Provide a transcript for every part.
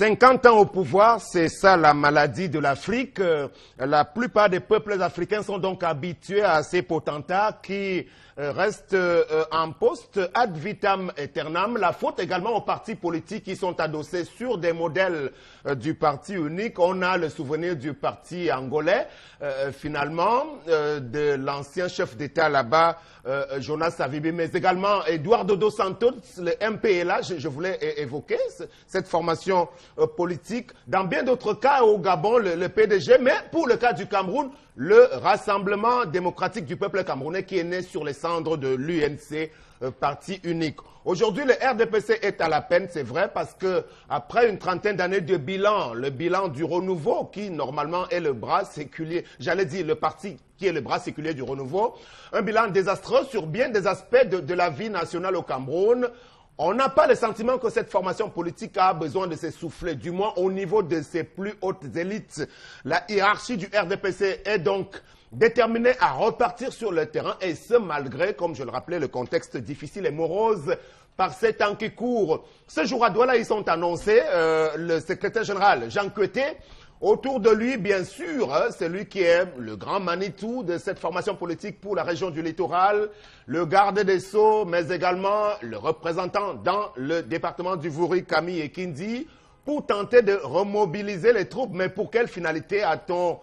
50 ans au pouvoir, c'est ça la maladie de l'Afrique. La plupart des peuples africains sont donc habitués à ces potentats qui restent en poste ad vitam aeternam. La faute également aux partis politiques qui sont adossés sur des modèles du parti unique. On a le souvenir du parti angolais, finalement, de l'ancien chef d'État là-bas, Jonas Savimbi, mais également Eduardo dos Santos, le MPLA. Je voulais évoquer cette formation politique. Dans bien d'autres cas, au Gabon, le PDG, mais pour le cas du Cameroun, le Rassemblement démocratique du peuple camerounais qui est né sur les cendres de l'UNC, parti unique. Aujourd'hui, le RDPC est à la peine, c'est vrai, parce que après une trentaine d'années de bilan, le bilan du renouveau, qui normalement est le bras séculier, j'allais dire le parti qui est le bras séculier du renouveau, un bilan désastreux sur bien des aspects de la vie nationale au Cameroun. On n'a pas le sentiment que cette formation politique a besoin de s'essouffler, du moins au niveau de ses plus hautes élites. La hiérarchie du RDPC est donc déterminée à repartir sur le terrain, et ce malgré, comme je le rappelais, le contexte difficile et morose par ces temps qui courent. Ce jour à Douala, ils sont annoncés, le secrétaire général Jean Koueté. Autour de lui, bien sûr, c'est lui qui est le grand Manitou de cette formation politique pour la région du littoral, le garde des Sceaux, mais également le représentant dans le département du Vouri, Camille Ekindi, pour tenter de remobiliser les troupes. Mais pour quelle finalité a-t-on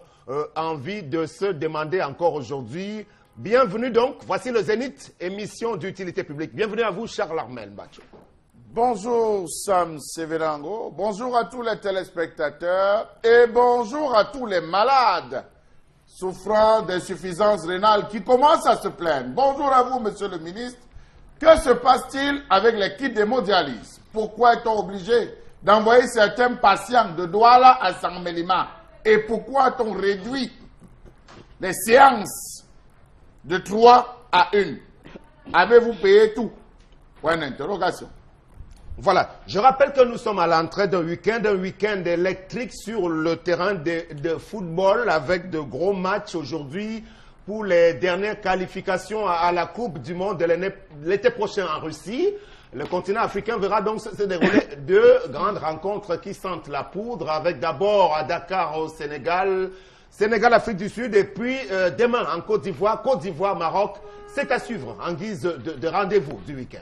envie de se demander encore aujourd'hui? Bienvenue donc, voici le Zénith, émission d'utilité publique. Bienvenue à vous, Charles Armel Bacho. Bonjour Sam Severango, bonjour à tous les téléspectateurs et bonjour à tous les malades souffrant d'insuffisance rénale qui commencent à se plaindre. Bonjour à vous, monsieur le ministre. Que se passe-t-il avec les kits d'hémodialyse? Pourquoi est-on obligé d'envoyer certains patients de Douala à Saint-Mélima? Et pourquoi a-t-on réduit les séances de 3 à 1? Avez-vous payé tout? Point d'interrogation. Voilà, je rappelle que nous sommes à l'entrée d'un week-end électrique sur le terrain de football avec de gros matchs aujourd'hui pour les dernières qualifications à la Coupe du Monde de l'été prochain en Russie. Le continent africain verra donc se dérouler deux grandes rencontres qui sentent la poudre, avec d'abord à Dakar au Sénégal, Afrique du Sud, et puis demain en Côte d'Ivoire, Maroc. C'est à suivre en guise de rendez-vous du week-end.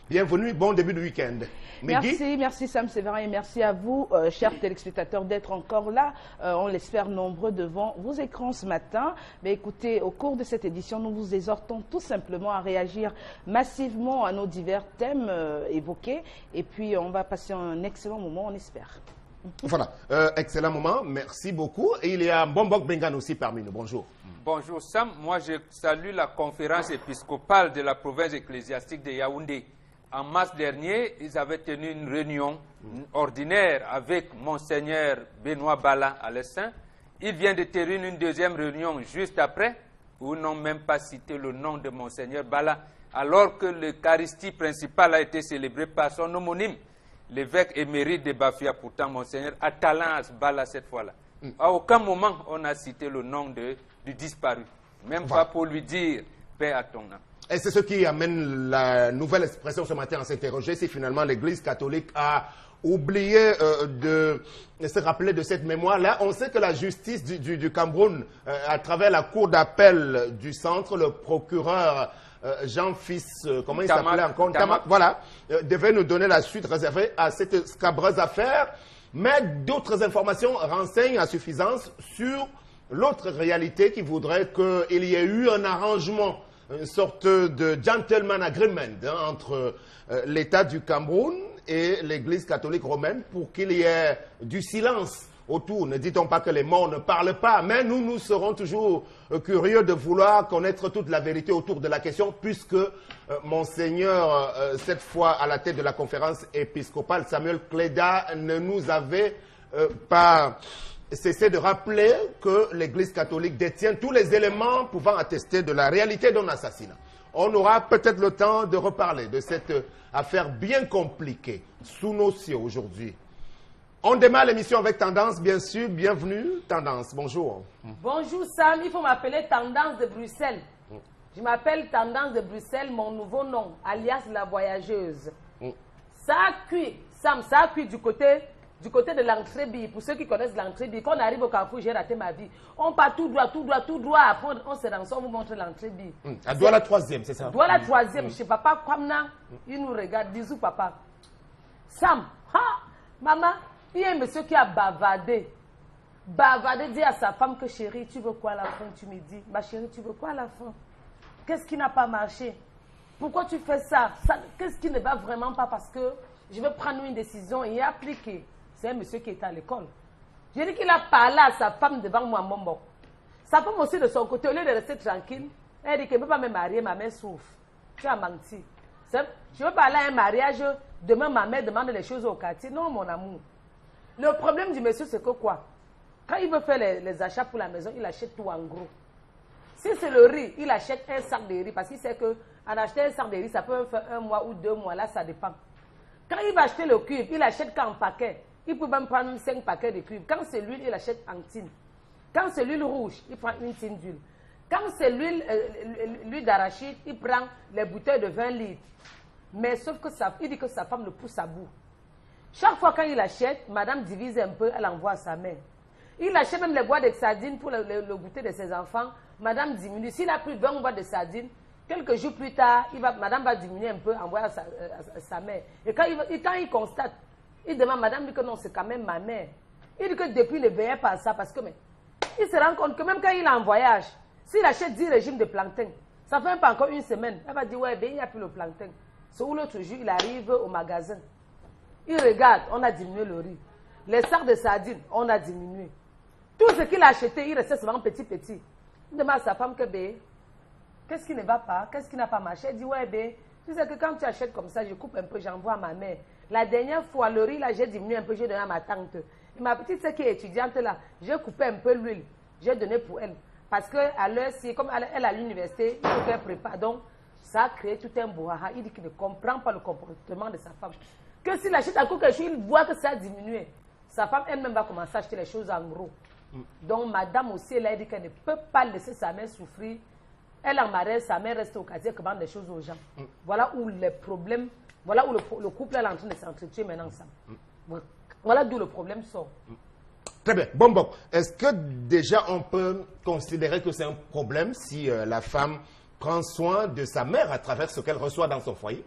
Bienvenue, bon début de week-end. Merci Sam Séverin et merci à vous, chers téléspectateurs, d'être encore là. On l'espère nombreux devant vos écrans ce matin. Mais écoutez, au cours de cette édition, nous vous exhortons tout simplement à réagir massivement à nos divers thèmes évoqués. Et puis, on va passer un excellent moment, on espère. Voilà, excellent moment, merci beaucoup. Et il y a Mbombok Bengan aussi parmi nous. Bonjour. Bonjour Sam, moi je salue la conférence épiscopale de la province ecclésiastique de Yaoundé. En mars dernier, ils avaient tenu une réunion ordinaire avec Monseigneur Benoît Bala à l'Essin. Il vient de tenir une deuxième réunion juste après, où ils n'ont même pas cité le nom de Monseigneur Bala, alors que l'Eucharistie principale a été célébrée par son homonyme, l'évêque émérite de Bafia, pourtant Monseigneur Atalas Bala cette fois-là. À aucun moment on a cité le nom du disparu, même pas pour lui dire paix à ton âme. Et c'est ce qui amène la nouvelle expression ce matin à s'interroger si finalement l'Église catholique a oublié de se rappeler de cette mémoire-là. On sait que la justice du Cameroun, à travers la cour d'appel du centre, le procureur Jean-Fils, comment il s'appelait encore, Tamak, voilà, devait nous donner la suite réservée à cette scabreuse affaire. Mais d'autres informations renseignent à suffisance sur l'autre réalité qui voudrait qu'il y ait eu un arrangement, une sorte de gentleman agreement entre l'État du Cameroun et l'Église catholique romaine pour qu'il y ait du silence autour. Ne dit-on pas que les morts ne parlent pas, mais nous serons toujours curieux de vouloir connaître toute la vérité autour de la question, puisque Monseigneur, cette fois à la tête de la conférence épiscopale, Samuel Cléda, ne nous avait pas cessé de rappeler que l'Église catholique détient tous les éléments pouvant attester de la réalité d'un assassinat. On aura peut-être le temps de reparler de cette affaire bien compliquée sous nos cieux aujourd'hui. On démarre l'émission avec Tendance, bien sûr. Bienvenue, Tendance. Bonjour. Bonjour Sam, il faut m'appeler Tendance de Bruxelles. Je m'appelle Tendance de Bruxelles, mon nouveau nom, alias la voyageuse. Ça a cuit, Sam, ça a cuit du côté du côté de l'entrée-bille, pour ceux qui connaissent l'entrée-bille, quand on arrive au Carrefour, j'ai raté ma vie. On part tout droit, tout droit, tout droit. Après, on se rend, on vous montre l'entrée-bille. À Douala 3e, c'est ça? Douala 3e, chez papa, comme là, il nous regarde, bisous papa. Sam, maman, il y a un monsieur qui a bavardé. Bavardé, dit à sa femme que chérie, tu veux quoi à la fin? Tu me dis, ma chérie, tu veux quoi à la fin? Qu'est-ce qui n'a pas marché? Pourquoi tu fais ça? Qu'est-ce qui ne va vraiment pas? Parce que je vais prendre une décision et appliquer. C'est un monsieur qui est à l'école. J'ai dit qu'il a parlé à sa femme devant moi, Mombo. Sa femme aussi de son côté, au lieu de rester tranquille, elle dit qu'elle ne peut pas me marier, ma mère souffre. Tu as menti. Je veux parler à un mariage, demain ma mère demande les choses au quartier. Non, mon amour. Le problème du monsieur, c'est que quoi? Quand il veut faire les achats pour la maison, il achète tout en gros. Si c'est le riz, il achète un sac de riz parce qu'il sait qu'en acheter un sac de riz, ça peut faire 1 mois ou 2 mois, là ça dépend. Quand il va acheter le cuivre, il achète qu'en paquet. Il peut même prendre 5 paquets de cuivre. Quand c'est l'huile, il achète en tine. Quand c'est l'huile rouge, il prend une tine d'huile. Quand c'est l'huile d'arachide, il prend les bouteilles de 20 litres. Mais sauf que il dit que sa femme le pousse à bout. Chaque fois quand il achète, madame divise un peu, elle envoie à sa mère. Il achète même les boîtes de sardines pour le goûter de ses enfants. Madame diminue. S'il a pris 20 boîtes de sardines, quelques jours plus tard, madame va diminuer un peu, envoyer à sa mère. Et quand il constate, il demande, madame dit que non, c'est quand même ma mère. Il dit que depuis, il ne veillait pas à ça parce que, mais, il se rend compte que même quand il est en voyage, s'il achète 10 régimes de plancton, ça fait pas encore une semaine. Elle va dire, ouais, ben, il n'y a plus le plancton. C'est où l'autre jour, il arrive au magasin. Il regarde, on a diminué le riz. Les sacs de sardines, on a diminué. Tout ce qu'il a acheté, il restait seulement petit. Il demande à sa femme que, ben, qu'est-ce qui ne va pas? Qu'est-ce qui n'a pas marché? Elle dit, ouais, ben, tu sais que quand tu achètes comme ça, je coupe un peu, j'envoie à ma mère. La dernière fois, le riz, là, j'ai diminué un peu, j'ai donné à ma tante. Et ma petite sœur qui est étudiante, là, j'ai coupé un peu l'huile, j'ai donné pour elle. Parce qu'à l'heure, comme elle est à l'université, il faut qu'elle prépare. Donc, ça a créé tout un brouhaha. Il dit qu'il ne comprend pas le comportement de sa femme. Que s'il achète encore quelque chose, il voit que ça a diminué. Sa femme elle-même va commencer à acheter les choses en gros. Donc, madame aussi, elle a dit qu'elle ne peut pas laisser sa mère souffrir. Elle en mariage, sa mère reste au quartier, qui vend des choses aux gens. Voilà où les problèmes, voilà où le couple est en train de s'entretuer maintenant ensemble. Voilà d'où le problème sort. Très bien. Bon. Est-ce que déjà on peut considérer que c'est un problème si la femme prend soin de sa mère à travers ce qu'elle reçoit dans son foyer?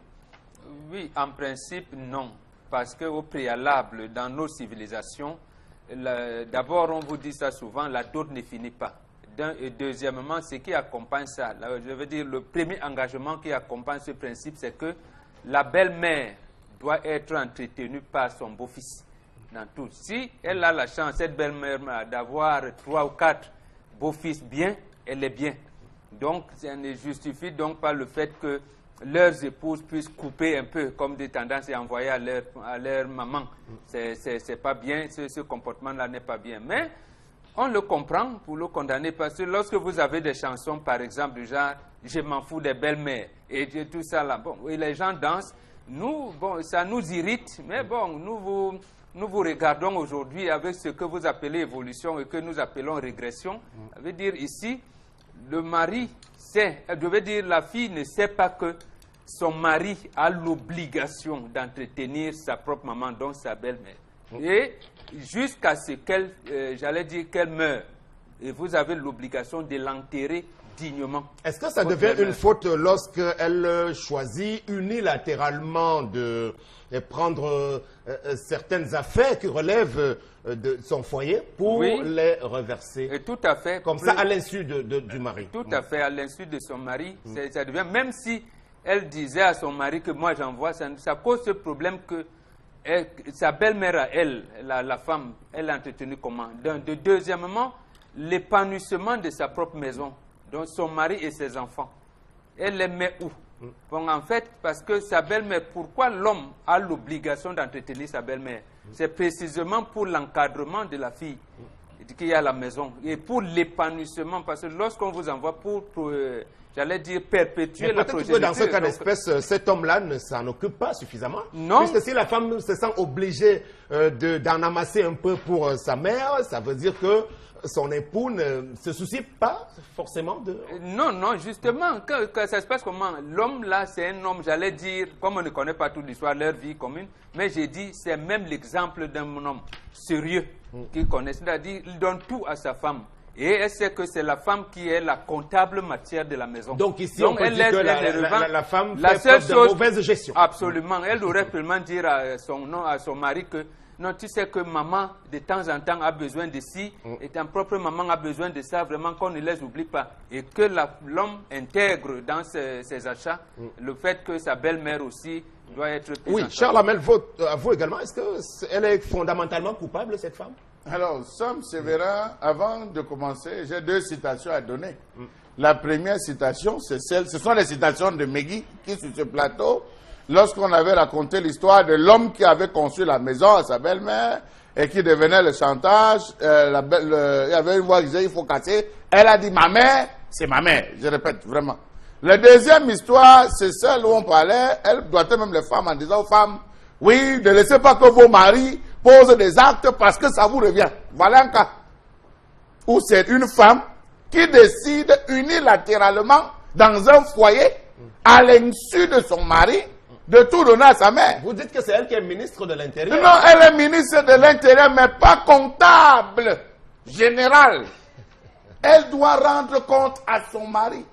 Oui, en principe, non. Parce qu'au préalable, dans nos civilisations, d'abord, on vous dit ça souvent, la dot ne finit pas. Et deuxièmement, ce qui accompagne ça, je veux dire, le premier engagement qui accompagne ce principe, c'est que la belle-mère doit être entretenue par son beau-fils. Dans tout. Si elle a la chance, cette belle-mère, d'avoir 3 ou 4 beaux-fils bien, elle est bien. Donc, ça ne justifie donc pas le fait que leurs épouses puissent couper un peu, comme des tendances, et envoyer à leur maman. C'est pas bien, ce comportement-là n'est pas bien. Mais on le comprend pour le condamner, parce que lorsque vous avez des chansons, par exemple, du genre « Je m'en fous des belles-mères » et tout ça là, bon, et les gens dansent, nous, bon, ça nous irrite, mais bon, nous vous regardons aujourd'hui avec ce que vous appelez évolution et que nous appelons régression. Ça veut dire ici, le mari sait, je veux dire la fille ne sait pas que son mari a l'obligation d'entretenir sa propre maman, donc sa belle-mère. Et jusqu'à ce qu'elle, j'allais dire qu'elle meure, et vous avez l'obligation de l'enterrer dignement. Est-ce que ça devient une faute lorsqu'elle choisit unilatéralement de prendre certaines affaires qui relèvent de son foyer pour les reverser? Et tout à fait. Comme ça, à l'insu du mari. Tout à fait, à l'insu de son mari. Ça devient, même si elle disait à son mari que moi j'envoie, ça cause ce problème que sa belle-mère à elle, la femme, elle l'a entretenue comment? Deuxièmement, l'épanouissement de sa propre maison, donc son mari et ses enfants. Elle les met où? Bon, en fait, parce que sa belle-mère, pourquoi l'homme a l'obligation d'entretenir sa belle-mère? C'est précisément pour l'encadrement de la fille. qu'il y a à la maison et pour l'épanouissement, parce que lorsqu'on vous envoie pour j'allais dire, perpétuer la progéniture. Peut-être que dans ce cas d'espèce, cet homme-là ne s'en occupe pas suffisamment. Non. Puisque si la femme se sent obligée d'en amasser un peu pour sa mère, ça veut dire que son époux ne se soucie pas forcément de... Non, non, justement, que ça se passe comment? L'homme là, c'est un homme, j'allais dire, comme on ne connaît pas toute l'histoire, leur vie commune, mais j'ai dit, c'est même l'exemple d'un homme sérieux qu'il connaît. C'est-à-dire, il donne tout à sa femme. Et elle sait que c'est la femme qui est la comptable matière de la maison. Donc ici, on peut dire que la femme fait seule preuve de mauvaise gestion. Absolument. Elle devrait seulement dire à son mari que non, tu sais que maman, de temps en temps, a besoin de ci, et ta propre maman a besoin de ça, vraiment qu'on ne les oublie pas. Et que l'homme intègre dans ses achats le fait que sa belle-mère aussi doit être prise en Oui, charge. Charles Hamel, à vous également, est-ce qu'elle est fondamentalement coupable, cette femme? Alors, Sam Sévérin, avant de commencer, j'ai 2 citations à donner. La première citation, ce sont les citations de Megui, qui sur ce plateau, lorsqu'on avait raconté l'histoire de l'homme qui avait construit la maison à sa belle-mère et qui devenait le chantage, il y avait une voix qui disait il faut casser. Elle a dit ma mère, c'est ma mère. Je répète vraiment. La deuxième histoire, c'est celle où on parlait, elle doigtait même les femmes en disant aux femmes, oui, ne laissez pas que vos maris posent des actes parce que ça vous revient. Voilà un cas où c'est une femme qui décide unilatéralement dans un foyer, à l'insu de son mari, de tout donner à sa mère. Vous dites que c'est elle qui est ministre de l'Intérieur. Non, elle est ministre de l'Intérieur, mais pas comptable général. Elle doit rendre compte à son mari,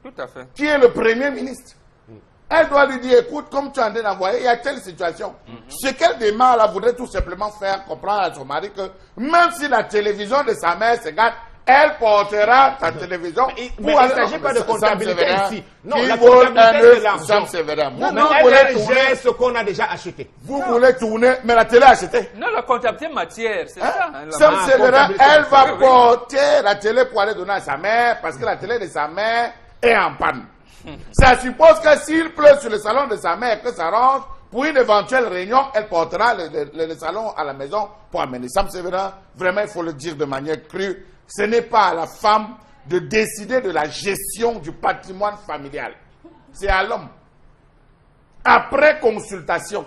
Tout à fait. qui est le premier ministre. Elle doit lui dire, écoute, comme tu es en train d'envoyer, il y a telle situation. Ce qu'elle démarre là voudrait tout simplement faire comprendre à son mari que même si la télévision de sa mère se gâte, elle portera sa télévision. Mais il ne s'agit pas de comptabilité ici. Non, la vaut comptabilité, c'est l'argent. Sam Sévérin. Non, Vous elle voulez gère tourner, ce qu'on a déjà acheté. vous voulez tourner, mais la télé a acheté. Non, la comptabilité matière, c'est ça. Hein? Sam Ah, Sévérin, comptabilité, elle va oui, oui. porter la télé pour aller donner à sa mère parce que la télé de sa mère est en panne. Ça suppose que s'il pleut sur le salon de sa mère, que ça range, pour une éventuelle réunion, elle portera le salon à la maison pour amener. Sam Sévérin, vraiment, il faut le dire de manière crue, ce n'est pas à la femme de décider de la gestion du patrimoine familial. C'est à l'homme. Après consultation.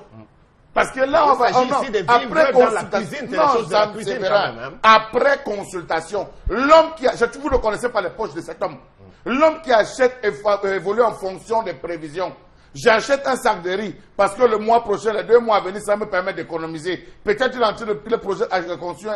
Parce que là, on va... s'agit ici de vivre dans la cuisine, c'est la chose de la cuisine quand même, hein. Après consultation, l'homme qui achète, vous ne connaissez pas les poches de cet homme. L'homme qui achète évolue en fonction des prévisions. J'achète un sac de riz parce que le mois prochain, les 2 mois à venir, ça me permet d'économiser. Peut-être il est en train de projette construire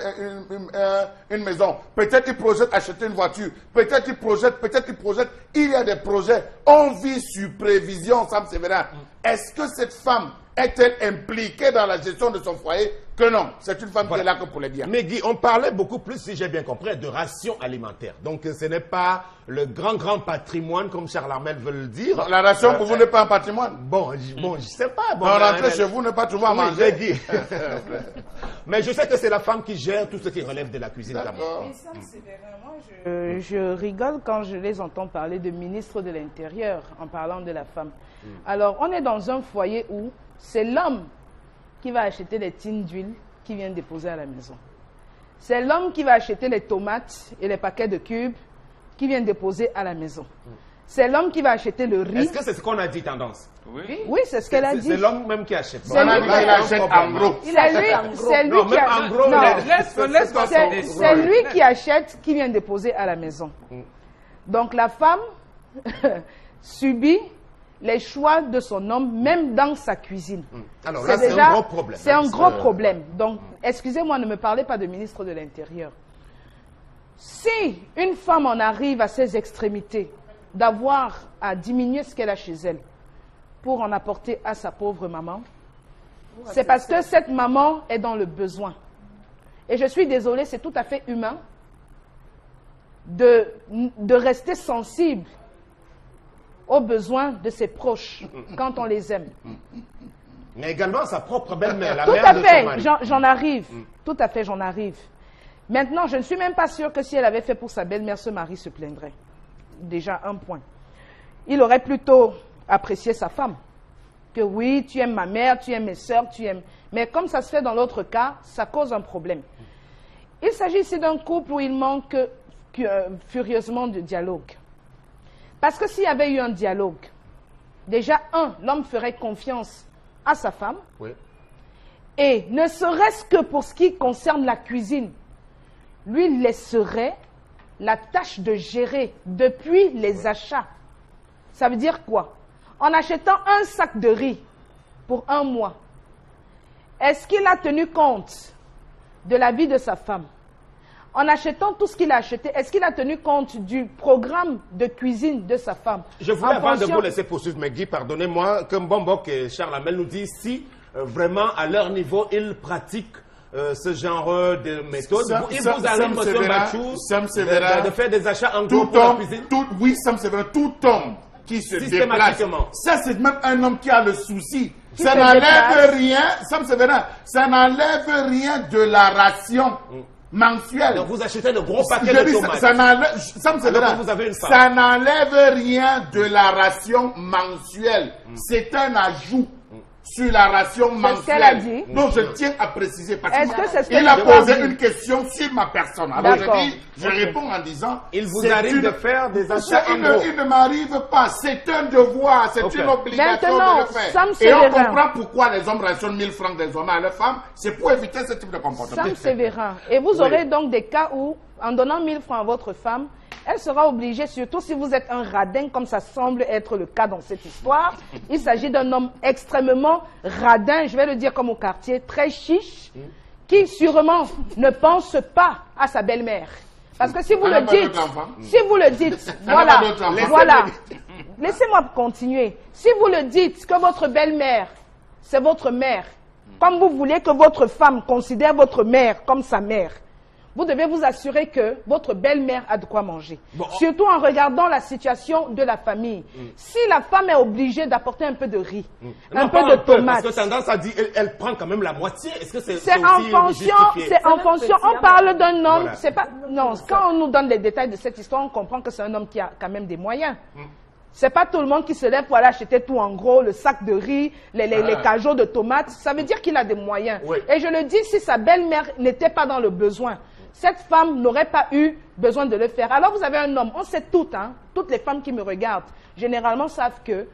une maison. Peut-être il projette acheter une voiture. Peut-être il projette. Il y a des projets. On vit sur prévision, Sam Sévérin. Est-ce que cette femme est-elle impliquée dans la gestion de son foyer? Que non, c'est une femme qui est là que pour les biens. Mais Guy, on parlait beaucoup plus, si j'ai bien compris, de ration alimentaire. Donc ce n'est pas le grand patrimoine comme Charles Hamel veut le dire. La ration pour vous n'est pas un patrimoine. Bon, je sais pas. Bon, Rentrer chez vous n'est pas toujours à oui, manger. Guy. Mais je sais que c'est la femme qui gère tout ce qui relève de la cuisine. D'accord. Mais ça, c'est vraiment, je rigole quand je les entends parler de ministre de l'Intérieur en parlant de la femme. Alors, on est dans un foyer où c'est l'homme qui va acheter les tines d'huile qui vient déposer à la maison. C'est l'homme qui va acheter les tomates et les paquets de cubes qui vient déposer à la maison. C'est l'homme qui va acheter le riz. Est-ce que c'est ce qu'on a dit, Tendance? Oui, c'est ce qu'elle a dit. C'est l'homme même qui achète. C'est lui qui achète en gros. C'est lui Non, qui même en gros, c'est lui qui achète, qui vient déposer à la maison. Donc la femme subit les choix de son homme, même dans sa cuisine. Alors là, c'est un gros problème. C'est un gros problème. Donc, excusez-moi, ne me parlez pas de ministre de l'Intérieur. Si une femme en arrive à ses extrémités, d'avoir à diminuer ce qu'elle a chez elle pour en apporter à sa pauvre maman, c'est parce que cette maman est dans le besoin. Et je suis désolée, c'est tout à fait humain de rester sensible aux besoins de ses proches quand on les aime. Mais également sa propre belle-mère, la Tout mère à de son fait, mari. j'en arrive. Tout à fait, j'en arrive. Maintenant, je ne suis même pas sûre que si elle avait fait pour sa belle-mère, ce mari se plaindrait. Déjà, un point. Il aurait plutôt apprécié sa femme. Que oui, tu aimes ma mère, tu aimes mes soeurs, tu aimes... Mais comme ça se fait dans l'autre cas, ça cause un problème. Il s'agit ici d'un couple où il manque furieusement de dialogue. Parce que s'il y avait eu un dialogue, déjà, l'homme ferait confiance à sa femme. Oui. Et ne serait-ce que pour ce qui concerne la cuisine, lui laisserait la tâche de gérer depuis les achats. Ça veut dire quoi? En achetant un sac de riz pour 1 mois, est-ce qu'il a tenu compte de la vie de sa femme? En achetant tout ce qu'il a acheté, est-ce qu'il a tenu compte du programme de cuisine de sa femme? Je voulais, avant de vous laisser poursuivre, mais Guy, pardonnez-moi, comme Bombok et Charles Amel nous disent, si vraiment à leur niveau, ils pratiquent ce genre de méthode, il vous arrive, M. Machou, de faire des achats en gros pour la cuisine? Oui, Sam Séverin, tout homme qui se déplace, ça c'est même un homme qui a le souci. Ça n'enlève rien, Sam Séverin, ça n'enlève rien de la ration mensuelle. Donc vous achetez de gros paquets de tomates. Ça n'enlève rien de la ration mensuelle. C'est un ajout sur la ration mensuelle. A dit. Donc je tiens à préciser parce qu'il a posé une question sur ma personne. Alors je réponds en disant, il vous arrive de faire des achats en gros. Il ne m'arrive pas, c'est un devoir, c'est une obligation de le faire. Sam Et on Sévérin. comprend pourquoi les hommes rationnent 1000 francs désormais à leurs femmes, c'est pour éviter ce type de comportement. Sam Sévérin. Et vous aurez donc des cas où, en donnant 1000 francs à votre femme, elle sera obligée, surtout si vous êtes un radin, comme ça semble être le cas dans cette histoire. Il s'agit d'un homme extrêmement radin, je vais le dire comme au quartier, très chiche, qui sûrement ne pense pas à sa belle-mère. Parce que si vous le dites, voilà, laissez-moi continuer. Si vous le dites que votre belle-mère, c'est votre mère, comme vous voulez que votre femme considère votre mère comme sa mère, vous devez vous assurer que votre belle-mère a de quoi manger. Bon, surtout en regardant la situation de la famille. Si la femme est obligée d'apporter un peu de riz, un peu de tomates... Parce que tendance à dire, elle prend quand même la moitié. Est-ce que c'est en fonction, on parle d'un homme, c'est pas... Non, quand on nous donne les détails de cette histoire, on comprend que c'est un homme qui a quand même des moyens. C'est pas tout le monde qui se lève pour aller acheter tout en gros, le sac de riz, les cajots de tomates. Ça veut dire qu'il a des moyens. Oui. Et je le dis, si sa belle-mère n'était pas dans le besoin, cette femme n'aurait pas eu besoin de le faire. Alors vous avez un homme, on sait toutes, hein, toutes les femmes qui me regardent, généralement savent que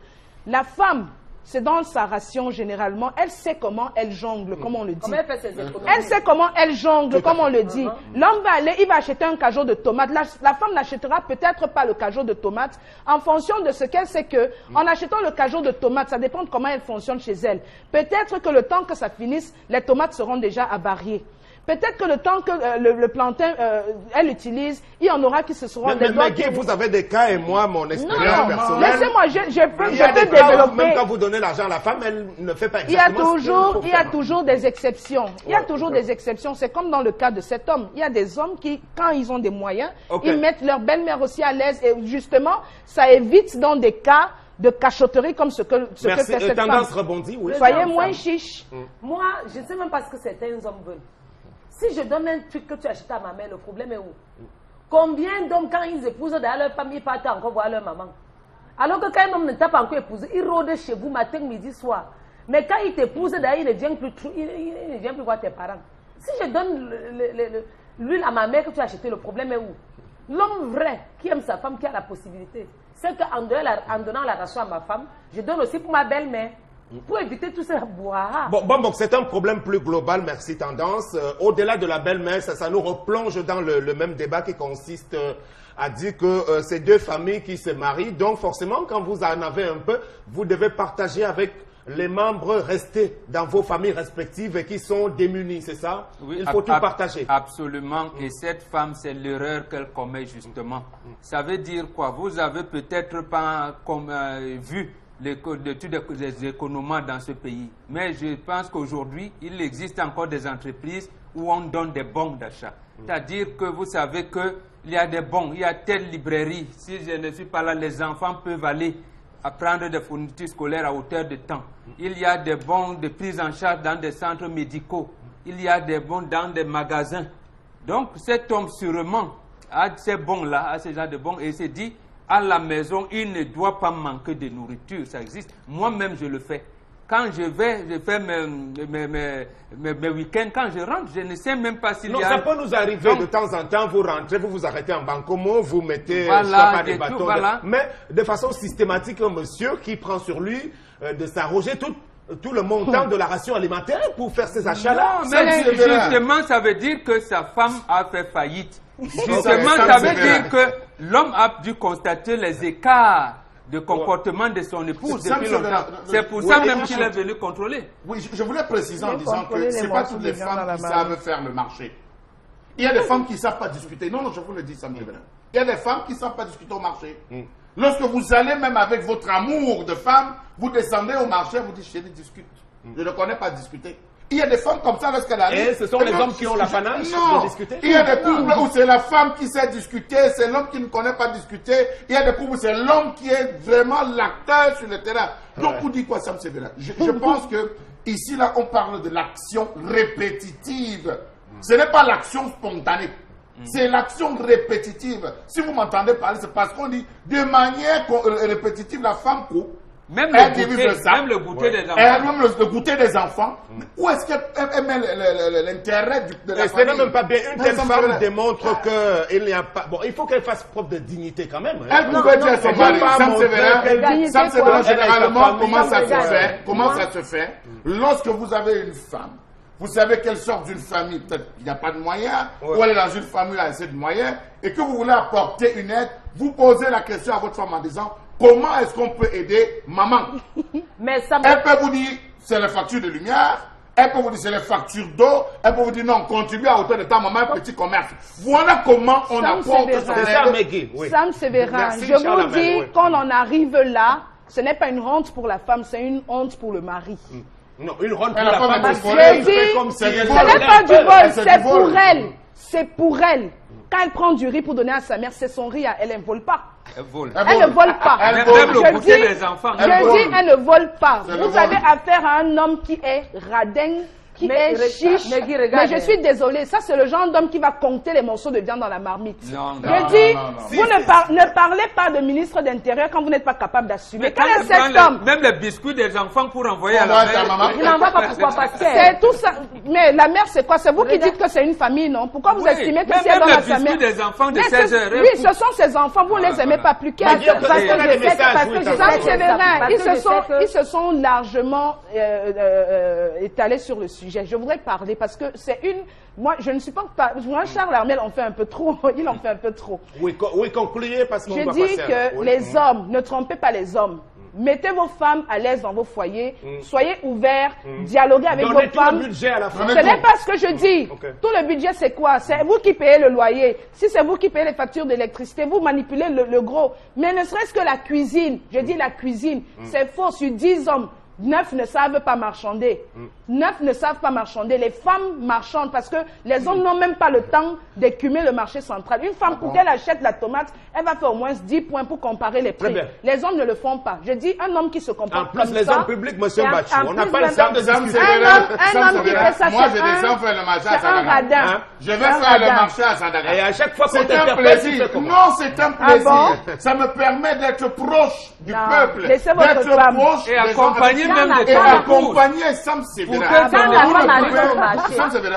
la femme, c'est dans sa ration généralement, elle sait comment elle jongle, comme on le dit. Elle fait ses économies. Elle sait comment elle jongle, comme on le dit. L'homme va aller, il va acheter un cajot de tomates. La femme n'achètera peut-être pas le cajot de tomates en fonction de ce qu'elle sait que, en achetant le cajot de tomates, ça dépend de comment elle fonctionne chez elle. Peut-être que le temps que ça finisse, les tomates seront déjà avariées. Peut-être que le temps que le plantain, elle utilise, il y en aura qui se seront... Mais vous avez des cas et moi, mon expérience personnelle... Laissez-moi, je peux développer... Même quand vous donnez l'argent à la femme, elle ne fait pas exactement Il y a toujours des exceptions. Il y a toujours des exceptions. C'est comme dans le cas de cet homme. Il y a des hommes qui, quand ils ont des moyens, ils mettent leur belle-mère aussi à l'aise. Et justement, ça évite dans des cas de cachotterie comme ce que fait cette femme. Tendance rebondie, oui. Soyez moins chiche. Moi, je ne sais même pas ce que certains hommes veulent. Si je donne un truc que tu achètes à ma mère, le problème est où? Combien d'hommes, quand ils épousent dans leur famille, partent encore voir leur maman? Alors que quand un homme ne t'a pas encore épousé, il rôde chez vous matin, midi, soir. Mais quand il t'épouse, d'ailleurs, il ne vient plus voir tes parents. Si je donne l'huile à ma mère que tu as acheté, le problème est où? L'homme vrai qui aime sa femme, qui a la possibilité, c'est qu'en donnant la ration à ma femme, je donne aussi pour ma belle-mère. Pour éviter tout ça, boire. Bon, c'est un problème plus global, merci Tendance. Au-delà de la belle-mère, ça nous replonge dans le même débat qui consiste à dire que c'est deux familles qui se marient. Donc forcément, quand vous en avez un peu, vous devez partager avec les membres restés dans vos familles respectives et qui sont démunis, c'est ça? Oui, il faut tout partager. Absolument. Et cette femme, c'est l'erreur qu'elle commet justement. Ça veut dire quoi? Vous avez peut-être pas vu des économies dans ce pays. Mais je pense qu'aujourd'hui, il existe encore des entreprises où on donne des bons d'achat. C'est-à-dire que vous savez qu'il y a des bons, il y a telle librairie. Si je ne suis pas là, les enfants peuvent aller apprendre des fournitures scolaires à hauteur de temps. Il y a des bons de prise en charge dans des centres médicaux. Il y a des bons dans des magasins. Donc cet homme sûrement a ces bons-là, a ce genre de bons, et se dit, à la maison, il ne doit pas manquer de nourriture, ça existe. Moi-même, je le fais. quand je fais mes week-ends, quand je rentre, je ne sais même pas s'il y a... Ça peut nous arriver de temps en temps, vous rentrez, vous vous arrêtez en bancomo, vous mettez voilà, des bâtons. Voilà. Mais de façon systématique, un monsieur qui prend sur lui de s'arroger tout le montant de la ration alimentaire pour faire ses achats-là. Non, mais justement, ça veut dire que sa femme a fait faillite. Justement, ça veut dire que l'homme a dû constater les écarts de comportement de son épouse depuis longtemps. C'est pour ça même qu'il est venu contrôler. Oui, je voulais préciser en disant que ce n'est pas toutes les femmes qui savent faire le marché. Il y a des femmes qui ne savent pas discuter. Non, je vous le dis, Sam Severin. Il y a des femmes qui ne savent pas discuter au marché. Lorsque vous allez même avec votre amour de femme, vous descendez au marché, vous dites, chérie, discute. Je ne connais pas discuter. Il y a des femmes comme ça lorsqu'elle arrive. Et ce sont les hommes qui ont la panache de discuter. Il y a des couples où c'est la femme qui sait discuter, c'est l'homme qui ne connaît pas discuter. Il y a des couples où c'est l'homme qui est vraiment l'acteur sur le terrain. Donc, vous dites quoi, Sam Severin? Je pense que ici, là, on parle de l'action répétitive. Ce n'est pas l'action spontanée. C'est l'action répétitive. Si vous m'entendez parler, c'est parce qu'on dit de manière répétitive, la femme coupe. Même le goûter des enfants. Même le goûter des enfants. Où est-ce qu'elle met l'intérêt de la famille? Ce n'est même pas bien. Une telle femme démontre qu'il n'y a pas... Bon, il faut qu'elle fasse preuve de dignité quand même. Elle pouvait dire à son mari, Sam Severin, généralement, comment ça se fait? Comment ça se fait? Lorsque vous avez une femme, vous savez qu'elle sort d'une famille, peut-être il n'y a pas de moyens, ou elle est dans une famille avec assez de moyens, et que vous voulez apporter une aide, vous posez la question à votre femme en disant, comment est-ce qu'on peut aider maman? Mais ça elle peut vous dire, c'est les factures de lumière, elle peut vous dire, c'est les factures d'eau, elle peut vous dire, non, contribue à hauteur de ta maman, un petit commerce. Voilà comment on apporte son aide. Sam Severin, je vous dis, quand on arrive là, ce n'est pas une honte pour la femme, c'est une honte pour le mari. Non, une honte pour la femme. Je dis, ce n'est pas du vol, c'est pour elle. C'est pour elle. Quand elle prend du riz pour donner à sa mère, c'est son riz à elle, elle ne vole pas. Elle vole. Elle ne vole pas. Même le goûter des enfants. Je dis, elle ne vole pas. Vous avez affaire à un homme qui est radin, qui est chiche. Mais je suis désolée, ça c'est le genre d'homme qui va compter les morceaux de viande dans la marmite. Je dis, vous ne parlez pas de ministre d'Intérieur quand vous n'êtes pas capable d'assumer. Quel est cet homme? Même les biscuits des enfants pour envoyer à la mère. Il n'envoie pas pourquoi? Parce que c'est tout ça. Mais la mère, c'est quoi? C'est vous qui dites que c'est une famille, non? Pourquoi vous estimez que si elle donne à sa mère? Des enfants de 16 heures. Oui, ce sont ses enfants, vous ne les aimez pas plus qu'elle. Parce que ils se sont largement étalés sur le sujet. Je voudrais parler parce que c'est une... Moi, je ne suis pas... Moi, Charles Armel en fait un peu trop. Il en fait un peu trop. Oui, concluez parce qu'on doit passer. Je dis que les hommes, ne trompez pas les hommes. Mettez vos femmes à l'aise dans vos foyers. Soyez ouverts. Dialoguez avec vos femmes. Ce n'est pas ce que je dis. Tout le budget, c'est quoi? C'est vous qui payez le loyer. Si c'est vous qui payez les factures d'électricité, vous manipulez le gros. Mais ne serait-ce que la cuisine. Je dis la cuisine. C'est faux. Sur 10 hommes, 9 ne savent pas marchander. 9 ne savent pas marchander. Les femmes marchandent parce que les hommes n'ont même pas le temps d'écumer le marché central. Une femme, pour qu'elle achète la tomate, elle va faire au moins 10 points pour comparer les prix. Les hommes ne le font pas. Je dis, un homme qui se comporte comme ça... En plus, les hommes publics, monsieur Bachou, on n'a pas le temps de discuter. Un homme qui fait ça, moi, j'ai des gens faire le marché à Sandaga. Je vais faire le marché à Sandaga. Et à chaque fois qu'on c'est un plaisir. Non, c'est un plaisir. Ça me permet d'être proche du peuple. D'être proche et accompagner même et accompagner Sam Severin.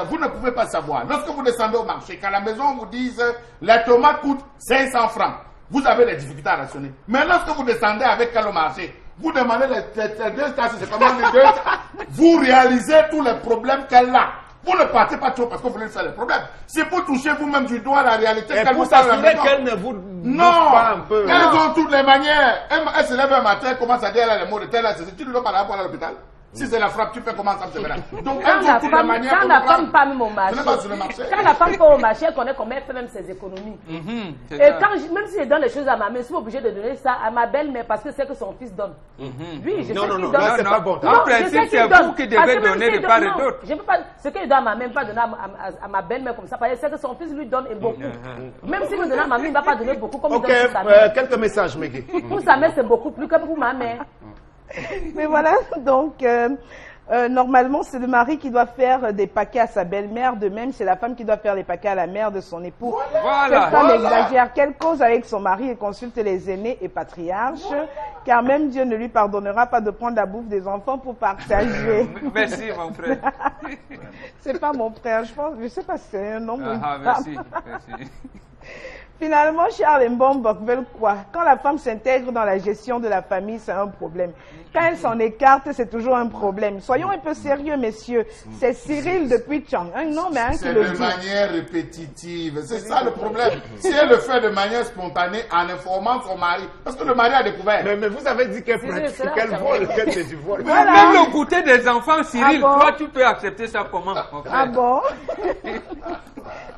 Vous ne pouvez pas savoir. Lorsque vous descendez au marché, quand à la maison on vous dise les tomates coûtent 500 francs, vous avez des difficultés à rationner. Mais lorsque vous descendez avec elle au marché, vous demandez les deux stations, c'est comment les deux, vous réalisez tous les problèmes qu'elle a. Vous ne partez pas trop parce que vous voulez faire les problèmes. C'est pour toucher vous-même du doigt la réalité. Et pour s'assurer qu'elle ne vous pas un peu. Elles ont toutes les manières. Elle se lève un matin, elle commence à dire elle a les mots de tel, tu ne dois pas la voir à l'hôpital. Si c'est la frappe, tu fais comment ça se verra. Donc, quand la femme part même au marché, quand la femme part au marché, elle connaît comment elle fait même ses économies. Et quand, même si je donne les choses à ma mère, je suis obligée de donner ça à ma belle-mère parce que c'est que son fils donne. Oui, je sais qu'il donne. Non, c'est pas bon. En principe, c'est vous qui devez donner de part et d'autre. Je ne peux pas, ce qu'il doit à ma mère, pas donner à ma belle-mère comme ça, parce que c'est que son fils lui donne et beaucoup. Même si vous donnez à ma mère, il ne va pas donner beaucoup comme il donne à sa mère. Quelques messages, Meggy. Pour sa mère, c'est beaucoup plus que pour ma mère. Mais voilà, donc normalement c'est le mari qui doit faire des paquets à sa belle-mère, de même c'est la femme qui doit faire les paquets à la mère de son époux. Cette femme exagère. Qu'elle cause avec son mari et consulte les aînés et patriarches. car même Dieu ne lui pardonnera pas de prendre la bouffe des enfants pour partager. Merci, mon frère. C'est pas mon frère, je pense, je sais pas si c'est un homme ou une femme. Merci, merci. Finalement, Charles Mbombo veulent quoi? Quand la femme s'intègre dans la gestion de la famille, c'est un problème. Quand elle s'en écarte, c'est toujours un problème. Soyons un peu sérieux, messieurs. C'est Cyril depuis Chang. Un homme, hein, qui le dit. C'est de manière répétitive. C'est ça le problème. Si elle le fait de manière spontanée en informant son mari, parce que le mari a découvert. Mais vous avez dit qu'elle pratique, qu'elle vole, qu'elle fait du vol. Voilà. Même le goûter des enfants, Cyril, Ah bon? toi, tu peux accepter ça comment, mon frère? Ah bon?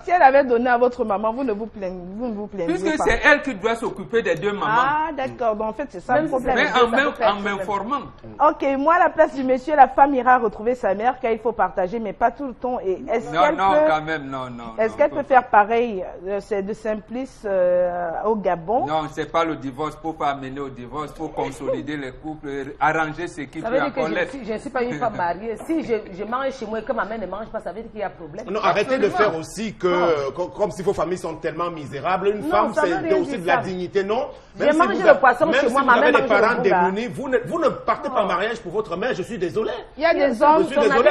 Si elle avait donné à votre maman, vous ne vous plaignez Puisque pas. c'est elle qui doit s'occuper des deux mamans. Ah, d'accord. Donc, en fait, c'est ça le problème. Mais Ça en m'informant. Ok, moi, à la place du monsieur, la femme ira retrouver sa mère car il faut partager, mais pas tout le temps. Et est-ce Non, qu'elle non, peut, quand même, non, non. est-ce qu'elle peut faire pareil? C'est de Simplice au Gabon. Non, c'est pas le divorce. Pour pas amener au divorce, pour consolider les couples, arranger ce qui Ça peut veut dire que encore je ne suis pas une femme mariée. Si je mange chez moi et que ma mère ne mange pas, ça veut dire qu'il y a problème. Non, arrêtez de Absolument. faire aussi que, comme si vos familles sont tellement misérables, une Non, femme, ça veut c'est rien aussi dire de la ça. dignité, non? J'ai mangé le poisson même chez si moi, vous ma avez mère des mange le parents boula. démunis, vous ne partez pas en mariage pour votre mère, je suis désolé. Il y a des hommes. Je suis désolé.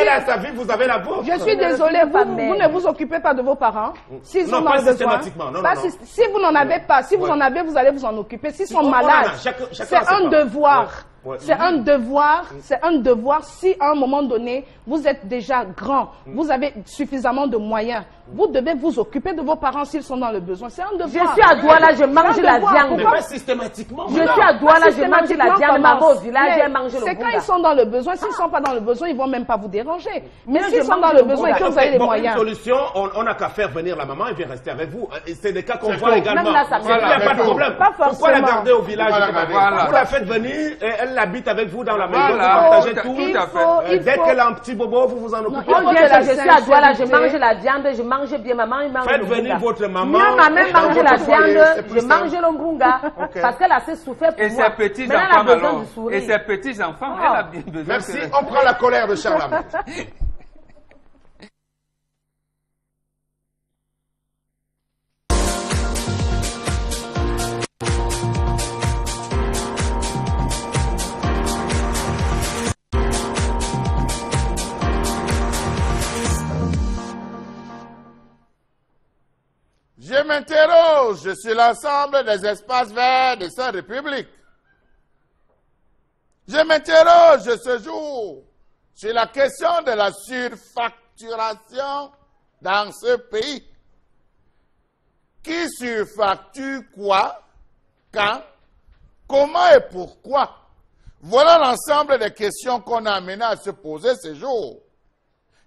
Elle a sa vie, vous avez la vôtre. Je suis désolée, vous ne vous occupez pas de vos parents. S'ils Non, sont dans pas le besoin. systématiquement. Non, Pas non, non. Si vous n'en avez pas, si vous Ouais. en avez, vous allez vous en occuper. S'ils sont on en a. malades, Chacun c'est a ses un parts. devoir. Ouais. Ouais. C'est un devoir. C'est un devoir. Si à un moment donné, vous êtes déjà grand, vous avez suffisamment de moyens, vous devez vous occuper de vos parents s'ils sont dans le besoin. C'est un Je devoir. suis à Douala, je mange C'est un la devoir. viande. Mais pas systématiquement. Je suis à Douala, je mange la Systématiquement, viande. Maman au village, mais elle mange le c'est quand boula. ils sont dans le besoin. S'ils ne sont pas dans le besoin, ils ne vont même pas vous déranger. Mais Moi, s'ils je sont mange dans le le besoin et boula. que vous avez les Bon, moyens. Une solution, on n'a qu'à faire venir la maman, elle vient rester avec vous. Et c'est des cas qu'on C'est voit tout. également. Même là, ça me Il n'y a fait pas de tout. problème. Pas Pourquoi la forcément. garder au village? Pourquoi la je sais pas. garder? Voilà. Vous la faites venir et elle habite avec vous dans la maison. Voilà. Vous partagez Tout tout. à fait. Dès qu'elle a un petit bobo, vous vous en occupez. il faut On de vient la que je suis à Douala, je sincérité. mange la viande, je mange bien. Maman, il mange Faites le venir boula. votre maman. Moi, ma mère dans mange votre la foyer, viande, c'est plus je simple. mange le mbunga. Ok. Parce qu'elle a assez souffert pour Et moi. ses petits Maintenant, elle a enfants besoin alors. de sourire. Et ses petits enfants, Oh. elle a bien besoin. Merci. que- On prend la colère de Charles Lamont. Je m'interroge sur l'ensemble des espaces verts de cette République. Je m'interroge ce jour sur la question de la surfacturation dans ce pays. Qui surfacture quoi, quand, comment et pourquoi? Voilà l'ensemble des questions qu'on a amené à se poser ce jour.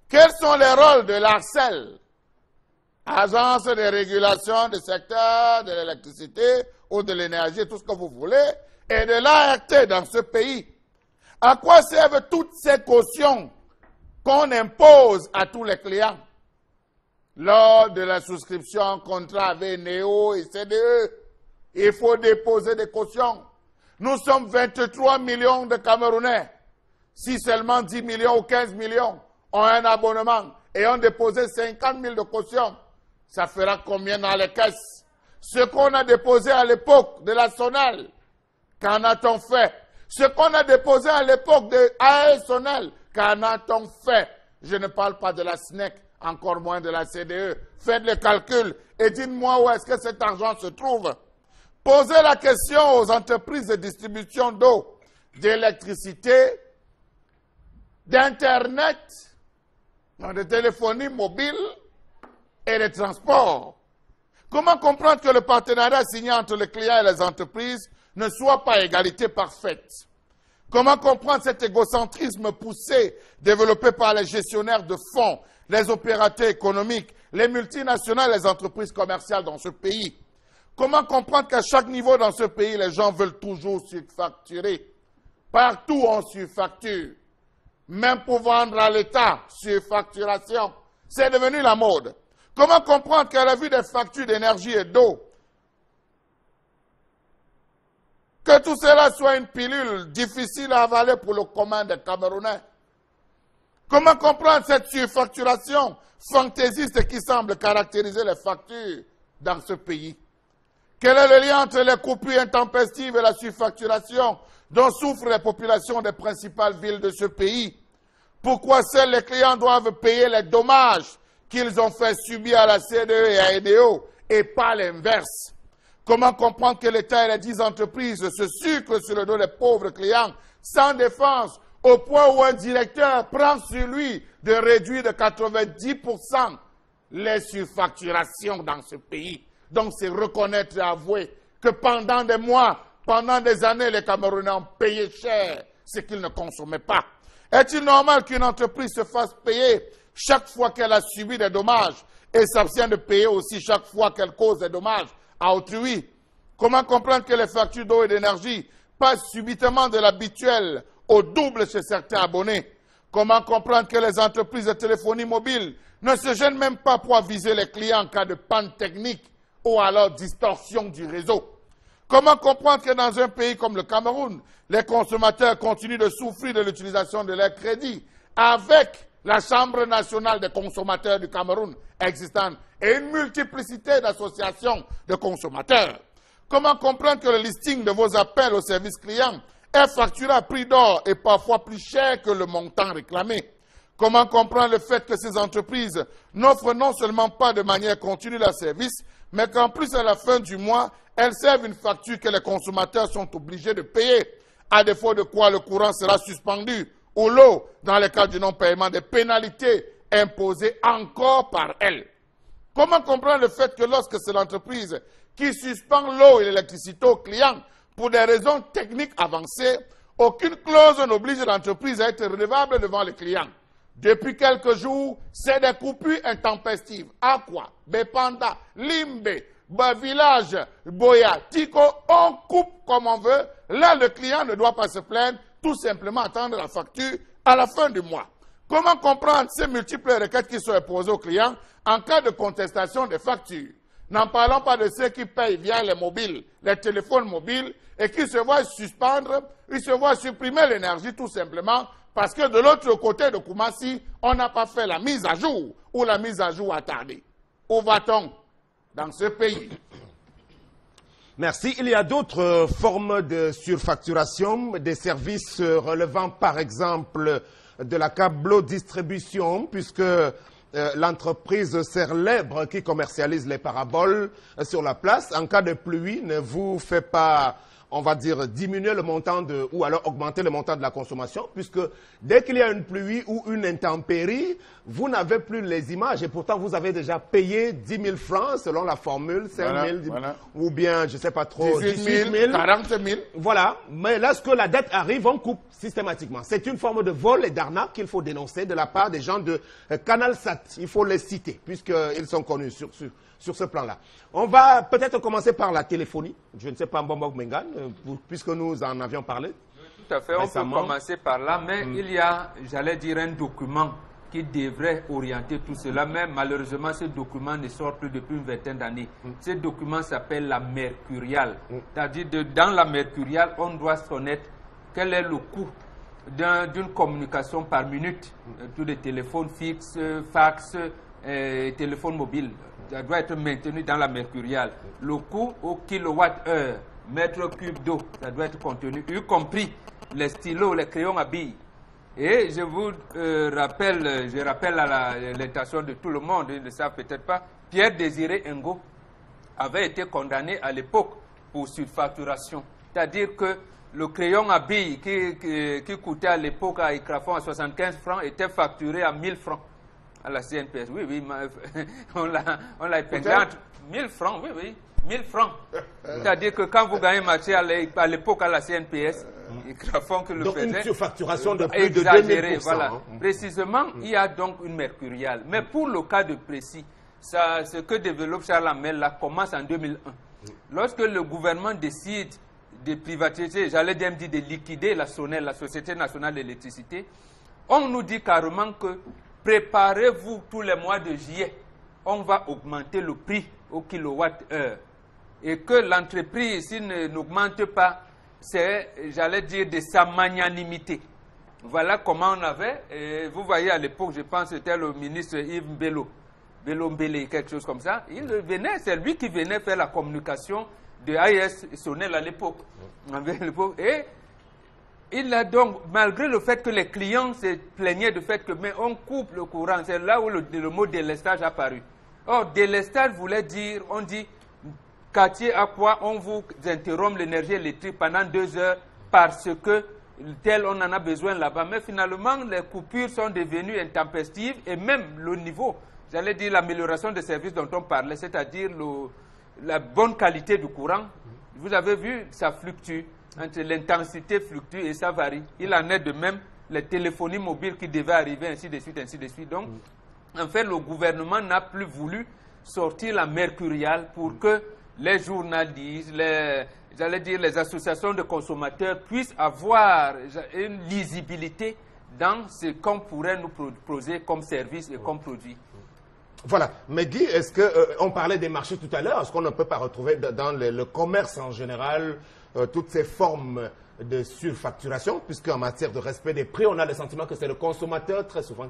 Quels sont les rôles de l'ARCEL, agence de régulation du secteur de l'électricité ou de l'énergie, tout ce que vous voulez, et de l'ART dans ce pays? À quoi servent toutes ces cautions qu'on impose à tous les clients lors de la souscription en contrat avec Néo et CDE? Il faut déposer des cautions. Nous sommes 23 millions de Camerounais. Si seulement 10 millions ou 15 millions ont un abonnement et ont déposé 50 000 de caution, ça fera combien dans les caisses? Ce qu'on a déposé à l'époque de la Sonal, qu'en a-t-on fait? Ce qu'on a déposé à l'époque de AESonel, qu'en a-t-on fait? Je ne parle pas de la SNEC, encore moins de la CDE. Faites le calcul et dites-moi où est-ce que cet argent se trouve. Posez la question aux entreprises de distribution d'eau, d'électricité, d'Internet, de téléphonie mobile et de transport. Comment comprendre que le partenariat signé entre les clients et les entreprises ne soit pas égalité parfaite? Comment comprendre cet égocentrisme poussé développé par les gestionnaires de fonds, les opérateurs économiques, les multinationales et les entreprises commerciales dans ce pays? Comment comprendre qu'à chaque niveau dans ce pays, les gens veulent toujours surfacturer? Partout, on surfacture. Même pour vendre à l'État, surfacturation. C'est devenu la mode. Comment comprendre qu'à la vue des factures d'énergie et d'eau, que tout cela soit une pilule difficile à avaler pour le commun des Camerounais? Comment comprendre cette surfacturation fantaisiste qui semble caractériser les factures dans ce pays? Quel est le lien entre les coupures intempestives et la surfacturation dont souffrent les populations des principales villes de ce pays? Pourquoi seuls les clients doivent payer les dommages qu'ils ont fait subir à la CDE et à EDO et pas l'inverse? Comment comprendre que l'État et les 10 entreprises se sucrent sur le dos des pauvres clients sans défense au point où un directeur prend sur lui de réduire de 90% les surfacturations dans ce pays? Donc c'est reconnaître et avouer que pendant des mois, pendant des années, les Camerounais ont payé cher ce qu'ils ne consommaient pas. Est-il normal qu'une entreprise se fasse payer chaque fois qu'elle a subi des dommages et s'abstient de payer aussi chaque fois qu'elle cause des dommages à autrui? Comment comprendre que les factures d'eau et d'énergie passent subitement de l'habituel au double chez certains abonnés? Comment comprendre que les entreprises de téléphonie mobile ne se gênent même pas pour aviser les clients en cas de panne technique ou alors distorsion du réseau? Comment comprendre que dans un pays comme le Cameroun, les consommateurs continuent de souffrir de l'utilisation de leurs crédits avec la Chambre nationale des consommateurs du Cameroun existante et une multiplicité d'associations de consommateurs? Comment comprendre que le listing de vos appels au service client est facturé à prix d'or et parfois plus cher que le montant réclamé? Comment comprendre le fait que ces entreprises n'offrent non seulement pas de manière continue leur service, mais qu'en plus à la fin du mois, elles servent une facture que les consommateurs sont obligés de payer, à défaut de quoi le courant sera suspendu, ou l'eau, dans le cas du non-paiement, des pénalités imposées encore par elles? Comment comprendre le fait que lorsque c'est l'entreprise qui suspend l'eau et l'électricité aux clients pour des raisons techniques avancées, aucune clause n'oblige l'entreprise à être redevable devant les clients? Depuis quelques jours, c'est des coupures intempestives. Aqua, Bepanda, Limbe, Village, Boya, Tico, on coupe comme on veut. Là, le client ne doit pas se plaindre, tout simplement attendre la facture à la fin du mois. Comment comprendre ces multiples requêtes qui sont imposées aux clients en cas de contestation des factures? N'en parlons pas de ceux qui payent via les mobiles, les téléphones mobiles, et qui se voient suspendre, ils se voient supprimer l'énergie tout simplement parce que de l'autre côté de Koumassi, on n'a pas fait la mise à jour ou la mise à jour a tardé. Où va-t-on dans ce pays? Merci. Il y a d'autres formes de surfacturation, des services relevant par exemple de la câblo-distribution, puisque l'entreprise Serlèbre qui commercialise les paraboles sur la place, en cas de pluie, ne vous fait pas, on va dire, diminuer le montant ou alors augmenter le montant de la consommation, puisque dès qu'il y a une pluie ou une intempérie, vous n'avez plus les images et pourtant vous avez déjà payé 10 000 francs selon la formule, 5 000 ou bien, je ne sais pas trop, 18 000, 40 000. Voilà, mais lorsque la dette arrive, on coupe systématiquement. C'est une forme de vol et d'arnaque qu'il faut dénoncer de la part des gens de Canal Sat. Il faut les citer, puisqu'ils sont connus sur ce plan-là. On va peut-être commencer par la téléphonie. Je ne sais pas, Mbombo Mengan, puisque nous en avions parlé. Tout à fait, récemment. On peut commencer par là, mais il y a, j'allais dire, un document qui devrait orienter tout cela, mais malheureusement, ce document ne sort plus depuis une vingtaine d'années. Ce document s'appelle la Mercuriale. C'est-à-dire, dans la Mercuriale, on doit connaître quel est le coût d'une communication par minute, tous les téléphones fixes, fax, téléphone mobile. Ça doit être maintenu dans la Mercuriale. Le coût au kilowattheure, mètre cube d'eau, ça doit être contenu, y compris les stylos, les crayons à billes. Et je vous rappelle, je rappelle à l'intention de tout le monde, ils ne le savent peut-être pas, Pierre Désiré Ngo avait été condamné à l'époque pour surfacturation. C'est-à-dire que le crayon à billes qui coûtait à l'époque à Icrafon à 75 francs était facturé à 1000 francs. À la CNPS, oui, on l'a épinglé entre 1000 francs, oui, 1000 francs. C'est-à-dire que quand vous gagnez marché à l'époque à la CNPS, que le donc faisait, une surfacturation de plus de 2000%. Voilà. Précisément, il y a donc une Mercuriale. Mais pour le cas de précis, ce que développe Charles Hamel là commence en 2001. Lorsque le gouvernement décide de privatiser, j'allais dire de liquider la SONEL, la Société nationale d'électricité, on nous dit carrément que préparez-vous tous les mois de juillet, on va augmenter le prix au kilowattheure. Et que l'entreprise, s'il n'augmente pas, c'est, j'allais dire, de sa magnanimité. Voilà comment on avait, et vous voyez à l'époque, je pense que c'était le ministre Yves Bello Mbele, quelque chose comme ça. Il venait, c'est lui qui venait faire la communication de AES Sonel à l'époque. Et il a donc, malgré le fait que les clients se plaignaient du fait que mais on coupe le courant, c'est là où le mot délestage a apparu. Or, délestage voulait dire, on dit, quartier à quoi on vous interrompt l'énergie électrique pendant 2 heures parce que tel on en a besoin là-bas. Mais finalement, les coupures sont devenues intempestives et même le niveau, j'allais dire l'amélioration des services dont on parlait, c'est-à-dire la bonne qualité du courant. Vous avez vu, ça fluctue. L'intensité fluctue et ça varie. Il en est de même les téléphonie mobiles qui devaient arriver, ainsi de suite, ainsi de suite. Donc, en fait, le gouvernement n'a plus voulu sortir la mercuriale pour que les journalistes, j'allais dire les associations de consommateurs puissent avoir une lisibilité dans ce qu'on pourrait nous proposer comme service et comme produit. Voilà. Mais Guy, est-ce qu'on parlait des marchés tout à l'heure, est-ce qu'on ne peut pas retrouver dans le commerce en général toutes ces formes de surfacturation, puisqu'en matière de respect des prix, on a le sentiment que c'est le consommateur très souvent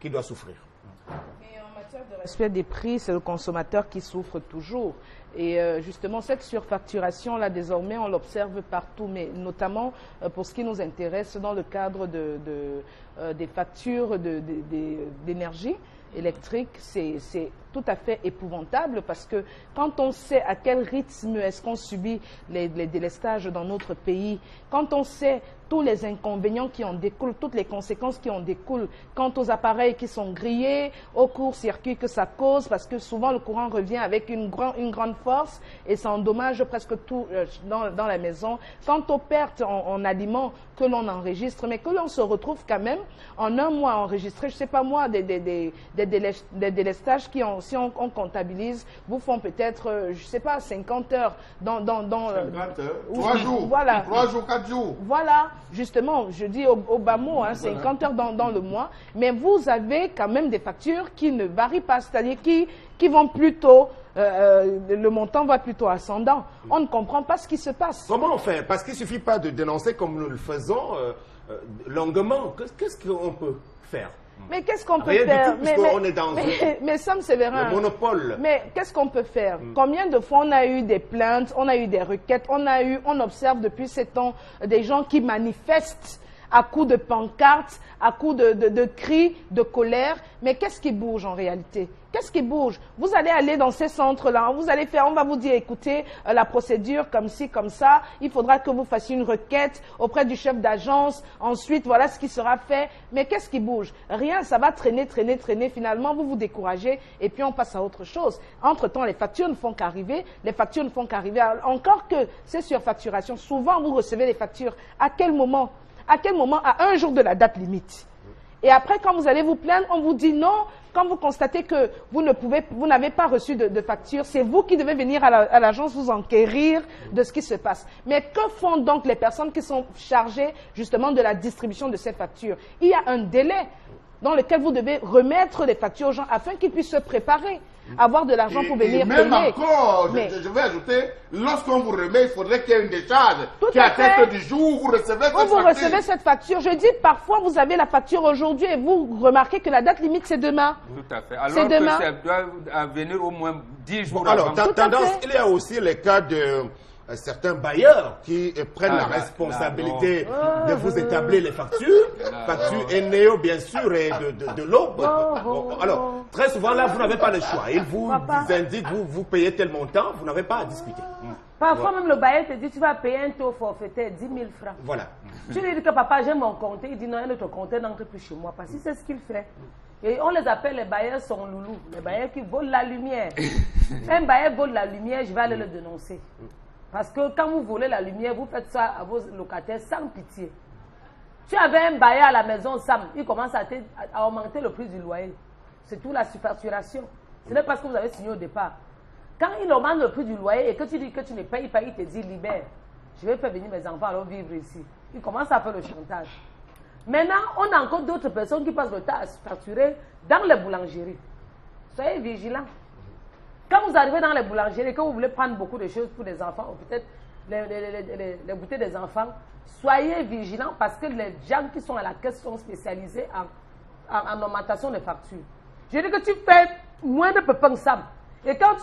qui doit souffrir. Mais en matière de respect des prix, c'est le consommateur qui souffre toujours. Et justement, cette surfacturation-là, désormais, on l'observe partout, mais notamment pour ce qui nous intéresse dans le cadre des factures d'énergie électrique, c'est tout à fait épouvantable parce que quand on sait à quel rythme est-ce qu'on subit les délestages dans notre pays, quand on sait tous les inconvénients qui en découlent, toutes les conséquences qui en découlent, quant aux appareils qui sont grillés, au court-circuit que ça cause, parce que souvent le courant revient avec une grande force et ça endommage presque tout dans la maison. Quant aux pertes en aliments que l'on enregistre, mais que l'on se retrouve quand même en un mois enregistré, je ne sais pas moi, des délestages qui, si on comptabilise, vous font peut-être, je ne sais pas, 50 heures dans 50 heures, 3 jours, voilà. 3 jours, 4 jours. Voilà, justement, je dis au bas mot, 50 heures dans le mois, mais vous avez quand même des factures qui ne varient pas, c'est-à-dire qui vont plutôt, le montant va plutôt ascendant. On ne comprend pas ce qui se passe. Comment on fait? Parce qu'il ne suffit pas de dénoncer comme nous le faisons longuement. Qu'est-ce qu'on peut faire? Mais qu'est-ce qu'on peut Rien faire? du tout, puisqu'on est dans mais Sam Sévérin, le monopole. Mais qu'est-ce qu'on peut faire? Combien de fois on a eu des plaintes, on a eu des requêtes, on observe depuis 7 ans des gens qui manifestent à coups de pancartes, à coups de cris, de colère. Mais qu'est-ce qui bouge en réalité? Qu'est-ce qui bouge? Vous allez aller dans ces centres-là, on va vous dire, écoutez, la procédure comme ci, comme ça, il faudra que vous fassiez une requête auprès du chef d'agence, ensuite voilà ce qui sera fait. Mais qu'est-ce qui bouge? Rien, ça va traîner, finalement vous vous découragez et puis on passe à autre chose. Entre-temps, les factures ne font qu'arriver, encore que ces surfacturations, souvent vous recevez les factures, à quel moment? À 1 jour de la date limite. Et après, quand vous allez vous plaindre, on vous dit non. Quand vous constatez que vous n'avez pas reçu de facture, c'est vous qui devez venir à l'agence vous enquérir de ce qui se passe. Mais que font donc les personnes qui sont chargées justement de la distribution de ces factures? Il y a un délai dans lequel vous devez remettre les factures aux gens afin qu'ils puissent se préparer, avoir de l'argent pour venir payer. Même encore, je vais ajouter, lorsqu'on vous remet, il faudrait qu'il y ait une décharge qui atteste du jour où vous recevez cette facture. Vous recevez cette facture. Je dis, parfois, vous avez la facture aujourd'hui et vous remarquez que la date limite, c'est demain. Tout à fait. Alors que ça doit venir au moins 10 jours alors, avant. tendance, il y a aussi les cas de certains bailleurs qui prennent la responsabilité de vous établir les factures, factures Eneo bien sûr et de l'aube. Alors, très souvent là, vous n'avez pas le choix. Ils vous indiquent, vous payez tel montant, vous n'avez pas à discuter. Parfois même le bailleur te dit, tu vas payer un taux forfaitaire, 10 000 francs. Voilà. Tu lui dis que papa, j'ai mon compte. Il dit non, notre compte n'entre plus chez moi. Parce que c'est ce qu'il fait. Et on les appelle les bailleurs sont loulous. Les bailleurs qui volent la lumière. Un bailleur vole la lumière, je vais aller le dénoncer. Parce que quand vous volez la lumière, vous faites ça à vos locataires sans pitié. Tu avais un bailleur à la maison, Sam, il commence à augmenter le prix du loyer. C'est tout la surfacturation. Ce n'est pas ce que vous avez signé au départ. Quand il augmente le prix du loyer et que tu dis que tu ne payes pas, il te dit libère. Je vais faire venir mes enfants alors vivre ici. Il commence à faire le chantage. Maintenant, on a encore d'autres personnes qui passent le temps à se facturer dans les boulangeries. Soyez vigilants. Quand vous arrivez dans les boulangeries et que vous voulez prendre beaucoup de choses pour les enfants, ou peut-être les goûters des enfants, soyez vigilants parce que les gens qui sont à la caisse sont spécialisés en augmentation de factures. Je dis que tu fais moins de pépins Sam. Et quand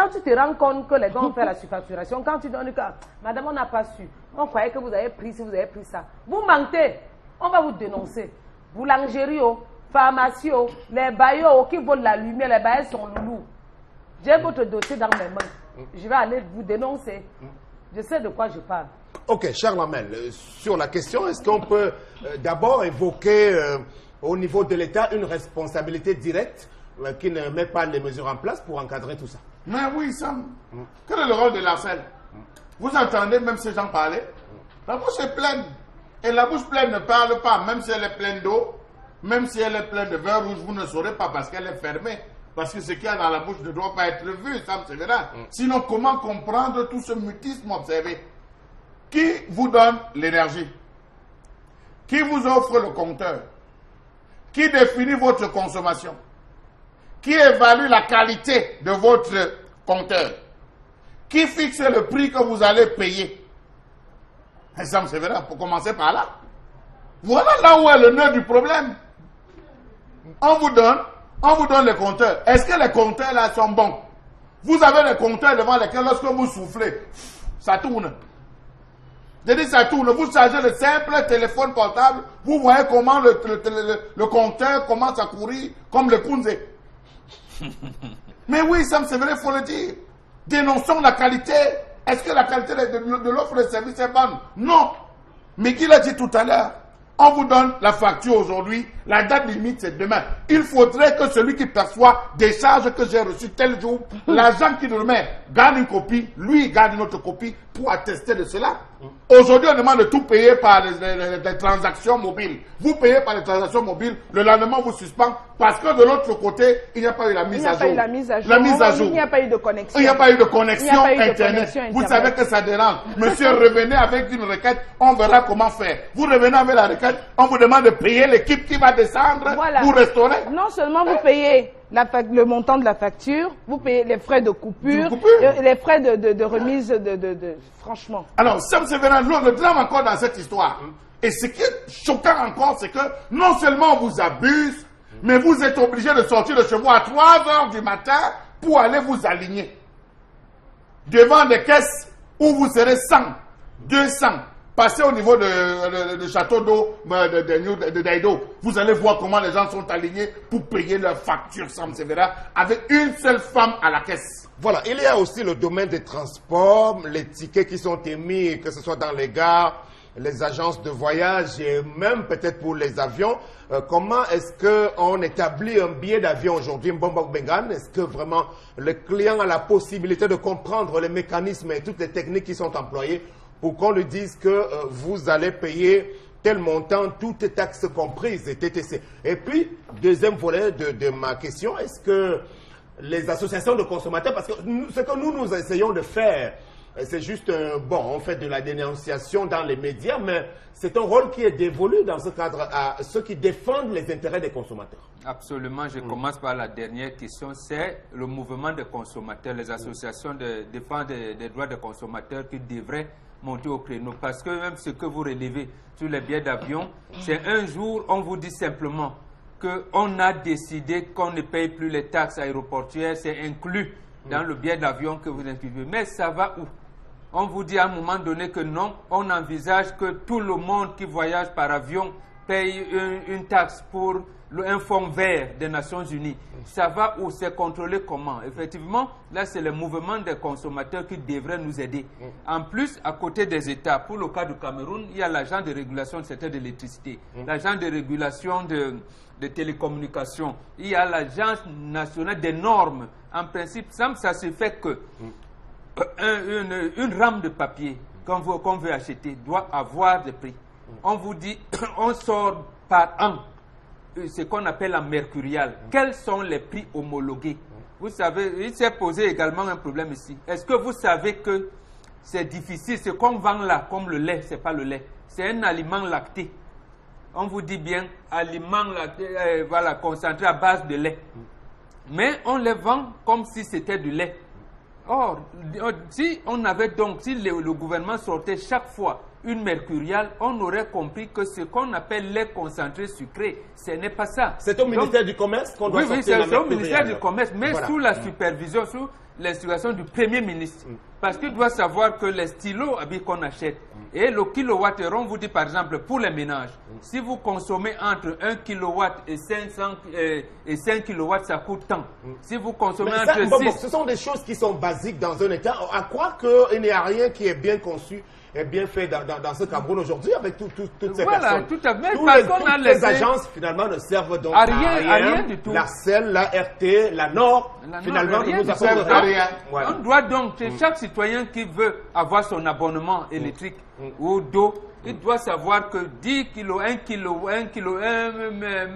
tu te rends compte que les gens ont fait la surfacturation, quand tu donnes que madame, on n'a pas su, on croyait que vous avez pris si vous avez pris ça. Vous mentez, on va vous dénoncer. Boulangerie, pharmacie, les bailleurs qui volent la lumière, les bailleurs sont loulous. J'ai votre dossier dans mes mains. Je vais aller vous dénoncer. Je sais de quoi je parle. Ok, cher Lamel, sur la question, est-ce qu'on peut d'abord évoquer au niveau de l'État une responsabilité directe qui ne met pas les mesures en place pour encadrer tout ça? Mais oui, Sam. Quel est le rôle de l'ARCEL? Vous entendez même ces gens parler? La bouche est pleine. Et la bouche pleine ne parle pas, même si elle est pleine d'eau, même si elle est pleine de vin rouge, vous ne saurez pas parce qu'elle est fermée. Parce que ce qu'il y a dans la bouche ne doit pas être vu, Sam, c'est vrai. Sinon, comment comprendre tout ce mutisme observé? Qui vous donne l'énergie? Qui vous offre le compteur? Qui définit votre consommation? Qui évalue la qualité de votre compteur? Qui fixe le prix que vous allez payer? Et ça, c'est vrai, pour commencer par là. Voilà là où est le nœud du problème. On vous donne les compteurs. Est-ce que les compteurs là sont bons? Vous avez les compteurs devant lesquels, lorsque vous soufflez, ça tourne. Je dis ça tourne. Vous chargez le simple téléphone portable, vous voyez comment le compteur commence à courir comme le Kunze. Mais oui, Sam, c'est vrai, il faut le dire. Dénonçons la qualité. Est-ce que la qualité de l'offre de service est bonne? Non. Mais qui l'a dit tout à l'heure? On vous donne la facture aujourd'hui, la date limite c'est demain. Il faudrait que celui qui perçoit des charges que j'ai reçues tel jour, l'agent qui le remet garde une copie, lui garde une autre copie pour attester de cela. Aujourd'hui, on demande de tout payer par les transactions mobiles. Vous payez par les transactions mobiles, le lendemain vous suspend parce que de l'autre côté, il n'y a pas eu la mise à jour. La mise à jour. Il n'y a pas eu de connexion. Il n'y a pas eu de connexion Internet. Vous savez que ça dérange. Monsieur, revenez avec une requête, on verra comment faire. Vous revenez avec la requête, on vous demande de payer l'équipe qui va descendre, voilà. Vous restaurez. Non seulement vous payez le montant de la facture, vous payez les frais de coupure, les frais de remise franchement. Alors, Sam Severin, le drame encore dans cette histoire, et ce qui est choquant encore, c'est que non seulement on vous abuse, mais vous êtes obligé de sortir de chez vous à 3 h du matin pour aller vous aligner devant des caisses où vous serez 100, 200. Passez au niveau de château d'eau de Daido. Vous allez voir comment les gens sont alignés pour payer leurs factures, Sam Severin, avec une seule femme à la caisse. Voilà, il y a aussi le domaine des transports, les tickets qui sont émis, que ce soit dans les gares, les agences de voyage et même peut-être pour les avions. Comment est-ce qu'on établit un billet d'avion aujourd'hui, Mbomba Bengan? Est-ce que vraiment le client a la possibilité de comprendre les mécanismes et toutes les techniques qui sont employées pour qu'on lui dise que vous allez payer tel montant, toutes taxes comprises et TTC? Et puis, deuxième volet de ma question, est-ce que les associations de consommateurs, parce que ce que nous essayons de faire, c'est juste, on fait de la dénonciation dans les médias, mais c'est un rôle qui est dévolu dans ce cadre à ceux qui défendent les intérêts des consommateurs. Absolument, je commence par la dernière question, c'est le mouvement des consommateurs, les associations de défense des droits des consommateurs qui devraient monter au créneau. Parce que même ce que vous relevez sur les billets d'avion, c'est un jour, on vous dit simplement qu'on a décidé qu'on ne paye plus les taxes aéroportuaires, c'est inclus dans le billet d'avion que vous inscrivez. Mais ça va où? On vous dit à un moment donné que non, on envisage que tout le monde qui voyage par avion paye une taxe pour un fonds vert des Nations Unies. Ça va où? C'est contrôlé comment? Effectivement, là, c'est le mouvement des consommateurs qui devrait nous aider. En plus, à côté des États, pour le cas du Cameroun, il y a l'agence de régulation du secteur de l'électricité, l'agence de régulation de télécommunications, il y a l'agence nationale des normes. En principe, ça se fait que une rame de papier qu'on veut acheter doit avoir des prix. On vous dit, on sort par an ce qu'on appelle la mercuriale. Quels sont les prix homologués? Vous savez, il s'est posé également un problème ici. Est-ce que vous savez que c'est difficile? Ce qu'on vend là, comme le lait, ce n'est pas le lait. C'est un aliment lacté. On vous dit bien, aliment lacté, voilà, concentré à base de lait. Mais on les vend comme si c'était du lait. Or, si on avait donc, si le gouvernement sortait chaque fois une mercuriale, on aurait compris que ce qu'on appelle lait concentré sucré, ce n'est pas ça. C'est au ministère du Commerce qu'on doit sortir la mercuriale. Oui, c'est au ministère du Commerce, mais voilà, sous la supervision, sous l'instruction du Premier ministre. Parce qu'il doit savoir que les stylos qu'on achète, et le kilowattheure, on vous dit par exemple, pour les ménages, si vous consommez entre 1 kW et 5 kW, ça coûte tant. Si vous consommez entre 6... ce sont des choses qui sont basiques dans un État. À croire qu'il n'y a rien qui est bien conçu et bien fait dans ce Cameroun aujourd'hui avec toutes ces personnes. Tout à fait. Toutes les agences finalement ne servent donc à rien du tout. La CEL, la RT, la NOR, finalement, ne nous apportent rien. On doit donc, chaque citoyen qui veut avoir son abonnement électrique ou d'eau, il doit savoir que 10 kilos, 1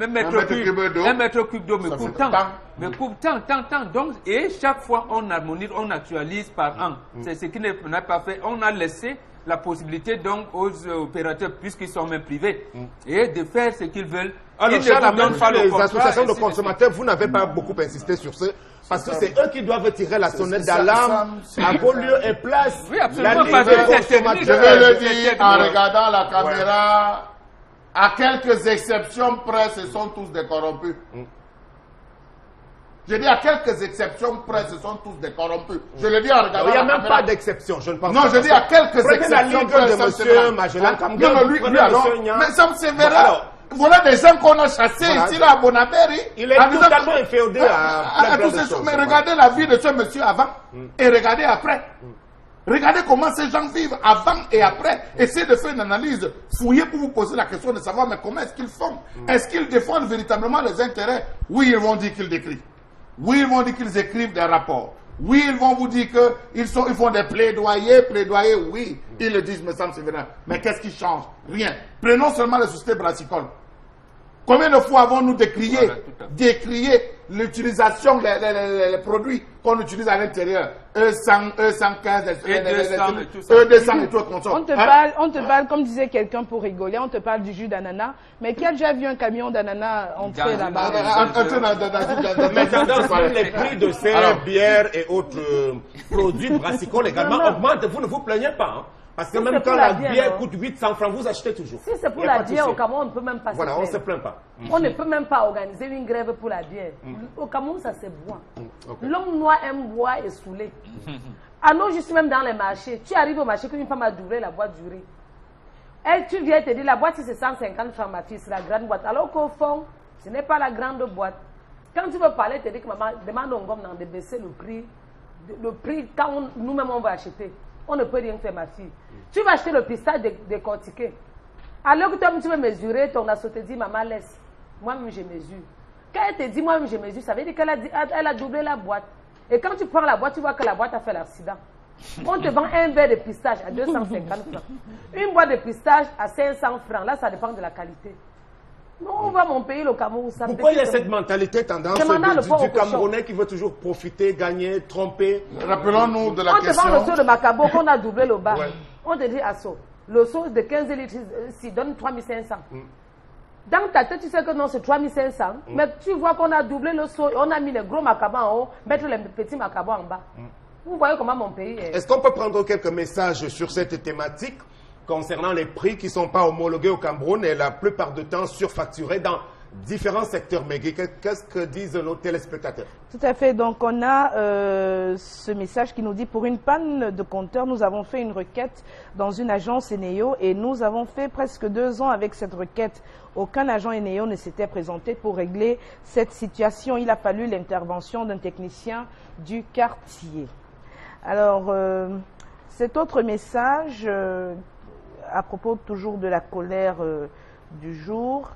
mètre cube d'eau me coûte tant. Tant. Donc, et chaque fois, on harmonise, on actualise par an. C'est ce qui n'a pas fait. On a laissé la possibilité donc aux opérateurs, puisqu'ils sont même privés, et de faire ce qu'ils veulent. Alors, les associations de consommateurs, vous n'avez pas beaucoup insisté sur ce, parce que c'est eux qui doivent tirer la sonnette d'alarme à vos lieux et places. Oui, absolument. Je vais le dire en regardant la caméra, à quelques exceptions près, ce sont tous des corrompus. Je dis à quelques exceptions près, ce sont tous des corrompus. Je le dis en regardant. Il n'y a même pas d'exception, je ne pense pas. Non, je dis à quelques exceptions près. De monsieur Magellan Kamga. Non, lui alors. Mais Sam Sévérin, voilà des gens qu'on a chassés ici là à Bonabéry. Il est totalement inféodé à tous ces choses. Mais regardez la vie de ce monsieur avant et regardez après. Regardez comment ces gens vivent avant et après. Essayez de faire une analyse, fouillez pour vous poser la question de savoir mais comment est-ce qu'ils font. Est-ce qu'ils défendent véritablement les intérêts? Oui, ils vont dire qu'ils décrivent. Oui, ils vont dire qu'ils écrivent des rapports. Oui, ils vont vous dire qu'ils font des plaidoyers, oui. Ils le disent, mais ça me Sévérin. Mais qu'est-ce qui change? Rien. Prenons seulement les sociétés brassicoles. Combien de fois avons-nous décrié l'utilisation des produits qu'on utilise à l'intérieur? E100, E115, E200 et tout consomme. On te parle, comme disait quelqu'un pour rigoler, on te parle du jus d'ananas. Mais qui a déjà vu un camion d'ananas entrer là-bas? Maintenant, les prix de ces bières et autres produits brassicoles également augmentent. Vous ne vous plaignez pas, hein? Parce que même quand la bière coûte 800 francs, vous achetez toujours. Si c'est pour la bière, au Cameroun, on ne peut même pas se plaindre. Voilà, on ne se plaint pas. On ne peut même pas organiser une grève pour la bière. Au Cameroun, ça se boit. L'homme noir aime boire et saouler. À nous, juste même dans les marchés, tu arrives au marché qu'une femme a doublé la boîte du riz. Et tu viens te dire, la boîte, c'est 150 francs, ma fille, c'est la grande boîte. Alors qu'au fond, ce n'est pas la grande boîte. Quand tu veux parler, tu te dis que maman demande au gomme de baisser le prix quand nous-mêmes on va acheter. On ne peut rien faire, ma fille. Tu vas acheter le pistache décortiqué. Alors que toi, tu veux mesurer, ton asso te dit, maman, laisse. Moi-même, je mesure. Quand elle te dit, moi-même, je mesure, ça veut dire qu'elle a doublé la boîte. Et quand tu prends la boîte, tu vois que la boîte a fait l'accident. On te vend un verre de pistache à 250 francs. Une boîte de pistache à 500 francs. Là, ça dépend de la qualité. Non, on va mon pays, le Cameroun. Pourquoi il y a cette mentalité tendance du Camerounais qui veut toujours profiter, gagner, tromper? Rappelons-nous de la question. On te vend le seau de Macabo qu'on a doublé le bas. On te dit, Asso, le seau de 15 litres, s'il donne 3500. Dans ta tête, tu sais que non, c'est 3500. Mais tu vois qu'on a doublé le seau, on a mis les gros Macabos en haut, mettre les petits Macabos en bas. Vous voyez comment mon pays est. Est-ce qu'on peut prendre quelques messages sur cette thématique concernant les prix qui ne sont pas homologués au Cameroun et la plupart du temps surfacturés dans différents secteurs? Mais qu'est-ce que disent nos téléspectateurs? Tout à fait. Donc, on a ce message qui nous dit, pour une panne de compteur, nous avons fait une requête dans une agence Eneo et nous avons fait presque 2 ans avec cette requête. Aucun agent Eneo ne s'était présenté pour régler cette situation. Il a fallu l'intervention d'un technicien du quartier. Alors, cet autre message... à propos toujours de la colère du jour.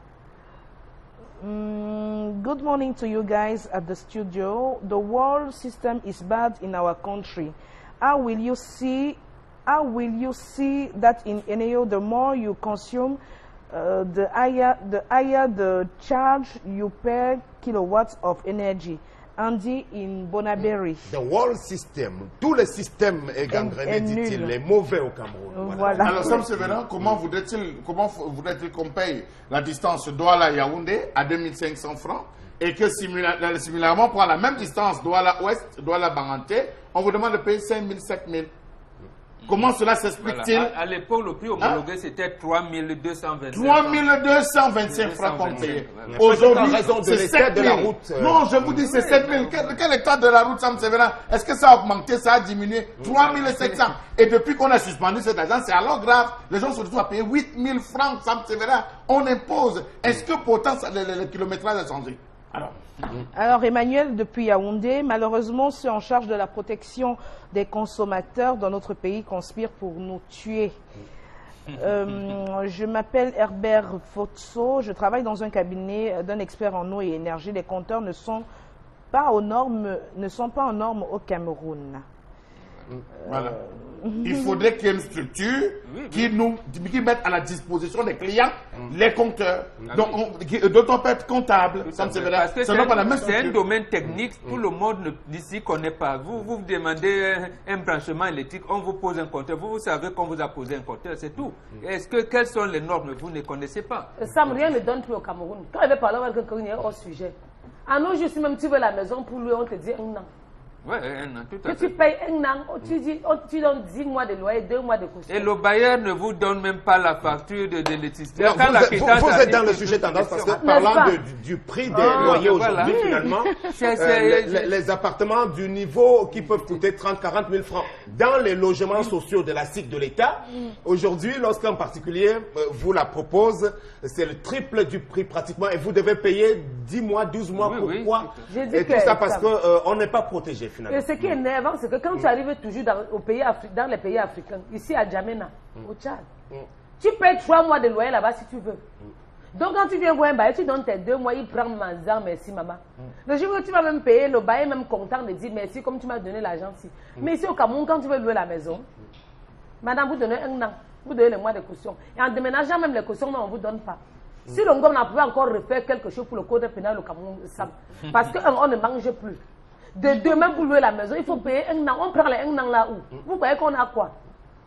Good morning to you guys at the studio. The world system is bad in our country. How will you see that in Eneo, the more you consume, the higher the charge you per kilowatts of energy? Andy in Bonabéry. The world system, tous les systèmes est gangréné, dit-il, les mauvais au Cameroun. Voilà. Alors, Sam Sévérin, comment voudrait-il qu'on paye la distance Douala-Yaoundé à 2500 francs et que similairement, pour la même distance Douala-Ouest, Douala-Banganté, on vous demande de payer 5000, 7000. Comment cela s'explique-t-il? Voilà. À l'époque, le prix homologué, c'était 3225. 3225 francs qu'on payait. Voilà. Aujourd'hui, raison de c'est l'état 7 de 000. la route. Non, je vous dis, c'est 7 000. Quel état de la route, Sam Sévérin? Est-ce que ça a augmenté, ça a diminué? 3 700. Et depuis qu'on a suspendu cet argent, c'est alors grave. Les gens se retrouvent à payer 8 000 francs, Sam Sévérin. On impose. Est-ce que pourtant le kilométrage a changé? Alors Emmanuel, depuis Yaoundé, malheureusement ceux en charge de la protection des consommateurs dans notre pays conspirent pour nous tuer. Je m'appelle Herbert Fotso, je travaille dans un cabinet d'un expert en eau et énergie. Les compteurs ne sont pas aux normes au Cameroun. Voilà. Il faudrait qu'il y ait une structure qui mette à la disposition des clients les compteurs. Dont on peut être comptable. Parce que c'est un domaine technique, tout le monde d'ici ne connaît pas. Vous demandez un branchement électrique, on vous pose un compteur. Vous savez qu'on vous a posé un compteur, c'est tout. Quelles sont les normes? Vous ne connaissez pas. Sam, rien ne donne plus au Cameroun. Quand il veut parler avec quelqu'un, il est hors sujet. À nous, juste même tu veux la maison pour lui, on te dit un an. Oui, un an, tout à fait. Que tu payes un an, tu donnes 10 mois de loyer, 2 mois de caution. Et le bailleur ne vous donne même pas la facture de l'électricité. Vous êtes dans le sujet tendance parce que parlant du prix des loyers aujourd'hui, finalement, les appartements du niveau qui peuvent coûter 30-40 000 francs dans les logements sociaux de la SIC de l'État, aujourd'hui, lorsqu'un particulier vous la propose, c'est le triple du prix pratiquement et vous devez payer 10 mois, 12 mois. Pourquoi? Et tout ça parce qu'on n'est pas protégé. Finalement. Et ce qui est énervant, c'est que quand tu arrives toujours dans les pays africains, ici à Djamena, au Tchad, tu payes 3 mois de loyer là-bas si tu veux. Donc quand tu viens voir un bail, tu donnes tes 2 mois, il prend manzan, merci maman. Le jour où tu vas même payer, le bail est même content de dire merci comme tu m'as donné l'argent. Mais ici au Cameroun, quand tu veux louer la maison, madame, vous donnez un an, vous donnez le mois de caution. Et en déménageant même les cautions, non, on ne vous donne pas. Si le gouvernement pouvait encore refaire quelque chose pour le code pénal au Cameroun, parce qu'on ne mange plus. De demain pour louer la maison, il faut payer un an. On prend les un an là où? Vous voyez qu'on a quoi?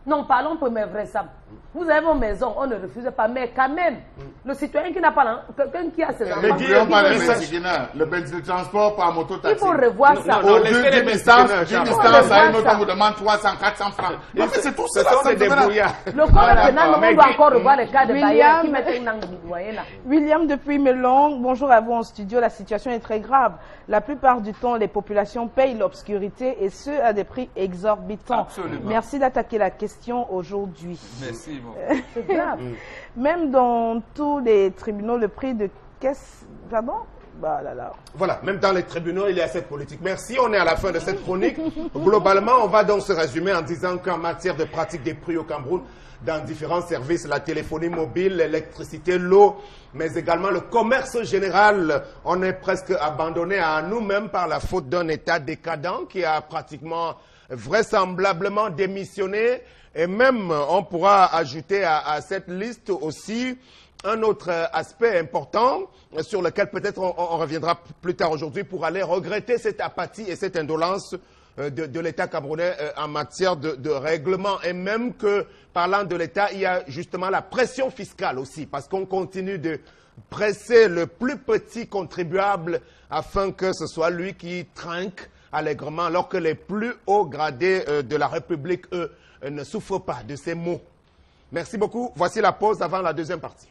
Non, parlons pour mes vrais Sam. Vous avez vos maisons, on ne refuse pas, mais quand même, le citoyen qui n'a pas, quelqu'un qui a ses enfants. Le transport par moto taxi. Il faut revoir ça. Au lieu d'une distance à une autre, on vous demande 300, 400 francs. C'est tout ça. Le code pénal, on doit encore revoir les cas de bailleurs qui mettent un an de loyer là. William depuis Melon, bonjour à vous en studio. La situation est très grave. La plupart du temps, les populations payent l'obscurité et ce à des prix exorbitants. Absolument. Merci d'attaquer la question aujourd'hui. Merci. C'est grave. Même dans tous les tribunaux, le prix de caisse... Pardon? Bah là là. Voilà, même dans les tribunaux, il y a cette politique. Merci, on est à la fin de cette chronique. Globalement, on va donc se résumer en disant qu'en matière de pratique des prix au Cameroun, dans différents services, la téléphonie mobile, l'électricité, l'eau, mais également le commerce général, on est presque abandonné à nous-mêmes par la faute d'un État décadent qui a pratiquement vraisemblablement démissionné. Et même, on pourra ajouter à cette liste aussi un autre aspect important sur lequel peut-être on reviendra plus tard aujourd'hui pour aller regretter cette apathie et cette indolence de l'État camerounais en matière de règlement. Et même que, parlant de l'État, il y a justement la pression fiscale aussi, parce qu'on continue de presser le plus petit contribuable afin que ce soit lui qui trinque allègrement, alors que les plus hauts gradés de la République, eux, ne souffrent pas de ces mots. Merci beaucoup. Voici la pause avant la deuxième partie.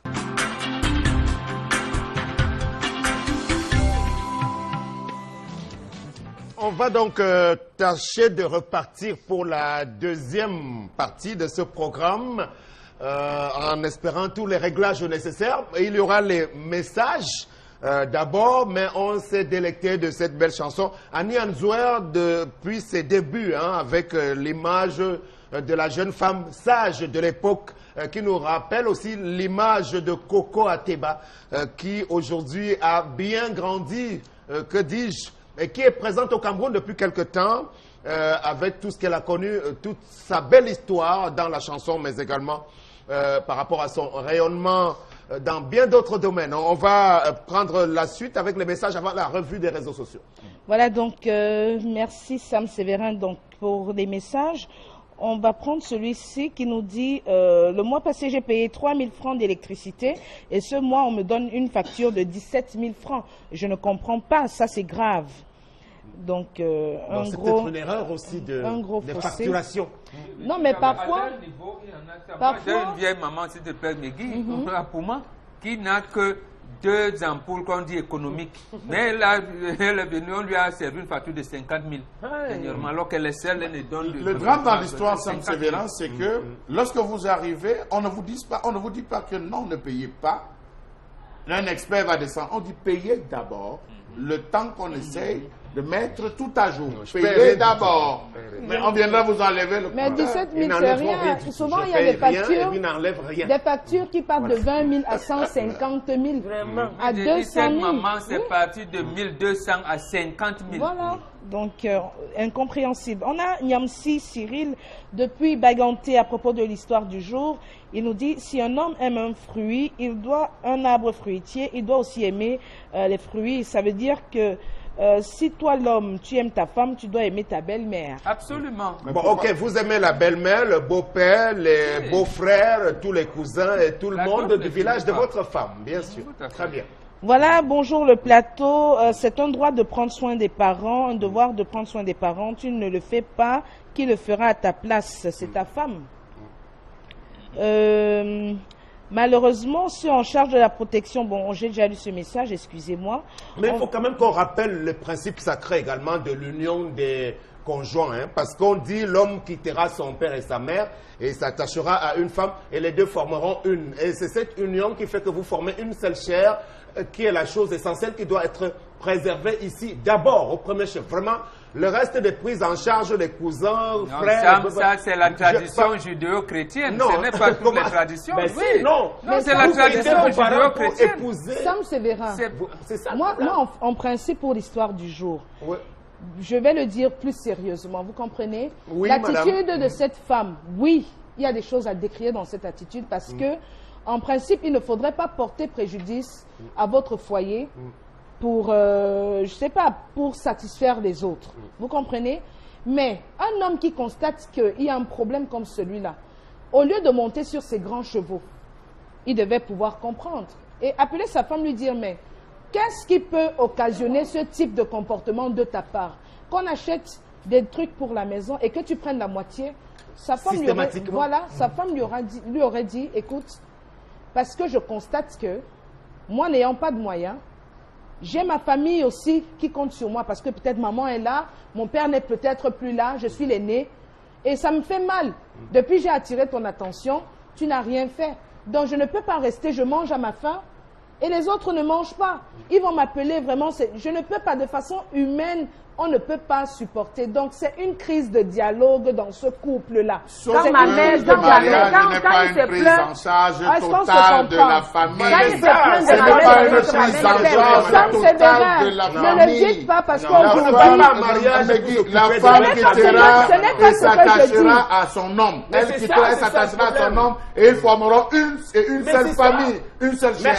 On va donc tâcher de repartir pour la deuxième partie de ce programme en espérant tous les réglages nécessaires. Et il y aura les messages d'abord, mais on s'est délecté de cette belle chanson. Annie Anzouer, depuis ses débuts, avec l'image de la jeune femme sage de l'époque, qui nous rappelle aussi l'image de Coco Ateba, qui aujourd'hui a bien grandi, que dis-je, et qui est présente au Cameroun depuis quelque temps, avec tout ce qu'elle a connu, toute sa belle histoire dans la chanson, mais également par rapport à son rayonnement dans bien d'autres domaines. On va prendre la suite avec les messages avant la revue des réseaux sociaux. Voilà, donc merci Sam Sévérin donc, pour les messages. On va prendre celui-ci qui nous dit le mois passé, j'ai payé 3 000 francs d'électricité et ce mois, on me donne une facture de 17 000 francs. Je ne comprends pas, ça c'est grave. Donc, c'est peut-être une erreur aussi de fossé. facturation. Non, mais parfois... J'ai une vieille maman, s'il te plaît, Megui, pour moi, qui n'a que 2 ampoules qu'on dit économiques. Mais là, elle est venue, on lui a servi une facture de 50 000. Dernièrement, alors qu'elle est seule, elle ne donne... Le drame dans l'histoire, Sam Sévérin, c'est que lorsque vous arrivez, on ne vous dit pas que non, ne payez pas. Un expert va descendre. On dit payez d'abord le temps qu'on essaye de mettre tout à jour. Payez d'abord. Mais on viendra vous enlever le Mais 17 000, c'est rien. Souvent, il y a des factures qui partent de 20 000 à 150 000. Vraiment. À 200 000. Maman, c'est parti de 1200 à 50 000. Voilà. Donc, incompréhensible. On a Niamsi Cyril, depuis Baganté, à propos de l'histoire du jour. Il nous dit, si un homme aime un fruit, un arbre fruitier, il doit aussi aimer les fruits. Ça veut dire que si toi, l'homme, tu aimes ta femme, tu dois aimer ta belle-mère. Absolument. Bon, ok, vous aimez la belle-mère, le beau-père, les beaux-frères, tous les cousins et tout le monde du village de votre femme, bien sûr. Très bien. Voilà, bonjour le plateau. C'est un droit de prendre soin des parents, un devoir de prendre soin des parents. Tu ne le fais pas, qui le fera à ta place? C'est ta femme. Malheureusement, ceux en charge de la protection, bon, j'ai déjà lu ce message, excusez-moi. Mais il faut quand même qu'on rappelle le principe sacré également de l'union des conjoints, hein, parce qu'on dit l'homme quittera son père et sa mère et s'attachera à une femme et les deux formeront une. Et c'est cette union qui fait que vous formez une seule chair qui est la chose essentielle qui doit être préservée ici d'abord, au premier chef. Vraiment, le reste des prises en charge des cousins, non, frères... Ça, c'est la tradition judéo-chrétienne. Ce n'est pas toutes les traditions. Ben, oui. Non, c'est la tradition judéo-chrétienne. Sam Sévérin, c'est ça. Moi, en principe, pour l'histoire du jour, oui. Je vais le dire plus sérieusement, vous comprenez? Oui, l'attitude de cette femme, oui, il y a des choses à décrire dans cette attitude parce que, en principe, il ne faudrait pas porter préjudice à votre foyer pour, je sais pas, pour satisfaire les autres. Vous comprenez? Mais un homme qui constate qu'il y a un problème comme celui-là, au lieu de monter sur ses grands chevaux, il devait pouvoir comprendre et appeler sa femme, lui dire, mais qu'est-ce qui peut occasionner ce type de comportement de ta part? Qu'on achète des trucs pour la maison et que tu prennes la moitié, sa femme lui aurait dit, écoute, parce que je constate que, moi n'ayant pas de moyens, j'ai ma famille aussi qui compte sur moi parce que peut-être maman est là, mon père n'est peut-être plus là, je suis l'aîné et ça me fait mal. Depuis j'ai attiré ton attention, tu n'as rien fait. Donc je ne peux pas rester, je mange à ma faim. Et les autres ne mangent pas. Ils vont m'appeler vraiment, je ne peux pas de façon humaine, on ne peut pas supporter. Donc c'est une crise de dialogue dans ce couple-là. Sauf ma mère, le mariage n'est pas une prise en charge totale de la famille. Ce n'est pas une prise en charge totale de la famille. Ne le dites pas parce qu'aujourd'hui, la femme quittera et s'attachera à son homme. Elle quittera et s'attachera à son homme et ils formeront une seule famille, une seule chair.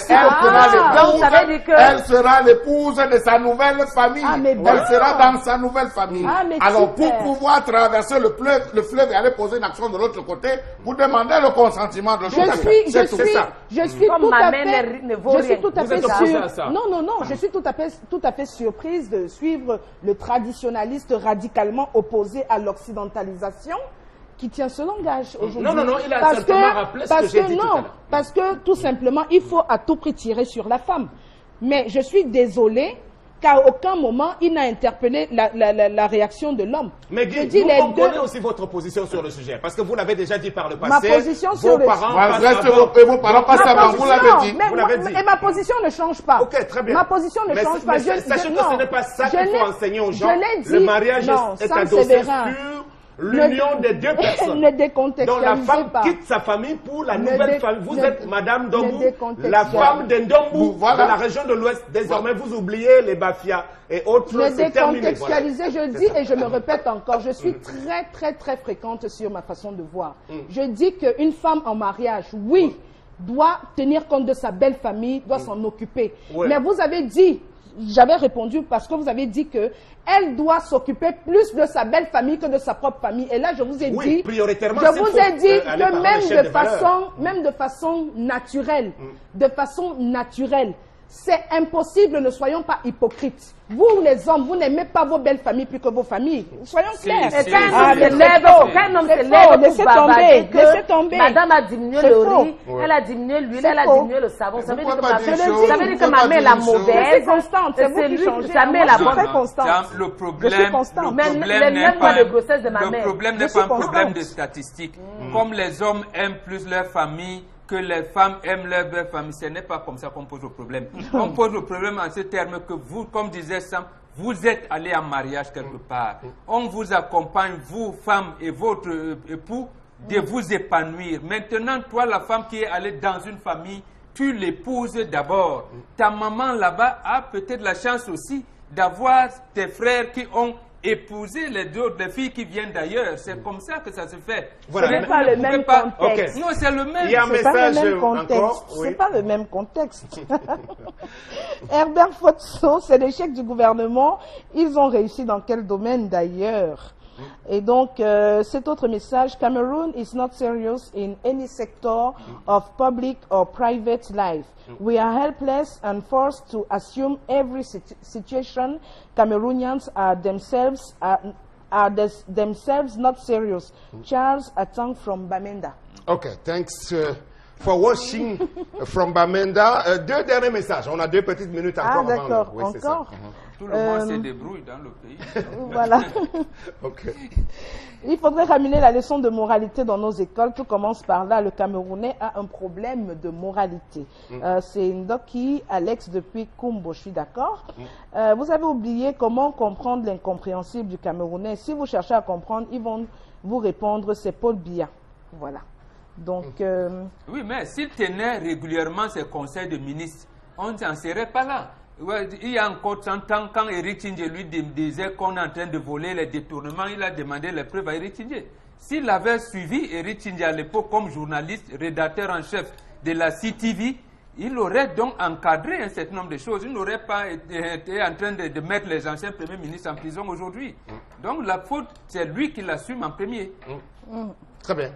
Elle sera l'épouse de sa nouvelle famille. Elle sera dans sa nouvelle famille. Alors, pour pouvoir traverser le fleuve et aller poser une action de l'autre côté, vous demandez le consentement de l'autre côté. Je suis tout à fait sûre. Non, je suis tout à fait surprise de suivre le traditionnaliste radicalement opposé à l'occidentalisation qui tient ce langage aujourd'hui. Non, il a simplement rappelé ce que j'ai dit tout à l'heure. Parce que, tout simplement, il faut à tout prix tirer sur la femme. Mais je suis désolée qu'à aucun moment, il n'a interpellé la réaction de l'homme. Mais Guy, vous comprenez aussi votre position sur le sujet, parce que vous l'avez déjà dit par le passé. Ma position sur vos parents passent avant, vous l'avez dit. Et ma position ne change pas. Ok, très bien. Ma position ne change pas. Sachez que ce n'est pas ça qu'il faut enseigner aux gens. Le mariage est adossé sur l'union des deux personnes. Ne décontextualisez donc la femme pas. quitte sa famille pour la nouvelle famille. Vous êtes Madame Ndombou, la femme de Ndombou, dans la région de l'Ouest. Désormais, vous oubliez les Bafia et autres. Ne décontextualisez, je dis et je me répète encore, je suis très fréquente sur ma façon de voir. Je dis qu'une femme en mariage, oui, doit tenir compte de sa belle famille, doit s'en occuper. Mais vous avez dit, j'avais répondu parce que vous avez dit que elle doit s'occuper plus de sa belle famille que de sa propre famille. Et là, je vous ai dit, prioritairement, je vous ai dit que même de façon naturelle, C'est impossible, ne soyons pas hypocrites. Vous, les hommes, vous n'aimez pas vos belles familles plus que vos familles. Soyons clairs. Et quand un homme se lève pour bavarder que madame a diminué le riz, elle a diminué l'huile, elle a diminué le savon. Ça veut dire que ma mère est la mauvaise. C'est constante, c'est vous qui changez. Sa mère est la bonne. Le problème n'est pas un problème de statistiques. Comme les hommes aiment plus leur famille que les femmes aiment leur belle famille, ce n'est pas comme ça qu'on pose le problème. On pose le problème en ce terme que vous, comme disait Sam, vous êtes allés en mariage quelque part. On vous accompagne, vous, femmes et votre époux, de vous épanouir. Maintenant, toi, la femme qui est allée dans une famille, tu l'épouses d'abord. Ta maman là-bas a peut-être la chance aussi d'avoir tes frères qui ont épousé les filles qui viennent d'ailleurs. C'est comme ça que ça se fait. Voilà. Ce n'est pas le même contexte. Non, c'est le même. Il y a un message encore. Ce n'est pas le même contexte. Herbert Fotso, c'est l'échec du gouvernement. Ils ont réussi dans quel domaine d'ailleurs? Et donc, cet autre message, Cameroon is not serious in any sector of public or private life. We are helpless and forced to assume every situation. Cameroonians are themselves not serious. Charles Atang from Bamenda. Okay, thanks for watching from Bamenda. Deux derniers messages. On a 2 petites minutes encore. Ah, d'accord. Oui, encore. Tout le monde se débrouille dans le pays. Voilà. Okay. Il faudrait ramener la leçon de moralité dans nos écoles. Tout commence par là. Le Camerounais a un problème de moralité. C'est Ndoki Alex depuis Kumbo. Je suis d'accord. Vous avez oublié comment comprendre l'incompréhensible du Camerounais. Si vous cherchez à comprendre, ils vont vous répondre, c'est Paul Biya. Voilà. Donc, oui, mais s'il tenait régulièrement ses conseils de ministre, on n'en serait pas là. Ouais, il y a encore 30 ans, quand Eric Tindje lui disait qu'on est en train de voler les détournements, il a demandé les preuves à Eric Tindje. S'il avait suivi Eric Tindje à l'époque comme journaliste, rédacteur en chef de la CTV, il aurait donc encadré un certain nombre de choses. Il n'aurait pas été en train de mettre les anciens premiers ministres en prison aujourd'hui. Donc la faute, c'est lui qui l'assume en premier. Très bien.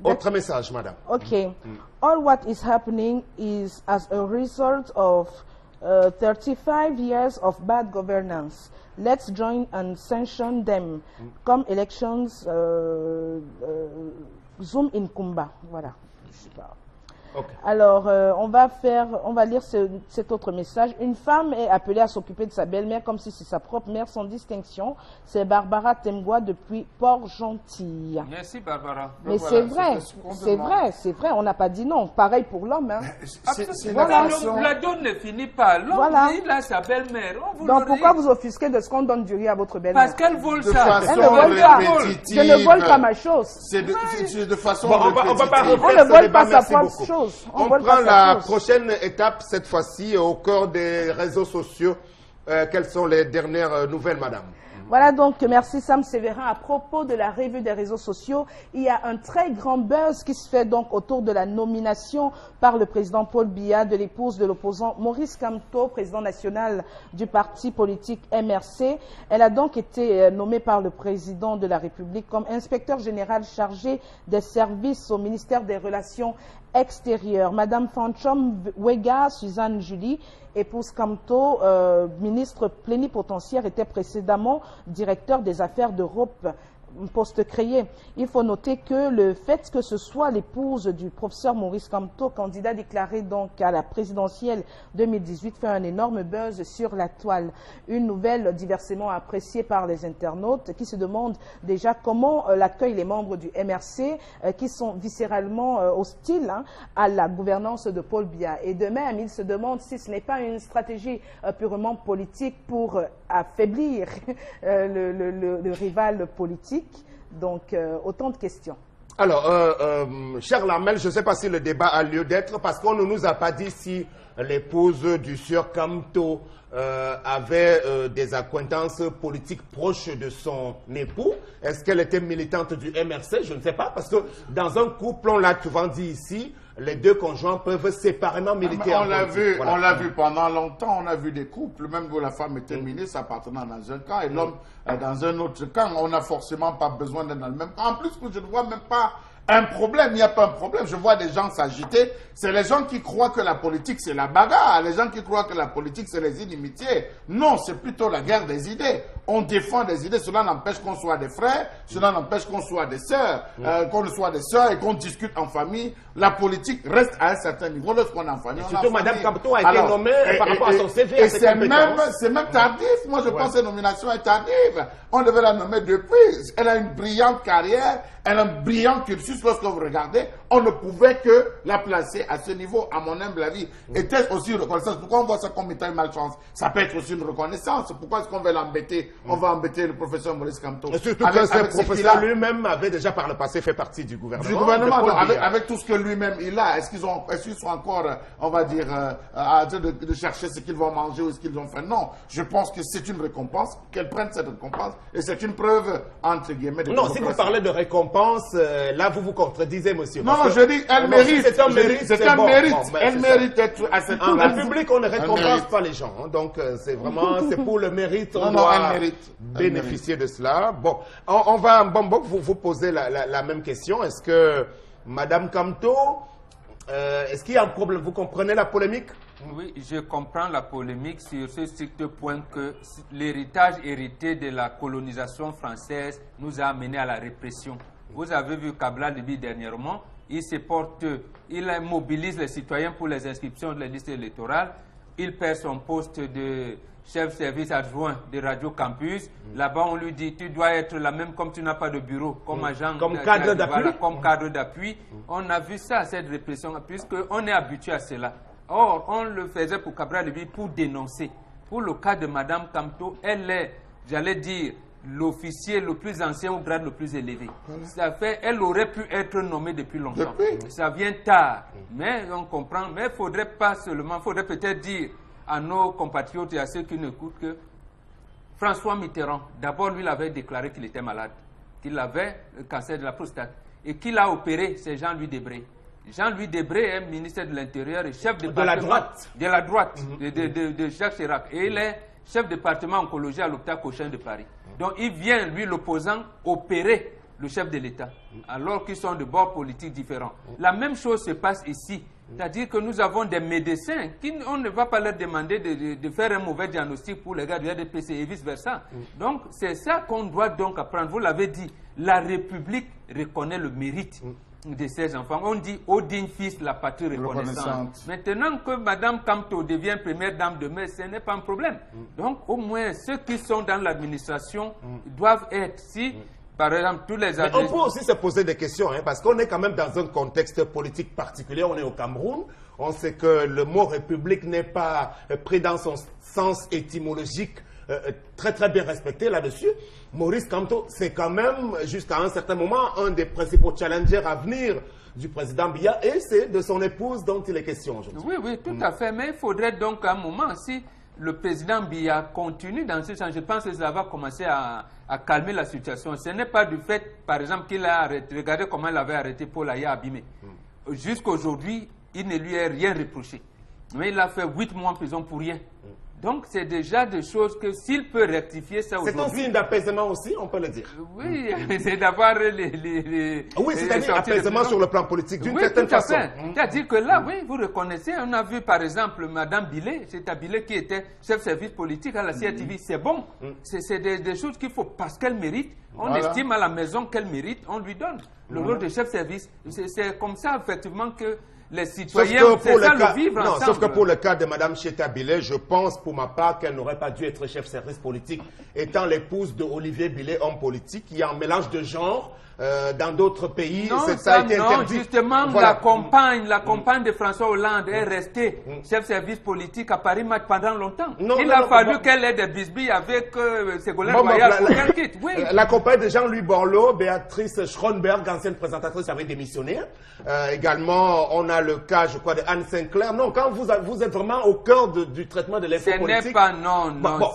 Autre message, madame. Okay. All what is happening is as a result of 35 years of bad governance. Let's join and sanction them. Comme elections, Zoom in Kumba. Voilà. Okay. Alors, on va lire cet autre message. Une femme est appelée à s'occuper de sa belle-mère comme si c'est sa propre mère, sans distinction. C'est Barbara Temgwa depuis Port-Gentil. Merci, Barbara. Mais voilà, c'est vrai, on n'a pas dit non. Pareil pour l'homme. Hein. La donne ne finit pas. L'homme, il a sa belle-mère. Donc, pourquoi vous offusquez de ce qu'on donne du riz à votre belle-mère? Parce qu'elle vole ça. Elle ne vole pas. Je ne vole pas ma chose. C'est de façon répétitive. On ne vole pas sa propre chose. On prend la prochaine étape, cette fois-ci, au cœur des réseaux sociaux. Quelles sont les dernières nouvelles, madame? Voilà donc, merci Sam Sévérin. À propos de la revue des réseaux sociaux, il y a un très grand buzz qui se fait donc autour de la nomination par le président Paul Biya de l'épouse de l'opposant Maurice Kamto, président national du parti politique MRC. Elle a donc été nommée par le président de la République comme inspecteur général chargé des services au ministère des Relations extérieures. Madame Fanchom Wega, Suzanne Julie, épouse Kamto, ministre plénipotentiaire, était précédemment directeur des affaires d'Europe, poste créé. Il faut noter que le fait que ce soit l'épouse du professeur Maurice Kamto, candidat déclaré donc à la présidentielle 2018, fait un énorme buzz sur la toile. Une nouvelle diversement appréciée par les internautes qui se demandent déjà comment l'accueillent les membres du MRC qui sont viscéralement hostiles à la gouvernance de Paul Biya. Et de même, ils se demandent si ce n'est pas une stratégie purement politique pour affaiblir le rival politique. Donc, autant de questions. Alors, cher Lamel, je ne sais pas si le débat a lieu d'être parce qu'on ne nous a pas dit si l'épouse du sieur Kamto avait des acquaintances politiques proches de son époux. Est-ce qu'elle était militante du MRC? Je ne sais pas, parce que dans un couple, on l'a souvent dit ici, les deux conjoints peuvent séparément militer. On l'a vu, voilà. On l'a vu pendant longtemps, on a vu des couples, même où la femme était ministre appartenant dans un camp et l'homme dans un autre camp. On n'a forcément pas besoin d'être dans le même camp. En plus, je ne vois même pas un problème, il n'y a pas un problème. Je vois des gens s'agiter. C'est les gens qui croient que la politique, c'est la bagarre. Les gens qui croient que la politique, c'est les inimitiés. Non, c'est plutôt la guerre des idées. On défend des idées. Cela n'empêche qu'on soit des frères. Cela n'empêche qu'on soit des sœurs. Qu'on soit des sœurs et qu'on discute en famille. La politique reste à un certain niveau. Lorsqu'on est en famille, surtout Mme Kamto a été nommée par rapport à son CV. Et c'est même tardif. Moi, je pense que cette nomination est tardive. On devait la nommer depuis. Elle a une brillante carrière. Elle a un brillant cursus. Lorsque vous regardez, on ne pouvait que la placer à ce niveau, à mon humble avis. Était aussi une reconnaissance. Pourquoi on voit ça comme étant une malchance? Ça peut être aussi une reconnaissance. Pourquoi est-ce qu'on va l'embêter? On va embêter le professeur Maurice Kamto. Et surtout que ce professeur lui-même avait déjà par le passé fait partie du gouvernement. Du gouvernement, avec tout ce que lui-même il a. Est-ce qu'ils sont encore, on va dire, en train de chercher ce qu'ils vont manger ou ce qu'ils ont fait? Non. Je pense que c'est une récompense, qu'elle prenne cette récompense. Et c'est une preuve, entre guillemets, de non, si vous parlez de récompense, là vous vous contredisez, monsieur. Non, je dis, elle mérite. C'est un mérite. C'est un mérite. Elle mérite d'être à cette place. En République, on ne récompense pas les gens. Hein, donc, c'est vraiment, c'est pour le mérite. On doit bénéficier de cela. Bon, on va, vous poser la même question. Est-ce que, Madame Kamto, est-ce qu'il y a un problème? Vous comprenez la polémique? Oui, je comprends la polémique sur ce strict point que l'héritage hérité de la colonisation française nous a amené à la répression. Vous avez vu Kabila Libi dernièrement, il mobilise les citoyens pour les inscriptions de la liste électorale, il perd son poste de chef service adjoint de Radio Campus. Là-bas, on lui dit, tu dois être là même comme tu n'as pas de bureau, comme agent, comme cadre d'appui. Voilà, comme cadre d'appui. On a vu ça, cette répression, puisqu'on est habitué à cela. Or, on le faisait pour Kabila Libi pour dénoncer. Pour le cas de Mme Kamto, elle est, j'allais dire, l'officier le plus ancien au grade le plus élevé. Ça fait, elle aurait pu être nommée depuis longtemps. Ça vient tard. Mais on comprend, mais il ne faudrait pas seulement, il faudrait peut-être dire à nos compatriotes et à ceux qui nous écoutent que François Mitterrand, d'abord lui, il avait déclaré qu'il était malade, qu'il avait le cancer de la prostate et qu'il a opéré, c'est Jean-Louis Debré. Jean-Louis Debré est ministre de l'Intérieur et chef de la droite. De la droite, de Jacques Chirac. Et il est chef de département oncologie à l'hôpital Cochin de Paris. Donc il vient, lui, l'opposant, opérer le chef de l'État, alors qu'ils sont de bords politiques différents. La même chose se passe ici. C'est-à-dire que nous avons des médecins qui, on ne va pas leur demander de faire un mauvais diagnostic pour les gars du RDPC et vice-versa. Donc c'est ça qu'on doit donc apprendre. Vous l'avez dit, la République reconnaît le mérite de ses enfants. On dit « Au digne fils, la patrie reconnaissante ». Maintenant que Mme Kamto devient première dame de mai, ce n'est pas un problème. Donc, au moins, ceux qui sont dans l'administration doivent être, si, par exemple, tous les on peut aussi se poser des questions, hein, parce qu'on est quand même dans un contexte politique particulier. On est au Cameroun. On sait que le mot « république » n'est pas pris dans son sens étymologique très très bien respecté là-dessus. Maurice Kamto, c'est quand même, jusqu'à un certain moment, un des principaux challengers à venir du président Biya, et c'est de son épouse dont il est question aujourd'hui. Oui, oui, tout à fait, mais il faudrait donc à un moment, si le président Biya continue dans ce sens, je pense que ça va commencer à calmer la situation. Ce n'est pas du fait, par exemple, qu'il a arrêté, regardez comment il avait arrêté Paul Aya Abimé. Jusqu'aujourd'hui, il ne lui est rien reproché. Mais il a fait 8 mois en prison pour rien. Donc, c'est déjà des choses que s'il peut rectifier ça aujourd'hui... C'est un signe d'apaisement aussi, on peut le dire. Oui, c'est d'avoir les oui, c'est-à-dire apaisement sur le plan politique, d'une certaine façon. C'est-à-dire que là, oui, vous reconnaissez, on a vu par exemple Mme Billet, c'est Billet qui était chef service politique à la CRTV, c'est bon. C'est des choses qu'il faut, parce qu'elle mérite, on estime à la maison qu'elle mérite, on lui donne le rôle de chef service. C'est comme ça, effectivement, que les citoyens, c'est ça le vivre ensemble. Sauf que pour le cas de Mme Cheta Billet, je pense pour ma part qu'elle n'aurait pas dû être chef service politique, étant l'épouse de Olivier Billet, homme politique, qui est un mélange de genre. Dans d'autres pays, ça a été interdit. Non, justement, voilà. la compagne de François Hollande est restée chef service politique à Paris pendant longtemps. Il a fallu qu'elle ait des bisbilles avec Ségolène Royal pour qu'elle quitte. Oui. La compagne de Jean-Louis Borloo, Béatrice Schronberg, ancienne présentatrice, avait démissionné. Également, on a le cas, je crois, de Anne Sinclair. Non, quand vous êtes vraiment au cœur du traitement de l'info politique... Ce n'est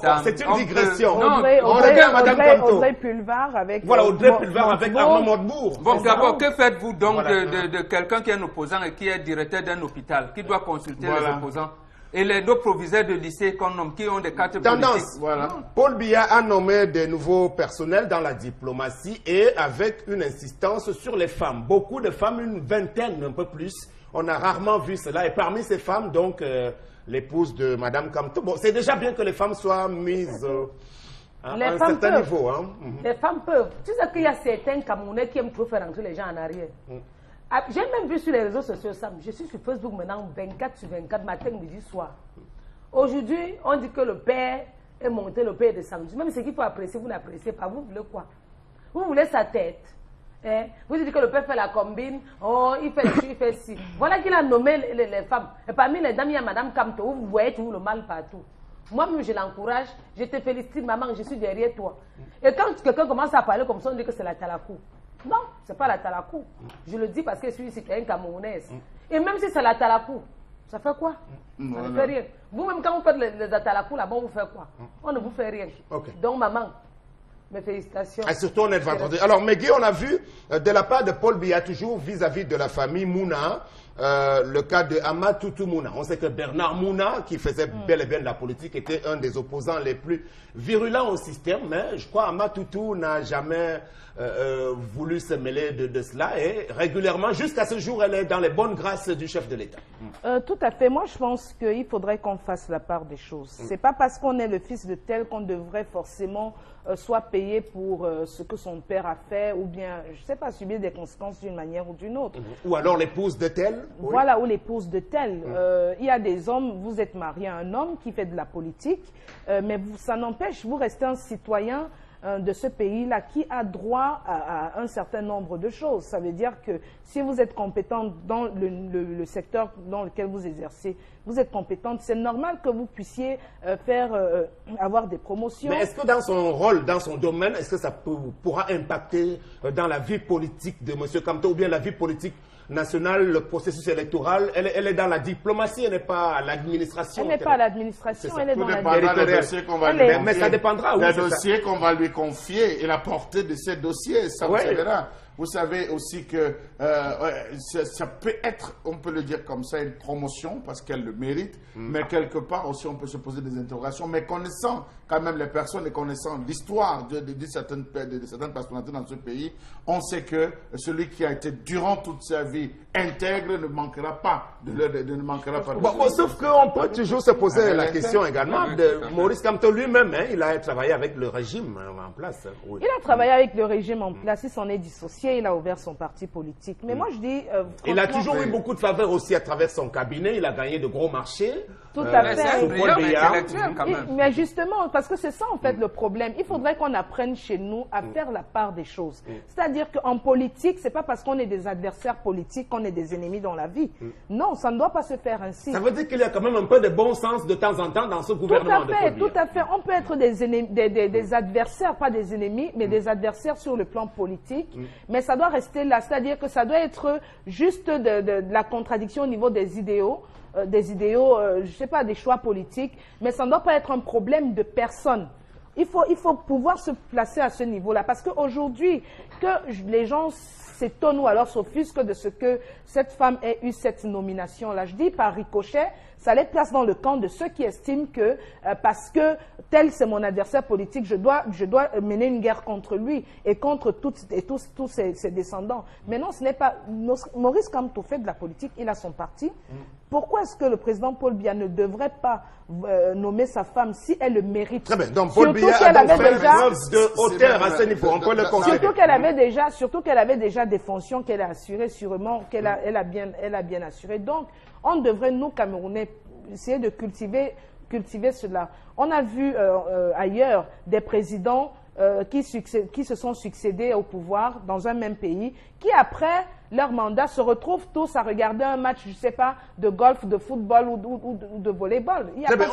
pas, c'est une digression. On regarde Mme Kamto. Audrey Pulvar avec... Voilà, Audrey Pulvar avec Arnaud Montebourg. Bon, d'abord, que faites-vous donc de quelqu'un qui est un opposant et qui est directeur d'un hôpital, qui doit consulter les opposants? Et les deux proviseurs de lycée qu'on nomme, qui ont des cartes politiques. Tendance. Voilà. Paul Biya a nommé de nouveaux personnels dans la diplomatie et avec une insistance sur les femmes. Beaucoup de femmes, une vingtaine, un peu plus. On a rarement vu cela. Et parmi ces femmes, donc, l'épouse de Mme Kamto. Bon, c'est déjà bien que les femmes soient mises à un certain niveau. Hein. Les femmes peuvent. Tu sais qu'il y a certains Camerounais qui aiment trop faire entrer les gens en arrière. J'ai même vu sur les réseaux sociaux, Sam, je suis sur Facebook maintenant 24 sur 24, matin, midi, soir. Aujourd'hui, on dit que le père est monté, le père est descendu. Même ce qu'il faut apprécier, vous n'appréciez pas. Vous voulez quoi? Vous voulez sa tête. Hein? Vous dites que le père fait la combine, oh, il fait ci, il fait ci. Voilà qu'il a nommé les femmes. Et parmi les dames, il y a Mme Kamto, vous voyez toujours le mal partout. Moi-même, je l'encourage, je te félicite, maman, je suis derrière toi. Et quand quelqu'un commence à parler comme ça, on dit que c'est la talakou. Non, ce n'est pas la talakou. Je le dis parce que je suis citoyenne camerounaise. Et même si c'est la talakou, ça fait quoi? Ça ne fait rien. Vous-même, quand vous faites les atalakou là-bas, vous faites quoi? On ne vous fait rien. Donc, maman, mes félicitations. Et surtout, on est vendredi. Alors, Megui, on a vu de la part de Paul Biya, toujours vis-à-vis de la famille Mouna, le cas de Amatoutou Mouna. On sait que Bernard Mouna, qui faisait bel et bien de la politique, était un des opposants les plus virulents au système. Mais je crois Amatoutou n'a jamais voulu se mêler de cela. Et régulièrement, jusqu'à ce jour, elle est dans les bonnes grâces du chef de l'État. Tout à fait. Moi, je pense qu'il faudrait qu'on fasse la part des choses. C'est pas parce qu'on est le fils de tel qu'on devrait forcément soit payer pour ce que son père a fait, ou bien, je ne sais pas, subir des conséquences d'une manière ou d'une autre. Ou alors l'épouse de tel. Voilà, ou l'épouse de tel. Il y a des hommes, vous êtes marié à un homme qui fait de la politique, mais ça n'empêche, vous restez un citoyen de ce pays-là qui a droit à un certain nombre de choses. Ça veut dire que si vous êtes compétente dans le secteur dans lequel vous exercez, vous êtes compétente, c'est normal que vous puissiez avoir des promotions. Mais est-ce que dans son rôle, dans son domaine, est-ce que ça pourra impacter dans la vie politique de M. Kamto ou bien la vie politique nationale, le processus électoral? Elle est dans la diplomatie, elle n'est pas à l'administration. Elle n'est pas à l'administration, elle est dans la diplomatie. Mais ça dépendra. Les dossiers qu'on va lui confier et la portée de ces dossiers, ça se verra. Vous savez aussi que ça peut être, on peut le dire comme ça, une promotion parce qu'elle le mérite, mais quelque part aussi on peut se poser des interrogations. Mais connaissant quand même les personnes et connaissant l'histoire de certaines personnalités dans ce pays, on sait que celui qui a été durant toute sa vie intègre ne manquera pas sauf qu'on peut toujours se poser la question également de Maurice Kamto lui-même. Il a travaillé avec le régime en place. Il a travaillé avec le régime en place, il s'en est dissocié. Il a ouvert son parti politique. Mais moi, je dis... il a toujours eu beaucoup de faveurs aussi à travers son cabinet. Il a gagné de gros marchés. Tout à fait. C'est un brillant intellectuel quand même. Mais justement, parce que c'est ça en fait le problème. Il faudrait qu'on apprenne chez nous à faire la part des choses. C'est-à-dire qu'en politique, c'est pas parce qu'on est des adversaires politiques qu'on est des ennemis dans la vie. Non, ça ne doit pas se faire ainsi. Ça veut dire qu'il y a quand même un peu de bon sens de temps en temps dans ce gouvernement. Tout à fait. On peut être des adversaires, pas des ennemis, mais des adversaires sur le plan politique. Mais ça doit rester là. C'est-à-dire que ça doit être juste de la contradiction au niveau des idéaux. Je ne sais pas, des choix politiques, mais ça ne doit pas être un problème de personne. Il faut pouvoir se placer à ce niveau-là, parce qu'aujourd'hui, que les gens s'étonnent ou alors s'offusquent de ce que cette femme ait eu cette nomination-là, je dis par ricochet, ça les place dans le camp de ceux qui estiment que parce que tel c'est mon adversaire politique, je dois mener une guerre contre lui et contre tous ses descendants. Mais non, ce n'est pas... Maurice Kamto fait de la politique, il a son parti. Pourquoi est-ce que le président Paul Biya ne devrait pas nommer sa femme si elle le mérite? Très bien, donc Paul Biya a donc fait preuve de hauteur à ce niveau, on peut le considérer. Surtout qu'elle avait déjà des fonctions qu'elle a assurées, sûrement qu'elle a bien assurées. Donc, on devrait, nous, Camerounais, essayer de cultiver cela. On a vu ailleurs des présidents qui se sont succédés au pouvoir dans un même pays, qui après leur mandat se retrouvent tous à regarder un match, je ne sais pas, de golf, de football ou de volleyball.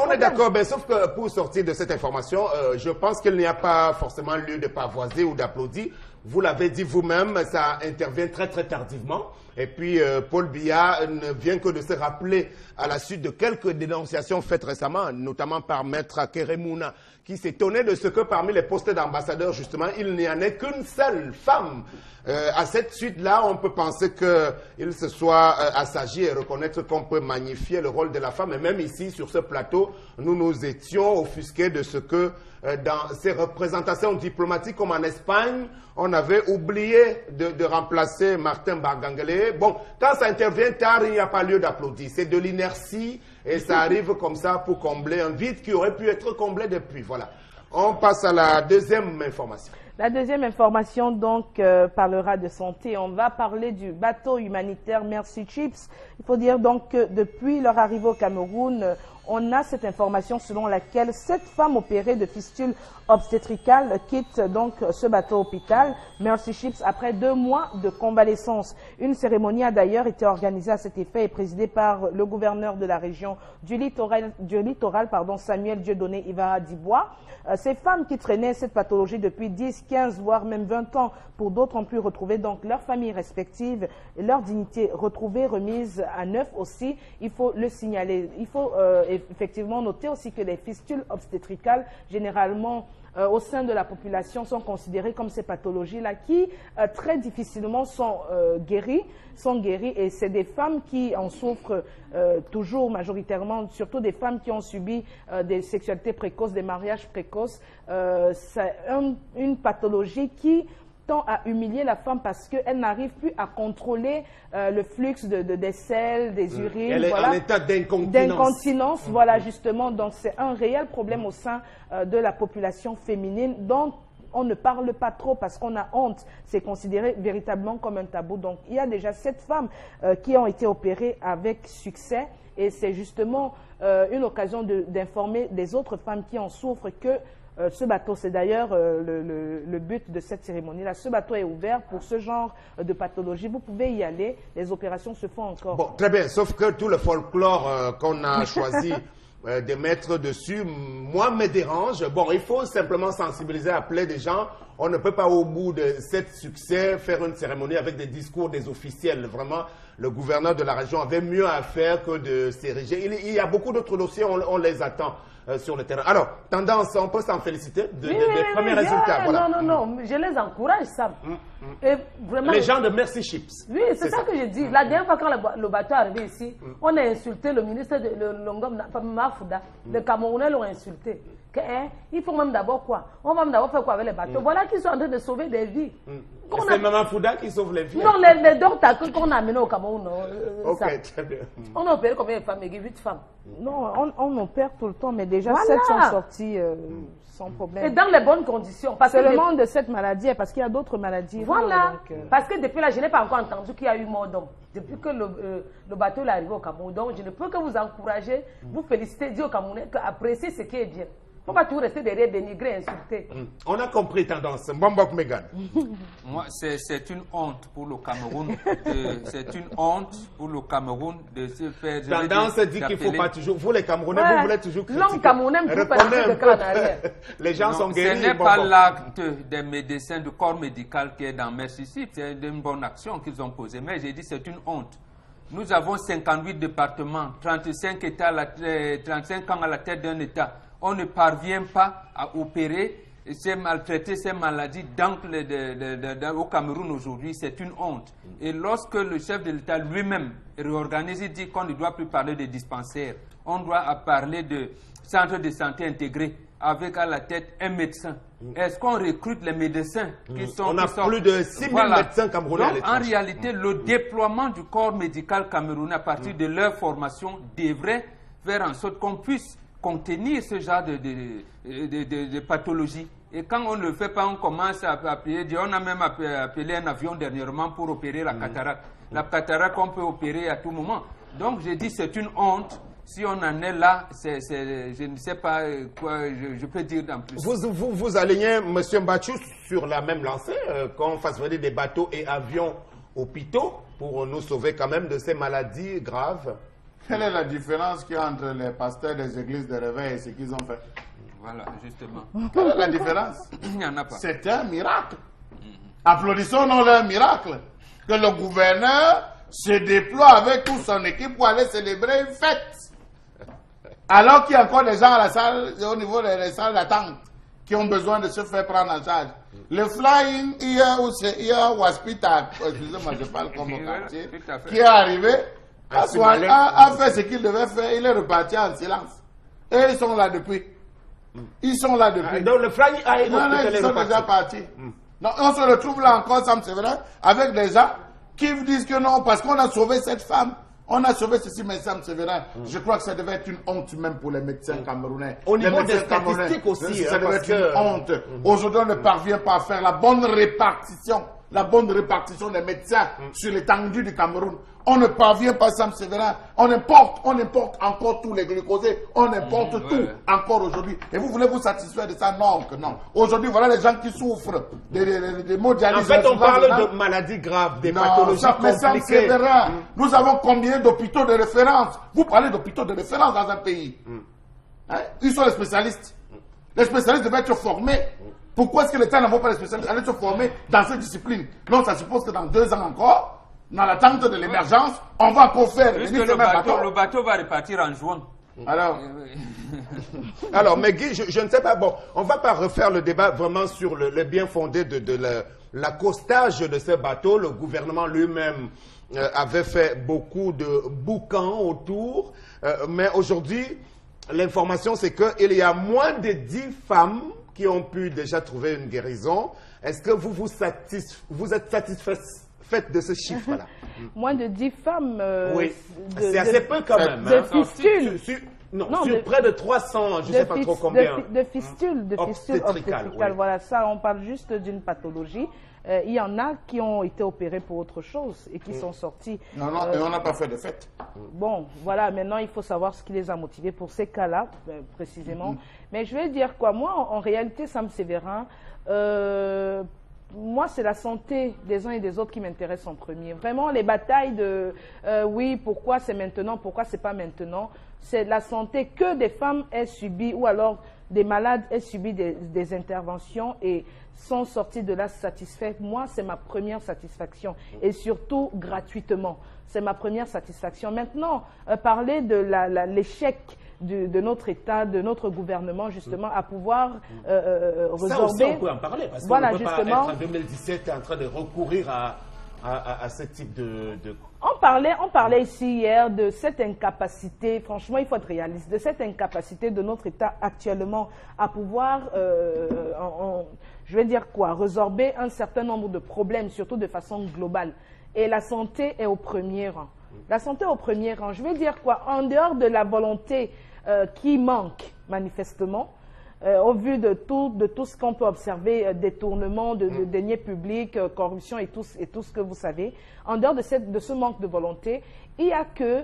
On est d'accord, mais sauf que pour sortir de cette information, je pense qu'il n'y a pas forcément lieu de pavoiser ou d'applaudir. Vous l'avez dit vous-même, ça intervient très très tardivement. Et puis Paul Biya ne vient que de se rappeler à la suite de quelques dénonciations faites récemment, notamment par Maître Keremouna, qui s'étonnait de ce que parmi les postes d'ambassadeurs, justement, il n'y en ait qu'une seule femme. À cette suite-là, on peut penser qu'il se soit assagi et reconnaître qu'on peut magnifier le rôle de la femme. Et même ici, sur ce plateau, nous étions offusqués de ce que dans ces représentations diplomatiques, comme en Espagne, on avait oublié de remplacer Martin Bargangelé. Bon, quand ça intervient tard, il n'y a pas lieu d'applaudir. C'est de l'inertie et ça arrive comme ça pour combler un vide qui aurait pu être comblé depuis. Voilà. On passe à la deuxième information. La deuxième information, donc, parlera de santé. On va parler du bateau humanitaire Mercy Ships. Il faut dire donc que depuis leur arrivée au Cameroun, on a cette information selon laquelle 7 femmes opérées de fistules obstétricales quittent donc ce bateau hôpital Mercy Ships après 2 mois de convalescence. Une cérémonie a d'ailleurs été organisée à cet effet et présidée par le gouverneur de la région du littoral, Samuel Dieudonné Ivara Dibois. Ces femmes qui traînaient cette pathologie depuis 10, 15, voire même 20 ans, pour d'autres ont pu retrouver donc leurs familles respectives, leur dignité retrouvée, remise à neuf aussi, il faut le signaler. Il faut effectivement noter aussi que les fistules obstétricales, généralement au sein de la population, sont considérées comme ces pathologies-là qui très difficilement sont guéries, et c'est des femmes qui en souffrent toujours majoritairement, surtout des femmes qui ont subi des sexualités précoces, des mariages précoces. C'est une pathologie qui tend à humilier la femme parce qu'elle n'arrive plus à contrôler le flux des selles, des urines. Elle est en état d'incontinence. Voilà, justement. Donc, c'est un réel problème au sein de la population féminine dont on ne parle pas trop parce qu'on a honte. C'est considéré véritablement comme un tabou. Donc, il y a déjà 7 femmes qui ont été opérées avec succès. Et c'est justement une occasion d'informer des autres femmes qui en souffrent que ce bateau, c'est d'ailleurs le but de cette cérémonie-là. Ce bateau est ouvert pour ce genre de pathologie. Vous pouvez y aller. Les opérations se font encore. Bon, très bien. Sauf que tout le folklore qu'on a choisi de mettre dessus, moi, me dérange. Bon, il faut simplement sensibiliser, appeler des gens. On ne peut pas, au bout de 7 succès, faire une cérémonie avec des discours des officiels. Vraiment, le gouverneur de la région avait mieux à faire que de s'ériger. Il y a beaucoup d'autres dossiers, on les attend sur le terrain. Alors, tendance, on peut s'en féliciter des premiers résultats. Voilà. Non, je les encourage, ça. Et vraiment, les gens de Mercy Ships. Oui, c'est ça que je dis. La dernière fois, quand le bateau est arrivé ici, on a insulté le ministre de Longom Mafouda. Les Camerounais l'ont insulté. Il faut même d'abord quoi? On va même d'abord faire quoi avec les bateaux? Voilà qu'ils sont en train de sauver des vies. C'est Maman Fouda qui sauve les vies. Non, les docteurs qu'on a amenés au Cameroun. Ok, très bien. On a opéré combien de femmes? 8 femmes. Non, on opère tout le temps, mais déjà 7 sont sorties sans problème. Et dans les bonnes conditions. C'est le monde de cette maladie, parce qu'il y a d'autres maladies. Voilà. Parce que depuis là, je n'ai pas encore entendu qu'il y a eu mort d'homme. Depuis que le bateau est arrivé au Cameroun. Donc, je ne peux que vous encourager, vous féliciter, dire aux Camerounais qu'apprécier ce qui est bien. Il ne faut pas toujours rester derrière, dénigrer, insulter. On a compris tendance. Mbambok Megan. Moi, c'est une honte pour le Cameroun. C'est une honte pour le Cameroun de se faire... Tendance dit qu'il ne faut pas toujours... Vous, les Camerounais, vous voulez toujours critiquer. L'homme Camerounais ne peut pas dire que en arrière. Les gens sont guéris. Ce n'est pas l'acte des médecins, du corps médical qui est dans Mercy Ships. C'est une bonne action qu'ils ont posée. Mais j'ai dit c'est une honte. Nous avons 58 départements, 35 ans à la tête d'un État. On ne parvient pas à opérer, maltraiter ces maladies au Cameroun aujourd'hui. C'est une honte. Et lorsque le chef de l'État lui-même réorganise, il dit qu'on ne doit plus parler de dispensaires. On doit parler de centre de santé intégré avec à la tête un médecin. Est-ce qu'on recrute les médecins qui sont... On a plus de 6 000 médecins camerounais à l'étranger. En réalité, le déploiement du corps médical camerounais à partir de leur formation devrait faire en sorte qu'on puisse contenir ce genre de pathologie. Et quand on ne le fait pas, on commence à appeler. On a même appelé un avion dernièrement pour opérer la cataracte. La cataracte, on peut opérer à tout moment. Donc, j'ai dit c'est une honte. Si on en est là, je ne sais pas quoi je peux dire en plus. Vous alignez, M. Mbachou, sur la même lancée, qu'on fasse venir des bateaux et avions hôpitaux pour nous sauver quand même de ces maladies graves. Quelle est la différence qu'il y a entre les pasteurs des églises de réveil et ce qu'ils ont fait? Voilà, justement. Quelle est la différence? Il n'y en a pas. C'est un miracle. Applaudissons-nous leur miracle. Que le gouverneur se déploie avec toute son équipe pour aller célébrer une fête. Alors qu'il y a encore des gens à la salle, au niveau des salles d'attente, qui ont besoin de se faire prendre en charge. Le flying hier au hospital, excusez-moi, je parle comme au quartier, qui est arrivé, a fait ce qu'il devait faire, il est reparti en silence. Et ils sont là depuis. Ils sont là depuis. Donc le flying a été non, ils sont déjà partis. Donc on se retrouve là encore, Sam Séverin, avec des gens qui disent que non, parce qu'on a sauvé cette femme. On a sauvé ceci, mais Sam Séverin, je crois que ça devait être une honte même pour les médecins camerounais. Au niveau des statistiques aussi. Ça devait être une honte. Aujourd'hui, on ne parvient pas à faire la bonne répartition des médecins sur l'étendue du Cameroun. On ne parvient pas, Sam Séverin. On importe encore tous les glucosés. On importe tout encore aujourd'hui. Et vous voulez vous satisfaire de ça? Non, que non. Aujourd'hui, voilà les gens qui souffrent des maux dialyse. En fait, on parle de maladies graves, des pathologies compliquées. Sam Séverin, nous avons combien d'hôpitaux de référence? Vous parlez d'hôpitaux de référence dans un pays. Hein? Ils sont les spécialistes. Les spécialistes devaient être formés. Pourquoi est-ce que l'État n'envoie pas les spécialistes aller se former dans cette discipline? Non, ça suppose que dans 2 ans encore, dans l'attente de l'émergence, on va encore faire le bateau va repartir en juin. Alors, mais Guy, je ne sais pas, bon, on ne va pas refaire le débat vraiment sur le bien fondé de l'accostage de ce bateau. Le gouvernement lui-même avait fait beaucoup de boucans autour, mais aujourd'hui, l'information c'est qu'il y a moins de 10 femmes qui ont pu déjà trouver une guérison. Est-ce que vous êtes satisfaite de ce chiffre-là? Moins de 10 femmes. Oui, c'est assez peu quand même. De fistules. Sur près de 300, je ne sais pas trop combien. De fistules obstétricales. Oui. Voilà, ça, on parle juste d'une pathologie. Il y en a qui ont été opérés pour autre chose et qui sont sortis. Non, et on n'a pas fait de fête. Bon, voilà, maintenant il faut savoir ce qui les a motivés pour ces cas-là, précisément. Mais je vais dire quoi, moi, en réalité, Sam Séverin, moi, c'est la santé des uns et des autres qui m'intéresse en premier. Vraiment, les batailles de oui, pourquoi c'est maintenant, pourquoi c'est pas maintenant, c'est la santé que des femmes aient subi ou alors des malades aient subi des interventions et sont sortis de là satisfaits. Moi, c'est ma première satisfaction et surtout gratuitement. C'est ma première satisfaction. Maintenant, parler de l'échec de notre État, de notre gouvernement, justement, à pouvoir résorber... Ça aussi, on peut en parler, parce qu'on ne peut pas être en 2017 en train de recourir à ce type de... On parlait ici hier de cette incapacité, franchement, il faut être réaliste, de cette incapacité de notre État actuellement à pouvoir, je vais dire quoi, résorber un certain nombre de problèmes, surtout de façon globale. Et la santé est au premier rang. La santé est au premier rang. Je vais dire quoi, en dehors de la volonté qui manque, manifestement, au vu de tout ce qu'on peut observer, détournement de deniers publics, corruption et tout ce que vous savez, en dehors de ce manque de volonté, il y a que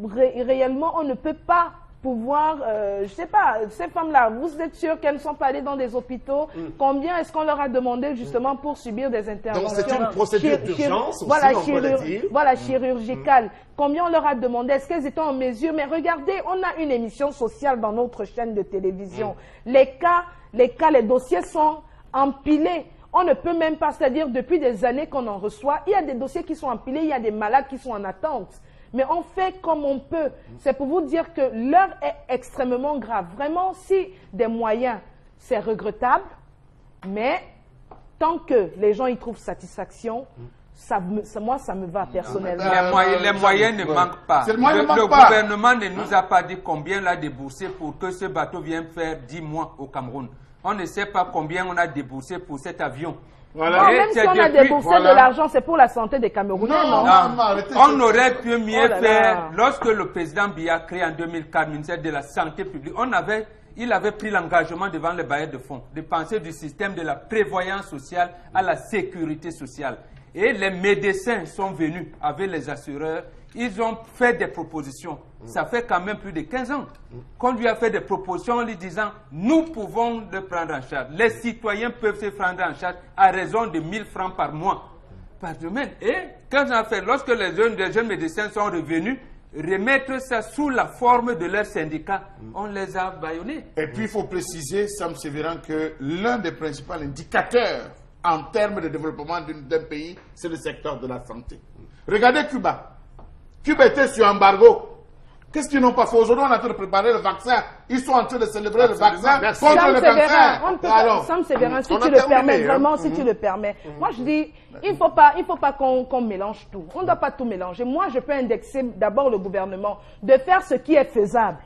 réellement on ne peut pas pouvoir, je ne sais pas, ces femmes-là, vous êtes sûr qu'elles ne sont pas allées dans des hôpitaux? Combien est-ce qu'on leur a demandé justement pour subir des interventions? Donc c'est une procédure d'urgence aussi, voilà, on peut le dire. Voilà, chirurgicale. Combien on leur a demandé? Est-ce qu'elles étaient en mesure? Mais regardez, on a une émission sociale dans notre chaîne de télévision. Les dossiers sont empilés. On ne peut même pas, c'est-à-dire depuis des années qu'on en reçoit, il y a des dossiers qui sont empilés, il y a des malades qui sont en attente. Mais on fait comme on peut. C'est pour vous dire que l'heure est extrêmement grave. Vraiment, si des moyens, c'est regrettable, mais tant que les gens y trouvent satisfaction, moi, ça me va personnellement. Les moyens ne manquent pas. Le gouvernement ne nous a pas dit combien il a déboursé pour que ce bateau vienne faire 10 mois au Cameroun. On ne sait pas combien on a déboursé pour cet avion. Voilà. Non, même si on a déboursé de l'argent, c'est pour la santé des Camerounais, non? On aurait pu mieux faire. Lorsque le président Biya a créé en 2004 le ministère de la Santé publique, il avait pris l'engagement devant les bailleurs de fonds de penser du système de la prévoyance sociale à la sécurité sociale. Et les médecins sont venus avec les assureurs. Ils ont fait des propositions. Ça fait quand même plus de 15 ans qu'on lui a fait des propositions en lui disant « Nous pouvons le prendre en charge. Les citoyens peuvent se prendre en charge à raison de 1000 francs par mois, par semaine. » Et quand on a fait, lorsque les jeunes médecins sont revenus, remettre ça sous la forme de leur syndicat, on les a bâillonnés. Et puis il faut préciser, Sam Séverin, que l'un des principaux indicateurs en termes de développement d'un pays, c'est le secteur de la santé. Regardez Cuba. Cuba était sur embargo. Qu'est-ce qu'ils n'ont pas fait? Aujourd'hui, on est en train de préparer le vaccin. Ils sont en train de célébrer le vaccin contre le cancer. Sam Sévérin, si tu le permets, vraiment, si tu le permets. Moi, je dis, il faut pas qu'on mélange tout. On ne doit pas tout mélanger. Moi, je peux indexer d'abord le gouvernement de faire ce qui est faisable.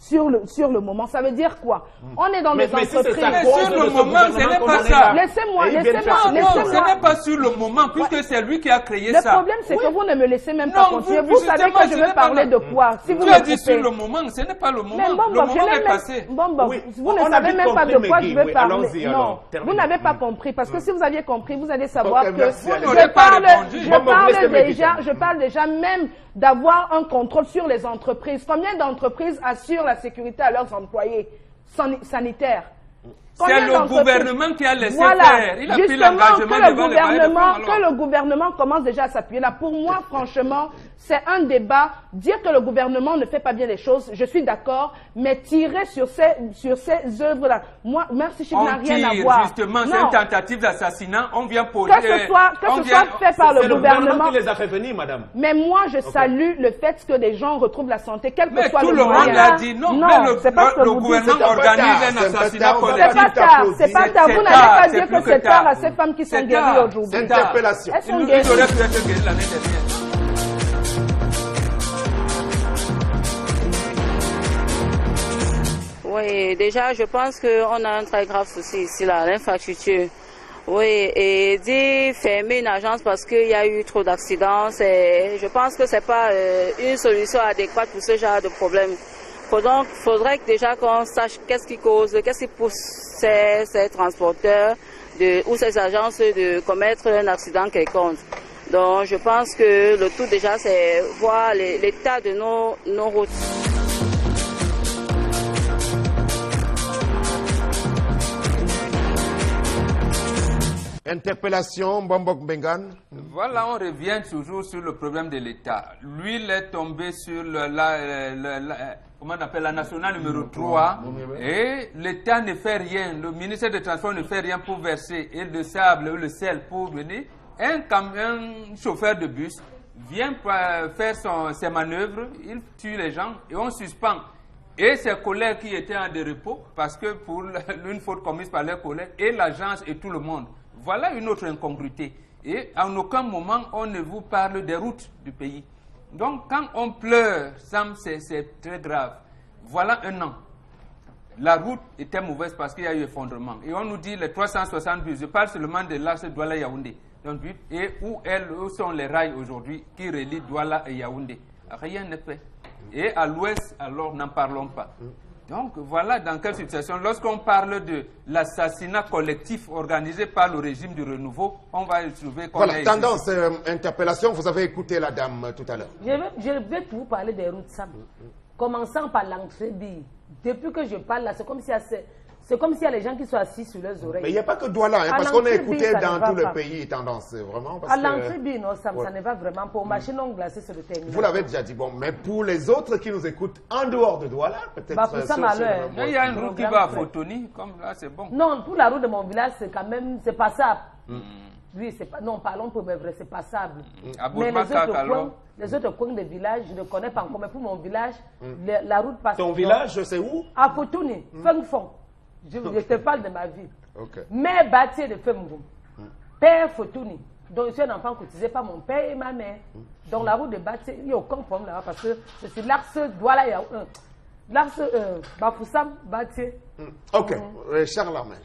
Sur le moment, ça veut dire quoi? On est dans des entreprises. Mais sur le moment, ce n'est pas ça. Laissez-moi. Ce n'est pas sur le moment, puisque c'est lui qui a créé ça. Le problème, c'est que vous ne me laissez même pas continuer. Vous savez que je veux parler de quoi? Si vous tu as dit sur le moment, ce n'est pas le moment. Le moment est passé. Vous ne savez même pas de quoi je veux parler. Non, vous n'avez pas compris. Parce que si vous aviez compris, vous allez savoir que je parle déjà même d'avoir un contrôle sur les entreprises. Combien d'entreprises assurent la sécurité à leurs employés sanitaires? C'est le gouvernement qui a laissé faire. Il a pris l'engagement que le gouvernement commence déjà à s'appuyer là. Pour moi, franchement, c'est un débat. Dire que le gouvernement ne fait pas bien les choses, je suis d'accord, mais tirer sur ces œuvres-là, moi, même si je n'ai rien à voir. Justement, c'est une tentative d'assassinat. On vient poser. Que ce soit fait par le gouvernement qui les a fait venir, madame. Mais moi, je salue le fait que des gens retrouvent la santé, quel que soit le moyen. Tout le monde l'a dit. Non, mais le gouvernement organise un assassinat collectif. C'est pas tard. Vous n'allez pas dire que c'est tard à ces femmes qui sont guéries aujourd'hui. C'est interpellation. Elles sont guéries. Ils auraient pu être guéries l'année dernière. Oui, déjà, je pense qu'on a un très grave souci ici, là, l'infrastructure. Oui, et dire fermer une agence parce qu'il y a eu trop d'accidents, je pense que c'est pas une solution adéquate pour ce genre de problème. Donc, il faudrait que déjà qu'on sache qu'est-ce qui cause, qu'est-ce qui pousse ces transporteurs ou ces agences de commettre un accident quelconque. Donc, je pense que le tout déjà, c'est voir l'état de nos routes. Interpellation, Bombok Bengan. Voilà, on revient toujours sur le problème de l'État. Lui, il est tombé sur comment on appelle la nationale numéro 3 et l'État ne fait rien. Le ministère des Transports ne fait rien pour verser le sable ou le sel pour venir. Un chauffeur de bus vient faire ses manœuvres, il tue les gens et on suspend. Et ses collègues qui étaient en de repos, parce que pour une faute commise par leurs collègues, et l'agence et tout le monde. Voilà une autre incongruité. Et en aucun moment, on ne vous parle des routes du pays. Donc, quand on pleure, Sam, c'est très grave. Voilà un an. La route était mauvaise parce qu'il y a eu effondrement. Et on nous dit les 360 bus. Je parle seulement de l'axe Douala-Yaoundé. Et où sont les rails aujourd'hui qui relient Douala et Yaoundé? Rien n'est fait. Et à l'ouest, alors, n'en parlons pas. Donc, voilà dans quelle situation. Lorsqu'on parle de l'assassinat collectif organisé par le régime du renouveau, on va trouver qu'on voilà, tendance, interpellation, vous avez écouté la dame tout à l'heure. Je vais vous parler des routes, Sam. Commençant par l'entrée bille. Depuis que je parle là, c'est comme s'il y a les gens qui sont assis sur leurs oreilles. Mais il n'y a pas que Douala, hein, parce qu'on a écouté dans tout le pays, tendance, vraiment. À l'entrée bille, non, Sam, ça ne va vraiment pas. Aux machines non glacées sur le terminal. Vous l'avez déjà dit, bon, mais pour les autres qui nous écoutent en dehors de Douala, peut-être... Bah, pour ça, malheur. Il y a une route qui va à Fotoni, comme là, c'est bon. Non, pour la route de mon village, c'est quand même, c'est passable. Oui, c'est pas, non, parlons pour mes vrais, c'est passable. Mais les autres coins de village, je ne connais pas encore. Mais pour mon village, la route passe. Ton village, c'est où? À Fotoni, Fengfong. Je te parle de ma vie. Okay. Mais bâti de Femgoum. Père Fotoni. Donc je suis un enfant cotisé par mon père et ma mère. Donc la route de bâti, il n'y a aucun problème là-bas parce que c'est l'axe Douala, il y a l'axe Bafoussam, bâti. Ok, Charles Armel.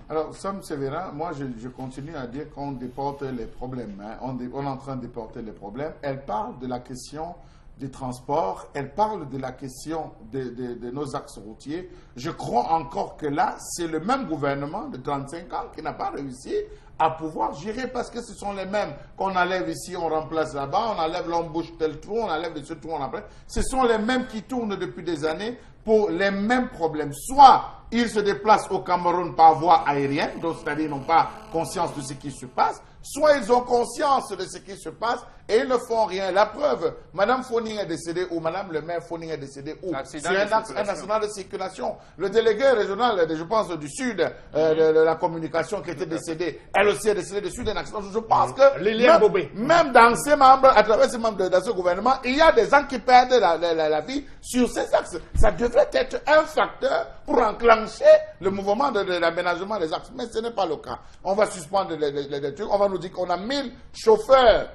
Alors, Sam Sévérin, moi je continue à dire qu'on déporte les problèmes. Hein. On est en train de déporter les problèmes. Elle parle de la question des transports, elle parle de la question de nos axes routiers. Je crois encore que là, c'est le même gouvernement de 35 ans qui n'a pas réussi à pouvoir gérer parce que ce sont les mêmes qu'on enlève ici, on remplace là-bas, on enlève, on bouge tel trou, on enlève de ce trou, on remplace. Ce sont les mêmes qui tournent depuis des années pour les mêmes problèmes. Soit ils se déplacent au Cameroun par voie aérienne, donc c'est-à-dire ils n'ont pas conscience de ce qui se passe, soit ils ont conscience de ce qui se passe et ils ne font rien. La preuve, Mme Foning est décédée où? Mme le maire Foning est décédée où? C'est un axe national de circulation. Le délégué régional, je pense, du Sud, de la communication qui était décédé, elle aussi est décédée dessus d'un accident. Je pense que même dans ces membres, à travers ces membres de ce gouvernement, il y a des gens qui perdent la vie sur ces axes. Ça devrait être un facteur pour enclencher le mouvement de l'aménagement des axes. Mais ce n'est pas le cas. On va suspendre les trucs. On va nous dire qu'on a 1000 chauffeurs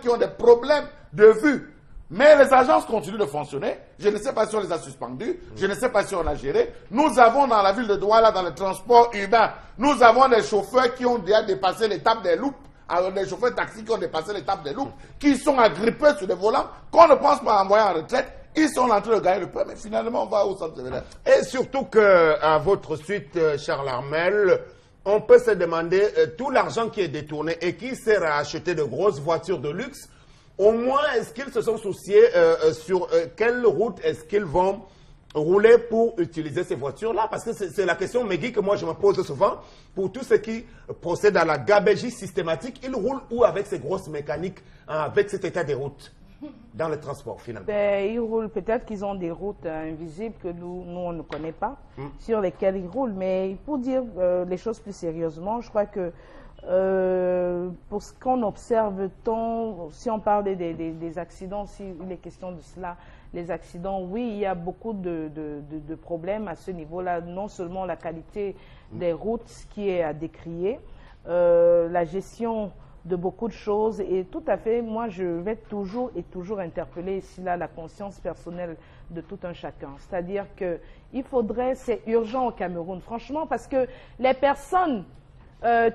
qui ont des problèmes de vue. Mais les agences continuent de fonctionner. Je ne sais pas si on les a suspendus. Je ne sais pas si on a géré. Nous avons dans la ville de Douala, dans le transport urbain, nous avons des chauffeurs qui ont déjà dépassé l'étape des loupes. Alors, des chauffeurs taxis qui ont dépassé l'étape des loupes, qui sont agrippés sur des volants, qu'on ne pense pas envoyer en retraite. Ils sont en train de gagner le prix, mais finalement, on va au centre de l'air. Et surtout qu'à votre suite, Charles Armel, on peut se demander tout l'argent qui est détourné et qui sert à acheter de grosses voitures de luxe. Au moins, est-ce qu'ils se sont souciés sur quelle route est-ce qu'ils vont rouler pour utiliser ces voitures-là? Parce que c'est la question, Megui, que moi je me pose souvent. Pour tous ceux qui procèdent à la gabégie systématique, ils roulent où avec ces grosses mécaniques, avec cet état des routes dans le transport, finalement? Ils roulent, peut-être qu'ils ont des routes invisibles que nous, on ne connaît pas, sur lesquelles ils roulent. Mais pour dire les choses plus sérieusement, je crois que pour ce qu'on observe, si on parle des accidents, si il est question de cela, les accidents, oui, il y a beaucoup de problèmes à ce niveau-là. Non seulement la qualité des routes qui est à décrier, la gestion de beaucoup de choses, et tout à fait, moi je vais toujours interpeller ici là la conscience personnelle de tout un chacun. C'est-à-dire que il faudrait, c'est urgent au Cameroun, franchement, parce que les personnes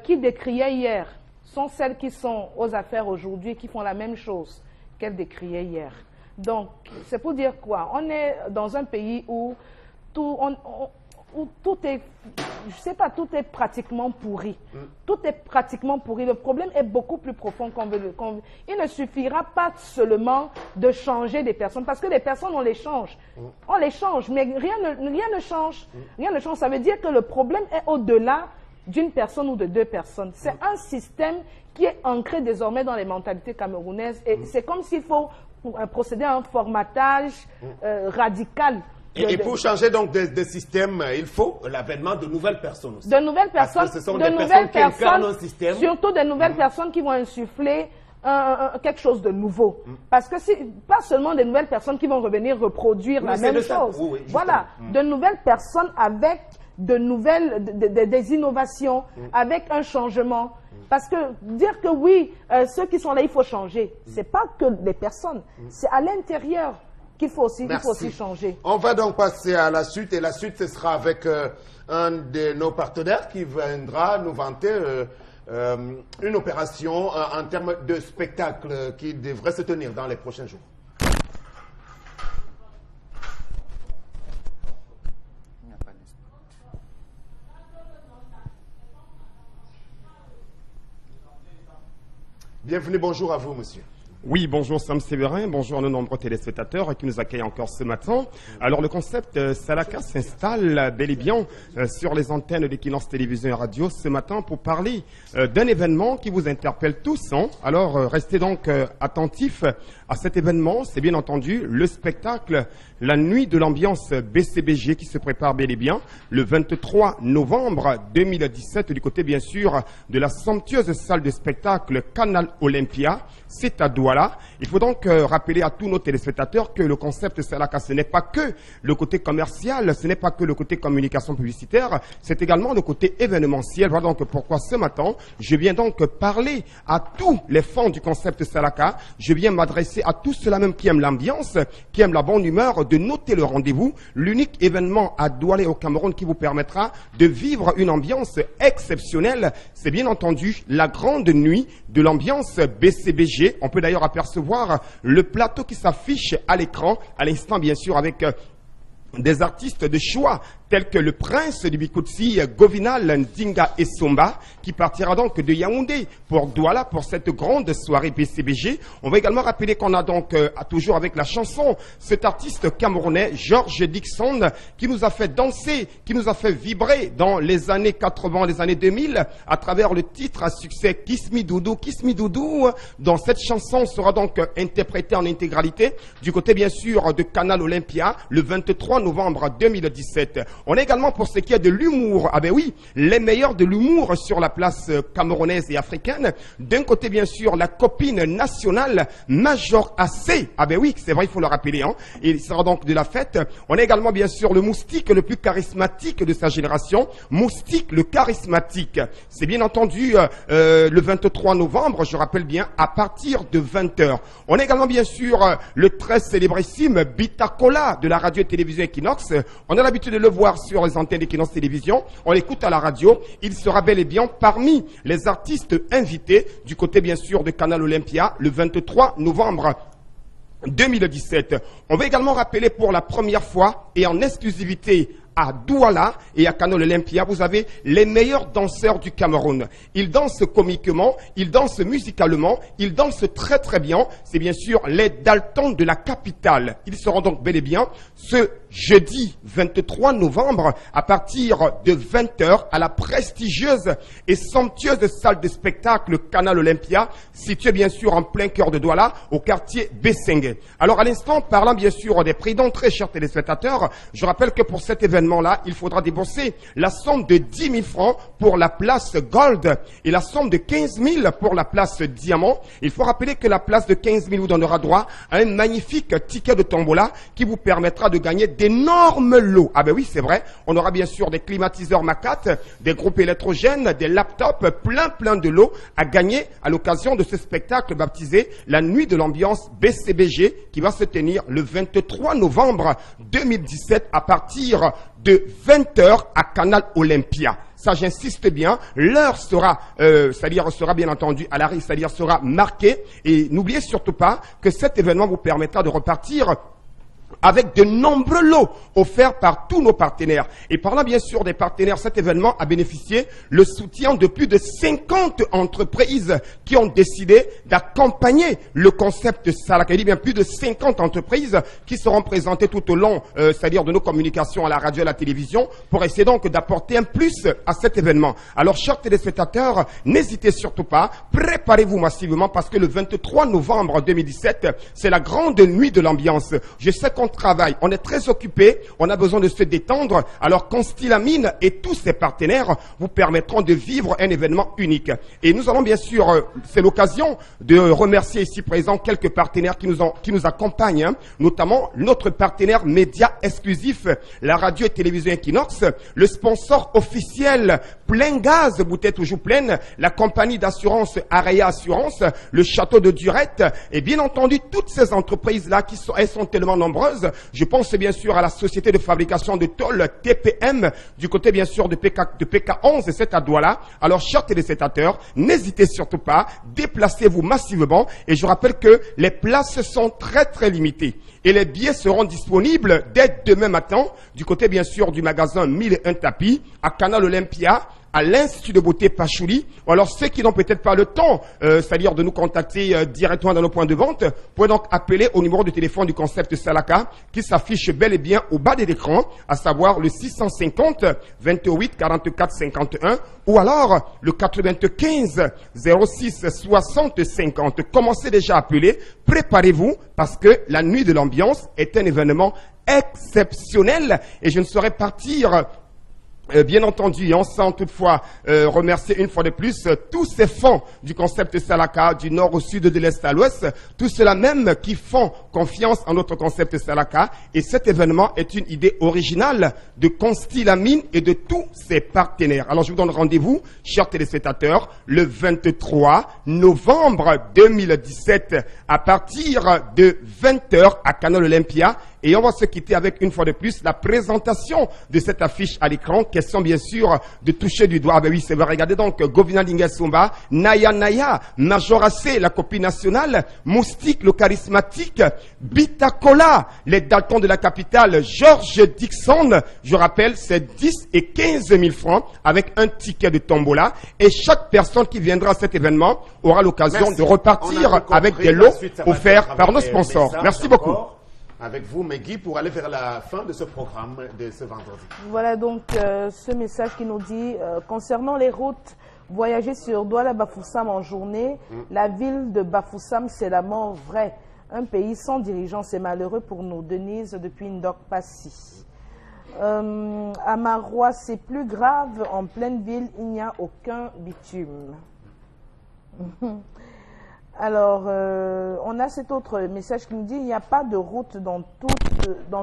qui décriaient hier sont celles qui sont aux affaires aujourd'hui, qui font la même chose qu'elles décriaient hier. Donc, c'est pour dire quoi? On est dans un pays où tout est, je sais pas, tout est pratiquement pourri. Tout est pratiquement pourri. Le problème est beaucoup plus profond qu'on veut. Il ne suffira pas seulement de changer des personnes, parce que les personnes, on les change. On les change, mais rien ne change. Rien ne change. Ça veut dire que le problème est au-delà d'une personne ou de deux personnes. C'est un système qui est ancré désormais dans les mentalités camerounaises. Et c'est comme s'il faut procéder à un formatage radical. Et pour changer donc de système, il faut l'avènement de nouvelles personnes aussi. De nouvelles personnes, parce que ce sont des personnes qui incarnent un système. Surtout de nouvelles personnes qui vont insuffler quelque chose de nouveau. Parce que pas seulement des nouvelles personnes qui vont revenir reproduire la même chose. Oui, voilà, de nouvelles personnes avec des innovations, avec un changement. Parce que dire que oui, ceux qui sont là, il faut changer, c'est pas que les personnes, c'est à l'intérieur qu'il faut aussi changer. On va donc passer à la suite, et la suite, ce sera avec un de nos partenaires qui viendra nous vanter une opération en termes de spectacle qui devrait se tenir dans les prochains jours. Bienvenue, bonjour à vous, monsieur. Oui, bonjour Sam Séverin, bonjour à nos nombreux téléspectateurs qui nous accueillent encore ce matin. Alors le concept Salaka s'installe bel et bien sur les antennes d'Equinox Télévision et Radio ce matin pour parler d'un événement qui vous interpelle tous. Alors restez donc attentifs à cet événement. C'est bien entendu le spectacle La Nuit de l'Ambiance BCBG qui se prépare bel et bien le 23 novembre 2017 du côté bien sûr de la somptueuse salle de spectacle Canal Olympia. C'est à Douala. Il faut donc rappeler à tous nos téléspectateurs que le concept Salaka, ce n'est pas que le côté commercial, ce n'est pas que le côté communication publicitaire, c'est également le côté événementiel. Voilà donc pourquoi ce matin, je viens donc parler à tous les fans du concept Salaka. Je viens m'adresser à tous ceux-là même qui aiment l'ambiance, qui aiment la bonne humeur, de noter le rendez-vous, l'unique événement à Douala au Cameroun qui vous permettra de vivre une ambiance exceptionnelle. C'est bien entendu la grande nuit de l'ambiance BCBG. On peut d'ailleurs apercevoir le plateau qui s'affiche à l'écran, à l'instant bien sûr avec des artistes de choix tels que le prince du Bikutsi, Govinal Ndinga Essomba, qui partira donc de Yaoundé pour Douala pour cette grande soirée BCBG. On va également rappeler qu'on a donc, toujours avec la chanson, cet artiste camerounais, George Dixon, qui nous a fait danser, qui nous a fait vibrer dans les années 80, les années 2000, à travers le titre à succès Kiss Me Doudou, Kiss Me Doudou, dont cette chanson sera donc interprétée en intégralité du côté bien sûr de Canal Olympia le 23 novembre 2017. On est également pour ce qui est de l'humour, ah ben oui, les meilleurs de l'humour sur la place camerounaise et africaine. D'un côté bien sûr la copine nationale Major AC, ah ben oui, c'est vrai, il faut le rappeler, hein. Il sera donc de la fête. On a également bien sûr le moustique le plus charismatique de sa génération, Moustique le charismatique. C'est bien entendu le 23 novembre, je rappelle bien, à partir de 20h. On a également bien sûr le très célébrissime Bitacola de la radio et télévision Equinox. On a l'habitude de le voir sur les antennes d'Equinox Télévision. On l'écoute à la radio. Il sera bel et bien parmi les artistes invités du côté bien sûr de Canal Olympia le 23 novembre 2017. On va également rappeler pour la première fois et en exclusivité à Douala et à Canal Olympia, vous avez les meilleurs danseurs du Cameroun. Ils dansent comiquement, ils dansent musicalement, ils dansent très très bien. C'est bien sûr les Daltons de la capitale. Ils seront donc bel et bien ce jeudi 23 novembre à partir de 20h à la prestigieuse et somptueuse salle de spectacle Canal Olympia, située bien sûr en plein cœur de Douala, au quartier Bessengue. Alors à l'instant, parlant bien sûr des prix d'entrée, chers téléspectateurs, je rappelle que pour cet événement-là, il faudra débourser la somme de 10 000 francs pour la place Gold et la somme de 15 000 pour la place Diamant. Il faut rappeler que la place de 15 000 vous donnera droit à un magnifique ticket de tombola qui vous permettra de gagner d'énormes lots. Ah ben oui, c'est vrai. On aura bien sûr des climatiseurs Macat, des groupes électrogènes, des laptops, plein de lots à gagner à l'occasion de ce spectacle baptisé la Nuit de l'ambiance BCBG qui va se tenir le 23 novembre 2017 à partir de 20h à Canal Olympia. Ça, j'insiste bien, l'heure sera, sera bien entendu à l'arrêt, c'est-à-dire sera marquée. Et n'oubliez surtout pas que cet événement vous permettra de repartir avec de nombreux lots offerts par tous nos partenaires. Et parlant bien sûr des partenaires, cet événement a bénéficié le soutien de plus de 50 entreprises qui ont décidé d'accompagner le concept Salaka. Il y a bien plus de 50 entreprises qui seront présentées tout au long, c'est-à-dire de nos communications à la radio et à la télévision, pour essayer donc d'apporter un plus à cet événement. Alors, chers téléspectateurs, n'hésitez surtout pas, préparez-vous massivement parce que le 23 novembre 2017, c'est la grande nuit de l'ambiance. Je sais qu'on travaille, on est très occupé, on a besoin de se détendre. Alors Constellamine et tous ses partenaires vous permettront de vivre un événement unique. Et nous allons bien sûr, c'est l'occasion de remercier ici présent quelques partenaires qui nous accompagnent, hein, notamment notre partenaire média exclusif, la radio et télévision Equinox, le sponsor officiel Plein Gaz, bouteille toujours pleine, la compagnie d'assurance Areya Assurance, le château de Durette, et bien entendu toutes ces entreprises-là elles sont tellement nombreuses. Je pense bien sûr à la société de fabrication de tôle TPM du côté bien sûr de PK11 et c'est à Douala. Alors chers téléspectateurs, n'hésitez surtout pas, déplacez-vous massivement et je rappelle que les places sont très limitées et les billets seront disponibles dès demain matin du côté bien sûr du magasin 1001 tapis à Canal Olympia, à l'Institut de beauté Pachouli, ou alors ceux qui n'ont peut-être pas le temps, c'est-à-dire de nous contacter directement dans nos points de vente, pouvez donc appeler au numéro de téléphone du concept Salaka, qui s'affiche bel et bien au bas de l'écran, à savoir le 650 28 44 51, ou alors le 95 06 60 50. Commencez déjà à appeler, préparez-vous, parce que la nuit de l'ambiance est un événement exceptionnel, et je ne saurais partir bien entendu, on sent toutefois remercier une fois de plus tous ces fonds du concept Salaka, du nord au sud, de l'est à l'ouest, tous ceux-là même qui font confiance en notre concept Salaka. Et cet événement est une idée originale de Constellamine et de tous ses partenaires. Alors je vous donne rendez-vous, chers téléspectateurs, le 23 novembre 2017 à partir de 20h à Canal Olympia. Et on va se quitter avec, une fois de plus, la présentation de cette affiche à l'écran. Question, bien sûr, de toucher du doigt. Ah ben oui, c'est vrai. Regardez donc, Govina Lingasumba, Naya Naya, Majoracé, la copie nationale, Moustique, le charismatique, Bitacola, les Daltons de la capitale, George Dixon. Je rappelle, c'est 10 et 15 000 francs avec un ticket de tombola. Et chaque personne qui viendra à cet événement aura l'occasion de repartir avec des lots offerts par nos sponsors. Merci beaucoup. Avec vous, Megui, pour aller vers la fin de ce programme de ce vendredi. Voilà donc ce message qui nous dit, concernant les routes, voyager sur Douala-Bafoussam en journée, la ville de Bafoussam, c'est la mort vraie. Un pays sans dirigeant, c'est malheureux pour nous. Denise depuis Ndok Passy. À Marois, c'est plus grave. En pleine ville, il n'y a aucun bitume. Alors, on a cet autre message qui nous dit il n'y a pas de route dans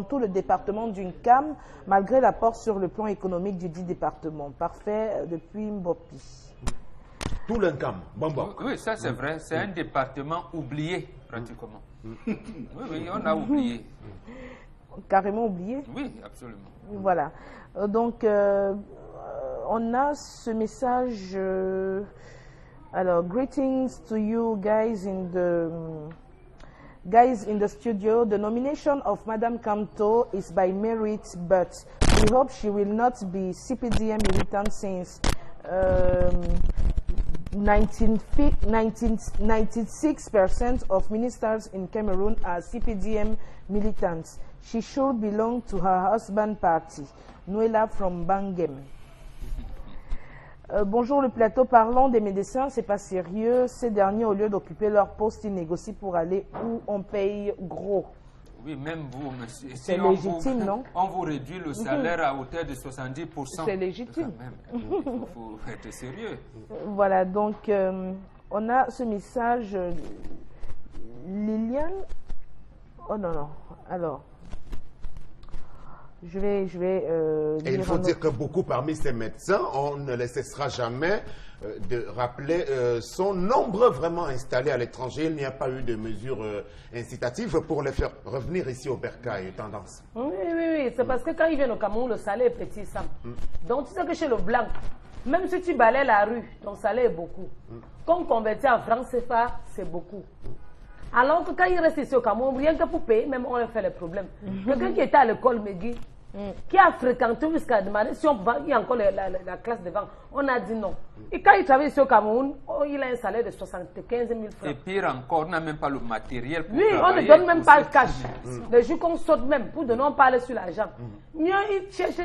tout le département d'une CAM, malgré l'apport sur le plan économique du dit département. Parfait depuis Mbopi. Tout le CAM, bon. Oui, ça c'est vrai. C'est un département oublié, pratiquement. Oui, on a oublié. Carrément oublié? Oui, absolument. Voilà. Donc, on a ce message... alors, greetings to you guys in the studio. The nomination of Madame Kamto is by merit, but we hope she will not be CPDM militant since 96% of ministers in Cameroon are CPDM militants. She should belong to her husband party. Nuela from Bangem. Bonjour le plateau, parlons des médecins, c'est pas sérieux. Ces derniers, au lieu d'occuper leur poste, ils négocient pour aller où on paye gros. Oui, même vous, monsieur. C'est légitime, non? On vous réduit le salaire à hauteur de 70%. C'est légitime. Il faut être sérieux. Voilà, donc on a ce message. Liliane. Oh non. Alors. Je vais et il faut dire que beaucoup parmi ces médecins, on ne les cessera jamais de rappeler sont nombreux vraiment installés à l'étranger. Il n'y a pas eu de mesures incitatives pour les faire revenir ici au Bercail, tendance. Oui. C'est parce que quand ils viennent au Cameroun, le salaire est petit, ça. Donc tu sais que chez le blanc, même si tu balayes la rue, ton salaire est beaucoup. Quand on convertit en francs CFA, c'est beaucoup. Alors que quand ils restent ici au Cameroun, rien que pour payer, même on leur fait les problèmes. Quelqu'un qui était à l'école, Megui, qui a fréquenté jusqu'à demander si on pouvait, il y a encore la classe devant, on a dit non. Et quand il travaille ici au Cameroun, il a un salaire de 75 000 francs. Et pire encore, on n'a même pas le matériel pour travailler. On ne donne même pas le cash. Le jour qu'on saute même, pour de non parler sur l'argent. Mieux, il cherche...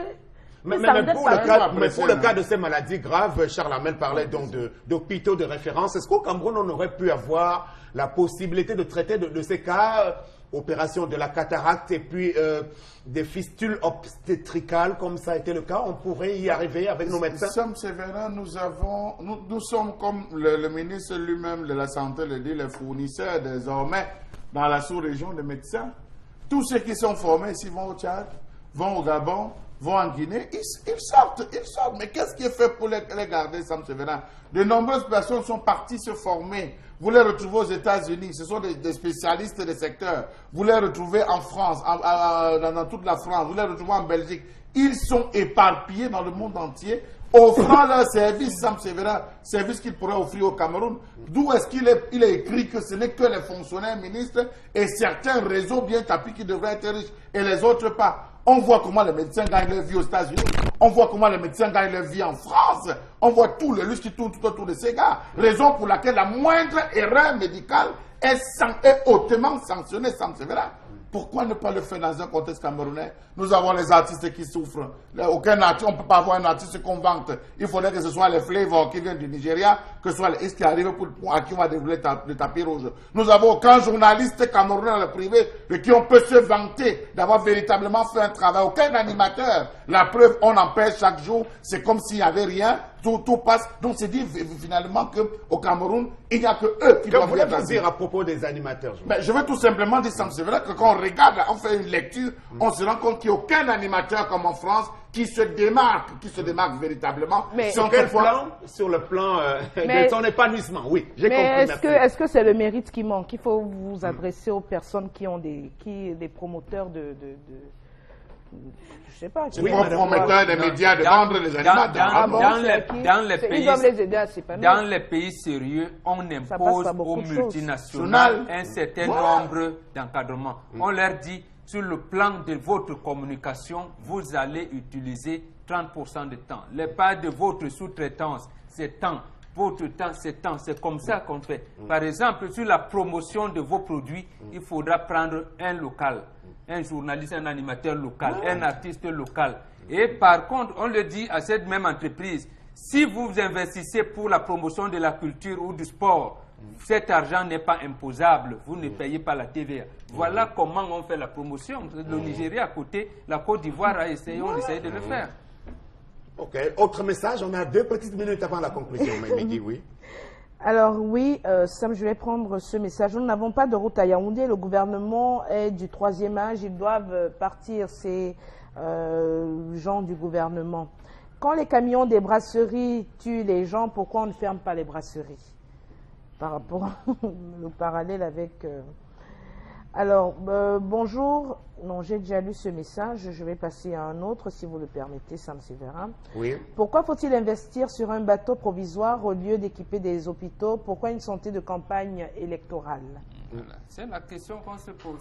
Mais pour le cas de ces maladies graves, Charles Amel parlait donc d'hôpitaux de référence. Est-ce qu'au Cameroun, on aurait pu avoir la possibilité de traiter de ces cas, opération de la cataracte et puis des fistules obstétricales, comme ça a été le cas? On pourrait y arriver avec nos médecins? Sam Séverin, nous sommes, comme le ministre lui-même de la Santé le dit, les fournisseurs désormais dans la sous-région de médecins. Tous ceux qui sont formés ici vont au Tchad, vont au Gabon, vont en Guinée, ils sortent. Mais qu'est-ce qui est fait pour les garder, Sam Séverin? De nombreuses personnes sont parties se former. Vous les retrouvez aux États-Unis, ce sont des spécialistes des secteurs. Vous les retrouvez en France, dans toute la France, vous les retrouvez en Belgique. Ils sont éparpillés dans le monde entier, offrant leur service, Sam Séverin, service qu'ils pourraient offrir au Cameroun. D'où est-ce qu'il est écrit que ce n'est que les fonctionnaires ministres et certains réseaux bien tapis qui devraient être riches et les autres pas. On voit comment les médecins gagnent leur vie aux États-Unis. On voit comment les médecins gagnent leur vie en France. On voit tout le luxe qui tourne tout autour de ces gars. Raison pour laquelle la moindre erreur médicale est hautement sanctionnée, Sam Séverin. Pourquoi ne pas le faire dans un contexte camerounais? Nous avons les artistes qui souffrent. Aucun artiste, on ne peut pas avoir un artiste qu'on vante. Il faudrait que ce soit les Flavor qui viennent du Nigeria, que ce soit les East qui arrivent à qui on va dérouler le tapis rouge. Nous n'avons aucun journaliste camerounais dans le privé de qui on peut se vanter d'avoir véritablement fait un travail. Aucun animateur. La preuve, on en perd chaque jour. C'est comme s'il n'y avait rien. tout passe. Donc c'est dit finalement qu'au Cameroun, il n'y a que eux qui doivent vous dire à propos des animateurs? Je veux tout simplement dire, c'est vrai que quand on regarde, on fait une lecture, on se rend compte qu'il n'y a aucun animateur comme en France qui se démarque véritablement. Mais sur le plan de son épanouissement, oui. Mais est-ce que c'est le mérite qui manque? Il faut vous adresser aux personnes qui ont des promoteurs je sais pas. C'est pour promoteurs des médias de vendre les animateurs. Dans les pays sérieux, on impose aux multinationales un certain nombre d'encadrements. On leur dit, sur le plan de votre communication, vous allez utiliser 30% de temps. Les parts de votre sous-traitance, c'est temps. Votre temps, c'est temps. C'est comme ça qu'on fait. Par exemple, sur la promotion de vos produits, il faudra prendre un local, un journaliste, un animateur local, un artiste local. Et par contre, on le dit à cette même entreprise, si vous investissez pour la promotion de la culture ou du sport, cet argent n'est pas imposable, vous ne payez pas la TVA. Voilà comment on fait la promotion. Le Nigeria à côté, la Côte d'Ivoire a essayé, on essaye de le faire. Ok, autre message, on a 2 petites minutes avant la conclusion, Mehdi, oui. Alors oui, Sam, je vais prendre ce message. Nous n'avons pas de route à Yaoundé, le gouvernement est du 3e âge, ils doivent partir, ces gens du gouvernement. Quand les camions des brasseries tuent les gens, pourquoi on ne ferme pas les brasseries? Par rapport au parallèle avec... Alors, bonjour. Non, j'ai déjà lu ce message. Je vais passer à un autre, si vous le permettez, Sam Séverin. Oui. Pourquoi faut-il investir sur un bateau provisoire au lieu d'équiper des hôpitaux? Pourquoi une santé de campagne électorale? C'est la question qu'on se pose.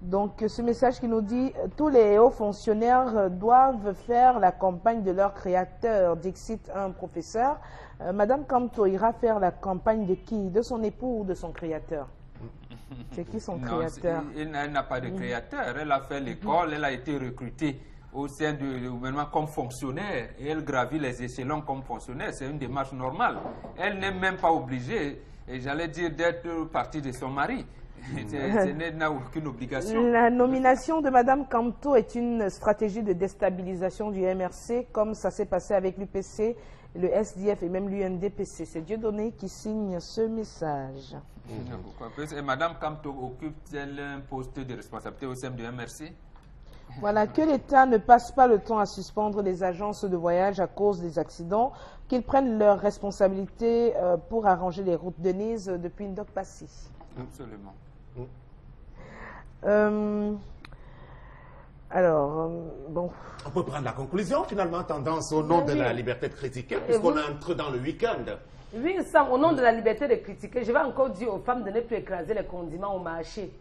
Donc, ce message qui nous dit « Tous les hauts fonctionnaires doivent faire la campagne de leur créateur », dixit un professeur. Madame Kamto ira faire la campagne de qui? De son époux ou de son créateur? C'est qui son créateur? Elle n'a pas de créateur. Elle a fait l'école, elle a été recrutée au sein du gouvernement comme fonctionnaire et elle gravit les échelons comme fonctionnaire. C'est une démarche normale. Elle n'est même pas obligée, et j'allais dire, d'être partie de son mari. Elle n'a aucune obligation. La nomination de Mme Kamto est une stratégie de déstabilisation du MRC, comme ça s'est passé avec l'UPC, le SDF et même l'UNDPC. C'est Dieudonné qui signe ce message. Et Mme Kamto occupe-t-elle un poste de responsabilité au sein du MRC? Voilà, que l'État ne passe pas le temps à suspendre les agences de voyage à cause des accidents, qu'ils prennent leurs responsabilités pour arranger les routes de Nice depuis Ndok-Passy. Absolument. Alors, bon. On peut prendre la conclusion, finalement, tendance au nom de la liberté de critiquer, puisqu'on entre dans le week-end. Oui, Sam, au nom de la liberté de critiquer, je vais encore dire aux femmes de ne plus écraser les condiments au marché.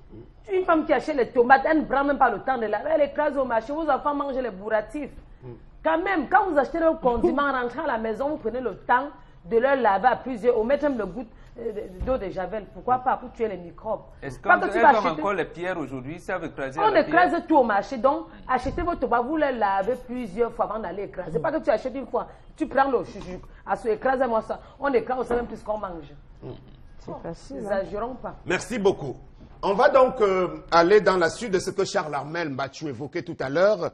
Une femme qui achète les tomates, elle ne prend même pas le temps de laver, elle écrase au marché, vos enfants mangent les bourratifs. Quand même, quand vous achetez les condiments, rentrez à la maison, vous prenez le temps de leur laver à plusieurs, ou mettre même le goût d'eau de javel. Pourquoi pas? Pour tuer les microbes. Est-ce qu'on a encore les pierres aujourd'hui? Ça veut écraser on écrase tout au marché. Donc, achetez vos tomates, vous les lavez plusieurs fois avant d'aller écraser. Pas que tu achètes une fois, tu prends le chouchou, écrasez-moi ça. On écrase, on sait même plus ce qu'on mange. C'est facile. N'exagérons pas. Merci beaucoup. On va donc aller dans la suite de ce que Charles Armel Mbachou évoquait tout à l'heure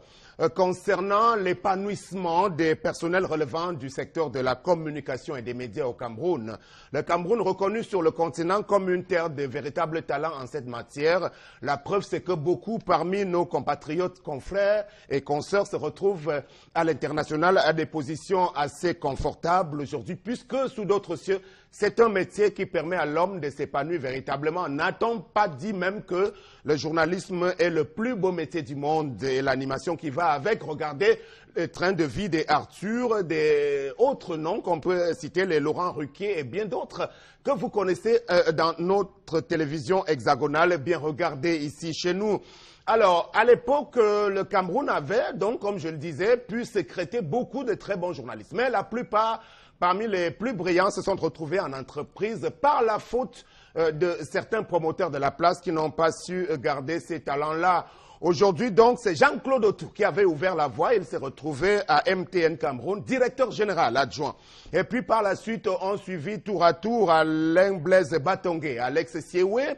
concernant l'épanouissement des personnels relevant du secteur de la communication et des médias au Cameroun. Le Cameroun reconnu sur le continent comme une terre de véritables talents en cette matière. La preuve, c'est que beaucoup parmi nos compatriotes, confrères et consoeurs se retrouvent à l'international à des positions assez confortables aujourd'hui, puisque sous d'autres cieux, c'est un métier qui permet à l'homme de s'épanouir véritablement. N'a-t-on pas dit même que le journalisme est le plus beau métier du monde et l'animation qui va avec? Regardez le train de vie des Arthur, des autres noms qu'on peut citer, les Laurent Ruquier et bien d'autres que vous connaissez dans notre télévision hexagonale. Bien regardez ici chez nous. Alors, à l'époque, le Cameroun avait, donc, comme je le disais, pu sécréter beaucoup de très bons journalistes. Mais la plupart, parmi les plus brillants, se sont retrouvés en entreprise par la faute de certains promoteurs de la place qui n'ont pas su garder ces talents-là. Aujourd'hui, donc, c'est Jean-Claude Otou qui avait ouvert la voie. Il s'est retrouvé à MTN Cameroun, directeur général adjoint. Et puis, par la suite, on suivi tour à tour Alain Blaise Batongue, Alex Siewe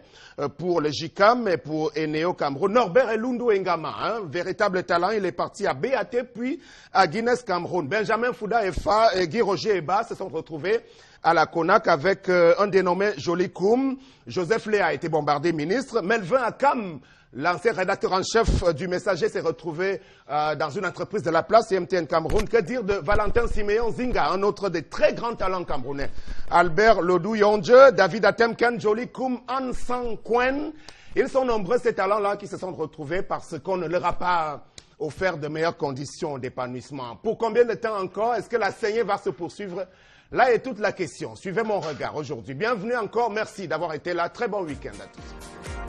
pour le JICAM et pour Eneo Cameroun. Norbert Elundu Ngama, véritable talent, il est parti à BAT, puis à Guinness Cameroun. Benjamin Fouda Efa et Guy Roger Eba se sont retrouvés à la CONAC avec un dénommé Joly Koum. Joseph Léa a été bombardé ministre. Melvin Akam, l'ancien rédacteur en chef du Messager, s'est retrouvé dans une entreprise de la place, MTN Cameroun. Que dire de Valentin Siméon Zinga, un autre des très grands talents camerounais. Albert Lodou Yonje, David Atemkan, Joly Koum, An Sang Kwen. Ils sont nombreux ces talents-là qui se sont retrouvés parce qu'on ne leur a pas offert de meilleures conditions d'épanouissement. Pour combien de temps encore? Est-ce que la saignée va se poursuivre? Là est toute la question. Suivez mon regard aujourd'hui. Bienvenue encore. Merci d'avoir été là. Très bon week-end à tous.